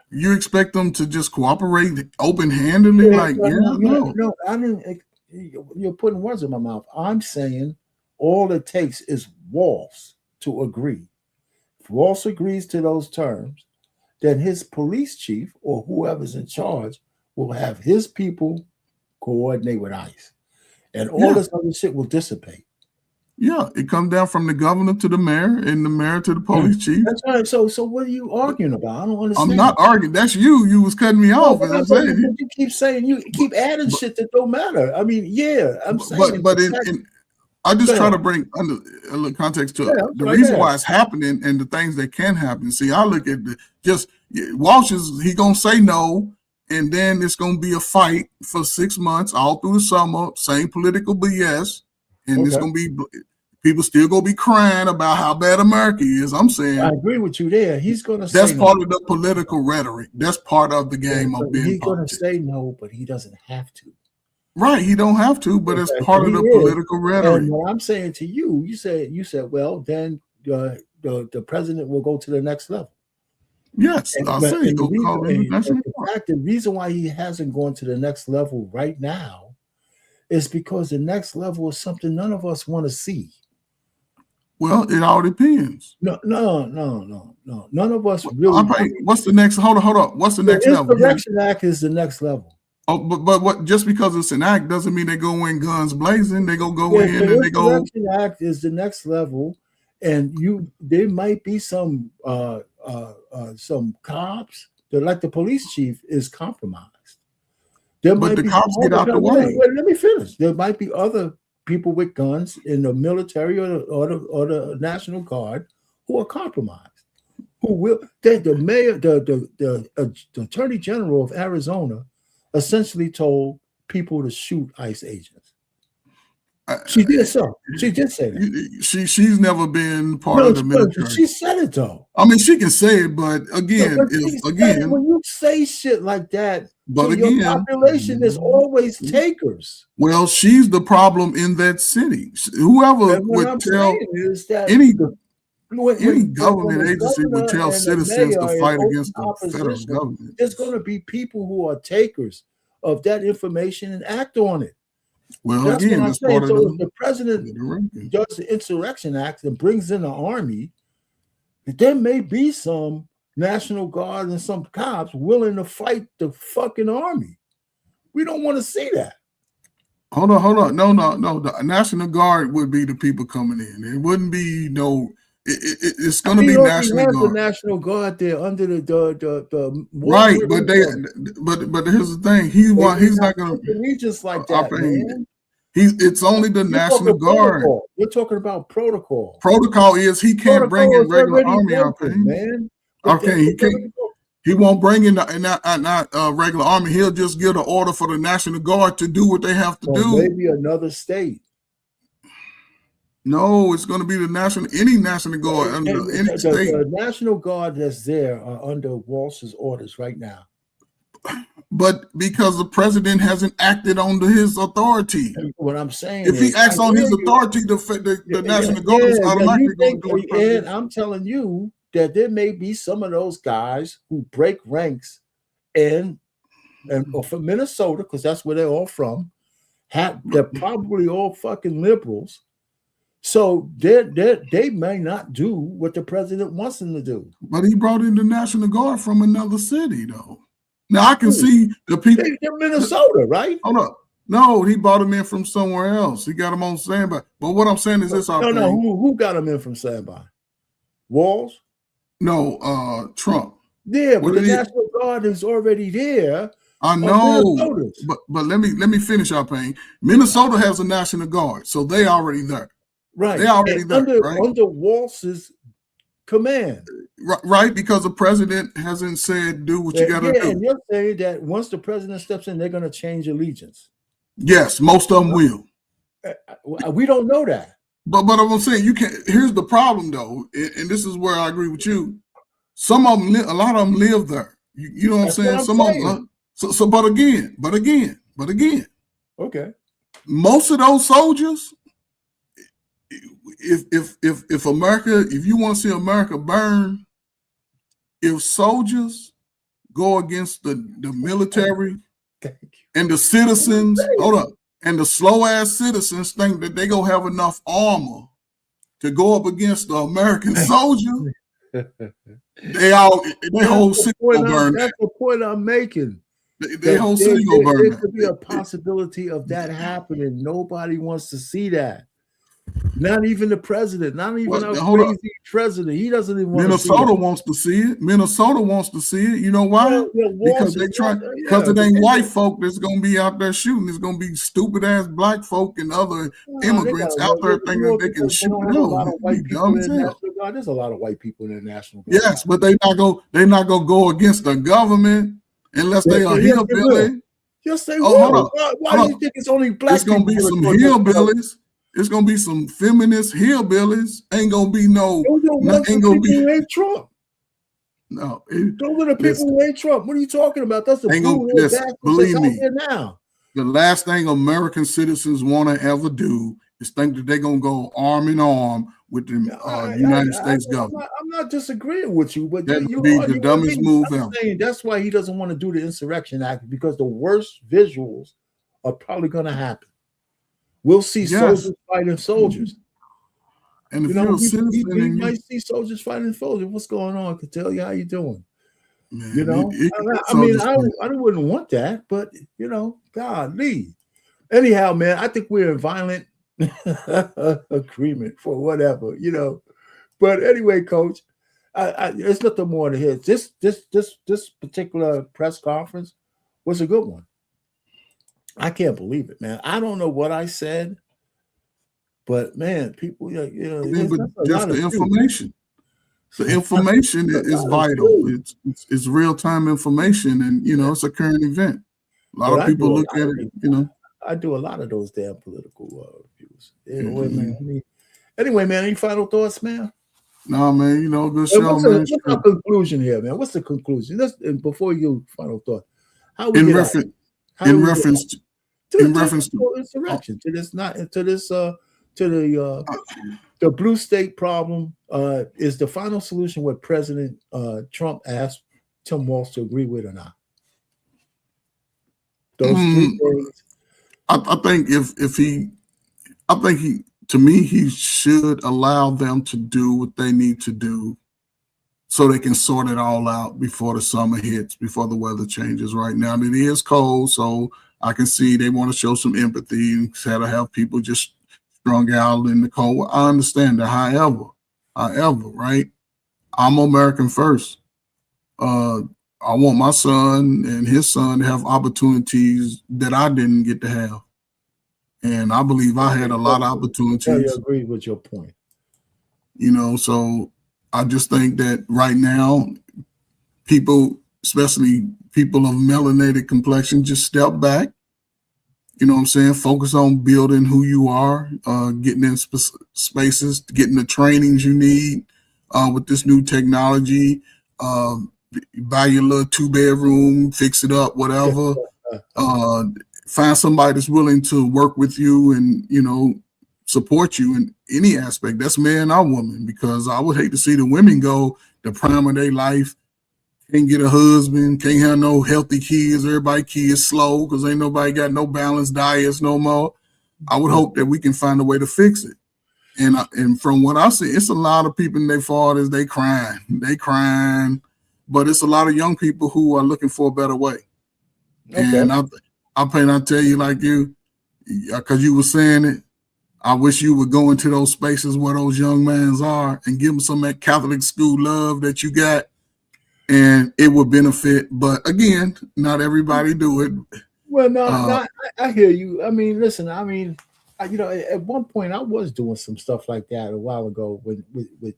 you expect them to just cooperate open-handedly? No, I mean, you're putting words in my mouth. I'm saying all it takes is Walsh to agree. If Walsh agrees to those terms, then his police chief or whoever's in charge will have his people coordinate with ICE. And all this other shit will dissipate. Yeah, it comes down from the governor to the mayor and the mayor to the police chief. That's right. So what are you arguing about? I don't understand. I'm not arguing. That's you. You was cutting me off. You keep saying you keep adding shit that don't matter. I mean, I'm saying. But I just try to bring under a little context to the reason why it's happening and the things that can happen. See, I look at Walsh he gonna say no, and then it's gonna be a fight for 6 months all through the summer, same political BS, and it's gonna be people still gonna be crying about how bad America is. I'm saying I agree with you there. He's gonna say that's part of the political rhetoric. That's part of the game of being. He's gonna say no, but he doesn't have to. Right, he don't have to, but it's part of the political rhetoric. And what I'm saying to you, you said, well, then the president will go to the next level. Yes, the reason why he hasn't gone to the next level right now is because the next level is something none of us want to see. Well, it all depends. No. None of us really. What's the next? Hold on. What's the next level? The Insurrection Act is the next level. Oh, but what? Just because it's an act doesn't mean they go in guns blazing. They go in and they go. The Insurrection Act is the next level, and there might be some cops that, like the police chief, is compromised. But the cops get out the way. Wait, let me finish. There might be other people with guns in the military or the National Guard who are compromised. Who will? The mayor, the Attorney General of Arizona, essentially told people to shoot ICE agents. She did so. She did say that. She's never been part of the military. She said it though. I mean, she can say it, but again, when you say shit like that, your population is always takers. Well, she's the problem in that city. Whoever would tell any government agency would tell citizens to fight against the federal government. There's going to be people who are takers of that information and act on it. Well, That's again, what I'm that's part saying. of So if the the president ranking. does the Insurrection Act and brings in the army, there may be some National Guard and some cops willing to fight the fucking army. We don't want to see that. Hold on. No. The National Guard would be the people coming in. It wouldn't be it's going to be National Guard. The Guard. National Guard there under the right, but here's the thing. He's not going to allegiance like that, man. It's only the National Guard. We're talking about protocol. Protocol is he can't bring in regular army operations, man. Okay, he can't. He won't bring in not regular army. He'll just give an order for the National Guard to do what they have to do. Maybe another state. No, it's going to be any National Guard under any state. The National Guard that's there are under Walsh's orders right now. But because the president hasn't acted under his authority. What I'm saying if he acts on his authority, the National Guard is automatically going to do it. And I'm telling you that there may be some of those guys who break ranks and from Minnesota, because that's where they're all from. They're probably all fucking liberals. So they may not do what the president wants them to do. But he brought in the National Guard from another city, though. Now I can see the people. They're Minnesota, right? Hold up. No, he brought them in from somewhere else. He got them on standby. But what I'm saying is this: who got them in from standby? Walls? No, Trump. Yeah, but the National Guard is already there. I know, but let me finish our pain. Minnesota has a National Guard, so they already there. Right, they already there. Under Walsh's command. Right, because the president hasn't said do what you got to do. And you're saying that once the president steps in, they're going to change allegiance. Yes, most of them will. We don't know that. But I'm saying you can't. Here's the problem, though, and this is where I agree with you. Some of them, a lot of them live there. You know what I'm saying? Some of them. So, but again. Okay. Most of those soldiers, if America, if you want to see America burn, if soldiers go against the military and the citizens, and the slow ass citizens think that they gonna have enough armor to go up against the American soldier, their whole city will burn. That's the point I'm making. Their whole city will burn. There could be a possibility of that happening. Nobody wants to see that. Not even the president. Not even a crazy president. He doesn't even want Minnesota wants to see it. Minnesota wants to see it. You know why? Because they try. Because it ain't white folk that's gonna be out there shooting. It's gonna be stupid ass black folk and other immigrants out there thinking they can shoot. No, there's a lot of white people in the National Guard. Yes, but they're not gonna go against the government unless they are hillbilly. Yes, they will. Why do you think it's only black? It's gonna be some hillbillies. It's gonna be some feminist hillbillies. Ain't gonna be who hate Trump. No, those are the people who hate Trump. What are you talking about? That's the believe me. Now, the last thing American citizens want to ever do is think that they're gonna go arm in arm with the United States government. I'm not disagreeing with you, but that would be the dumbest move ever. That's why he doesn't want to do the Insurrection Act, because the worst visuals are probably going to happen. We'll see soldiers fighting soldiers. And if you're a citizen, we might see soldiers fighting soldiers. What's going on? I can tell you how you doing. Man, you know, I wouldn't want that, but golly. Anyhow, man, I think we're in violent agreement for whatever, But anyway, Coach, there's nothing more to hear. This particular press conference was a good one. I can't believe it, man. I don't know what I said, but man, people, just the information. The information is vital. It's real time information, and it's a current event. A lot of people look at it. I do a lot of those damn political views. Anyway, man, any final thoughts, man? No, man. Good show, man. What's the conclusion here, man? What's the conclusion? Before you final thought, in reference to insurrection, to the blue state problem, is the final solution what President Trump asked Tim Walz to agree with or not? Those 3 things. I think to me, he should allow them to do what they need to do so they can sort it all out before the summer hits, before the weather changes. Right now, it is cold, so I can see they want to show some empathy instead of have people just strung out in the cold. I understand that. However, right, I'm American first. I want my son and his son to have opportunities that I didn't get to have. And I believe I had a lot of opportunities. I agree with your point. So I just think that right now, people, especially people of melanated complexion, just step back. You know what I'm saying? Focus on building who you are, getting in spaces, getting the trainings you need with this new technology. Buy your little 2-bedroom, fix it up, whatever. Find somebody that's willing to work with you and, support you in any aspect. That's man or woman, because I would hate to see the women go the prime of their life, can't get a husband, can't have no healthy kids, everybody kids slow because ain't nobody got no balanced diets no more. I would hope that we can find a way to fix it. And from what I see, it's a lot of people in their 40s, they crying, but it's a lot of young people who are looking for a better way. Okay. And I tell you like you, because you were saying it, I wish you would go into those spaces where those young men are and give them some of that Catholic school love that you got, and it would benefit. But again, not everybody do it. Well, no, I hear you. I mean, listen, at one point I was doing some stuff like that a while ago with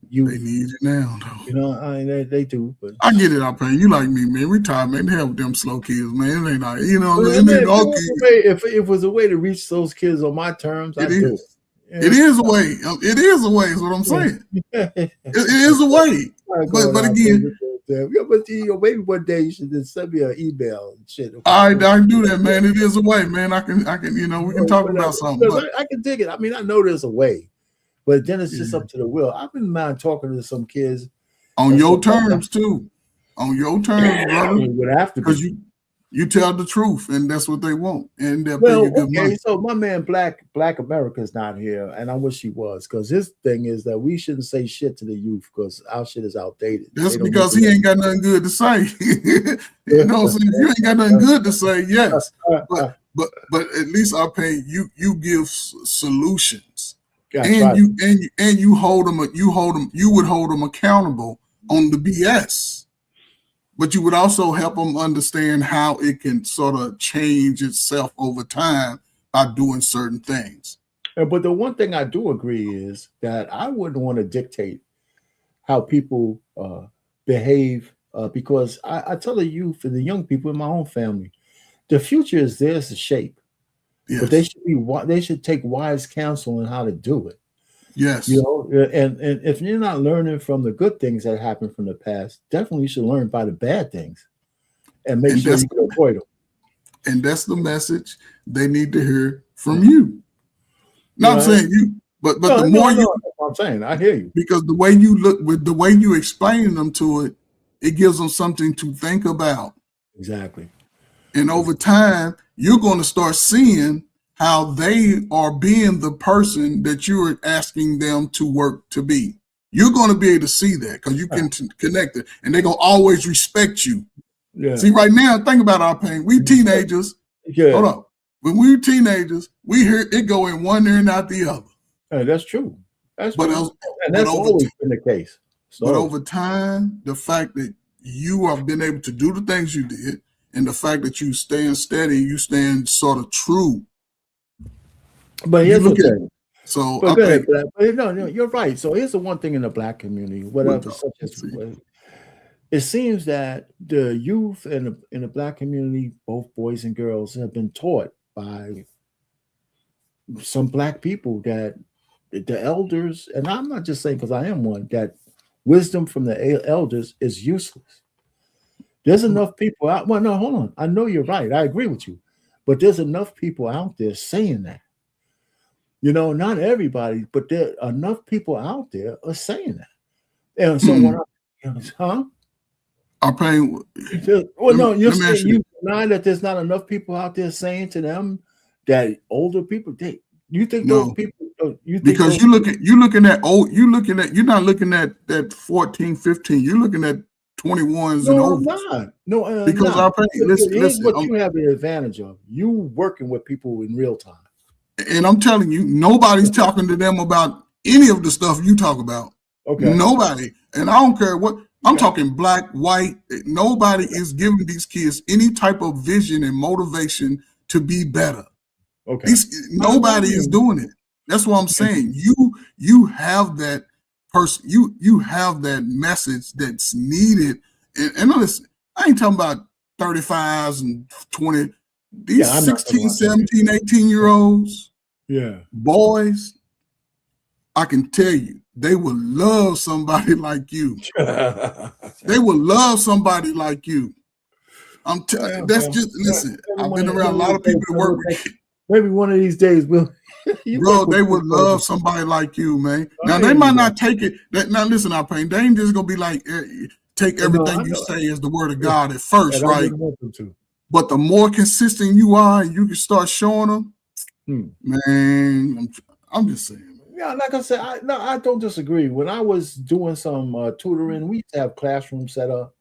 you. They need it now, though. They do. But I get it, I pay. You like me, man. Retire, man. Hell with them slow kids, man. It ain't like, if it was a way to reach those kids on my terms, I'd do it. It is a way. It is a way. Is what I'm saying. It is a way. But again, maybe one day you should just send me an email and shit. I can do that, man. It is a way, man. I can. We can talk about something. I can dig it. I mean, I know there's a way, but then it's just up to the will. I've been mind talking to some kids on your terms too. On your terms, brother. It would have to because you tell the truth, and that's what they want. And they'll pay you good money. So my man, Black America's not here, and I wish he was, because his thing is that we shouldn't say shit to the youth because our shit is outdated. That's because he ain't got nothing good to say. You know what I'm saying? If you ain't got nothing good to say, yes. But at least I pay you. You give solutions, and you hold them. You would hold them accountable on the BS. But you would also help them understand how it can sort of change itself over time by doing certain things. But the one thing I do agree is that I wouldn't want to dictate how people behave, because I tell the youth and the young people in my own family, the future is theirs to shape. Yes. But they should take wise counsel on how to do it. Yes. And if you're not learning from the good things that happened from the past, definitely you should learn by the bad things and make sure you can avoid them. And that's the message they need to hear from you. Not saying you, but the more I'm saying, I hear you. Because the way you look, with the way you explain them to it, it gives them something to think about. Exactly. And over time, you're going to start seeing how they are being the person that you're asking them to work to be. You're going to be able to see that because you can connect it, and they're going to always respect you. Yeah. See, right now, think about our pain. We teenagers. Yeah. Hold up. When we were teenagers, we hear it go in one ear and out the other. That's true. That's always been the case. So. But over time, the fact that you have been able to do the things you did, and the fact that you stand steady, you stand sort of true. But here's the thing. So no, you're right. So here's the one thing in the Black community, it seems that the youth in the Black community, both boys and girls, have been taught by some Black people that the elders, and I'm not just saying because I am one, that wisdom from the elders is useless. There's enough people out. Well, no, hold on. I know you're right. I agree with you, but there's enough people out there saying that. Not everybody, but there are enough people out there are saying that. And so I'm paying. Well, no, you're saying you deny that there's not enough people out there saying to them that older people, you think No. those people, you think Because you're looking at you're not looking at that 14, 15, you're looking at 21s and no, I'm over. not. No, I'm Because not. Here's listen, what you have the advantage of. You working with people in real time. and I'm telling you, nobody's talking to them about any of the stuff you talk about. Okay. Nobody. And I don't care what I'm talking, black, white. Nobody is giving these kids any type of vision and motivation to be better. Okay. Nobody is doing it. That's what I'm saying. You have that person, you have that message that's needed. And listen, I ain't talking about 35s and 20. These 16, 17, 18-year-olds, boys, I can tell you, they will love somebody like you. They will love somebody like you. That's just, listen, I've been around a lot of people that work with. Maybe one of these days we'll. Bro, they would love somebody like you, man. Now they might not take it. Now listen, Pain. They ain't just gonna be like take everything you say as the word of God at first, right? But the more consistent you are, and you can start showing them. Man, I'm just saying. Yeah, like I said, I don't disagree. When I was doing some tutoring, we used to have classrooms set up,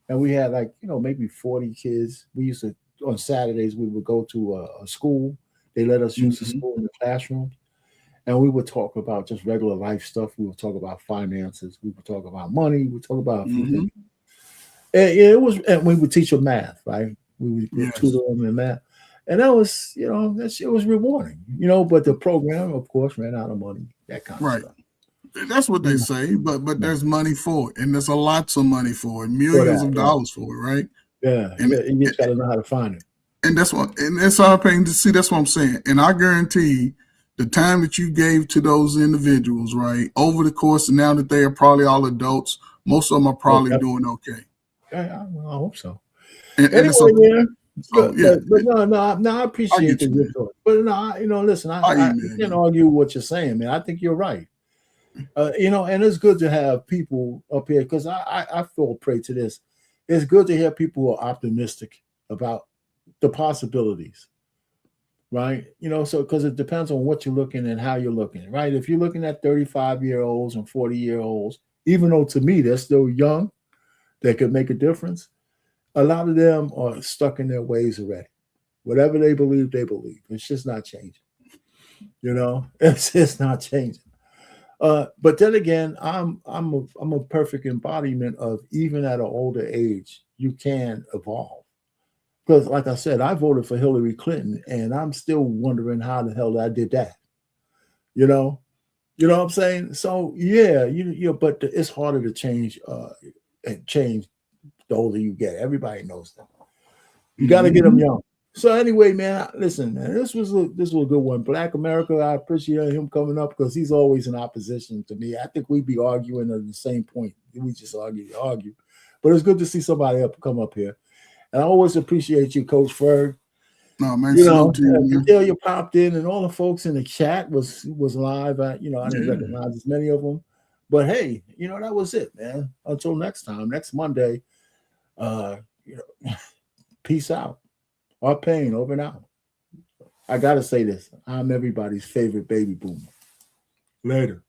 and we had maybe 40 kids. We used to on Saturdays we would go to a school. They let us use the school in the classroom, and we would talk about just regular life stuff. We would talk about finances. We would talk about money. We would talk about a few things. And we would teach them math, right? We would tutor them in math, and that was, that shit was rewarding, But the program, of course, ran out of money. That kind of stuff. That's what they say, but there's money for it, and there's lots of money for it, millions of dollars for it, right? Yeah, and you just got to know how to find it. And that's our pain to see. That's what I'm saying. And I guarantee the time that you gave to those individuals, right, over the course, and now that they are probably all adults, most of them are probably doing okay. I hope so. And anyway, but I appreciate the good talk. But listen, I can't argue what you're saying, man. I think you're right. And it's good to have people up here because I fall prey to this. It's good to hear people who are optimistic about the possibilities, right? So because it depends on what you're looking and how you're looking, right? If you're looking at 35-year-olds and 40-year-olds, even though to me they're still young, they could make a difference. A lot of them are stuck in their ways already. Whatever they believe, they believe. It's just not changing. It's just not changing. But then again, I'm a perfect embodiment of even at an older age, you can evolve. Because, like I said, I voted for Hillary Clinton, and I'm still wondering how the hell I did that. You know what I'm saying? So yeah, but it's harder to change. Change the older you get. Everybody knows that. You got to get them young. So anyway, man, listen, man, this was a good one. Black America, I appreciate him coming up because he's always in opposition to me. I think we'd be arguing at the same point. We just argue. But it's good to see somebody come up here. And I always appreciate you, Coach Ferg. No, man, Delia popped in, and all the folks in the chat was live. I didn't recognize as many of them. But hey, that was it, man. Until next time, next Monday, peace out. Our pain over and out. I gotta say this. I'm everybody's favorite baby boomer. Later.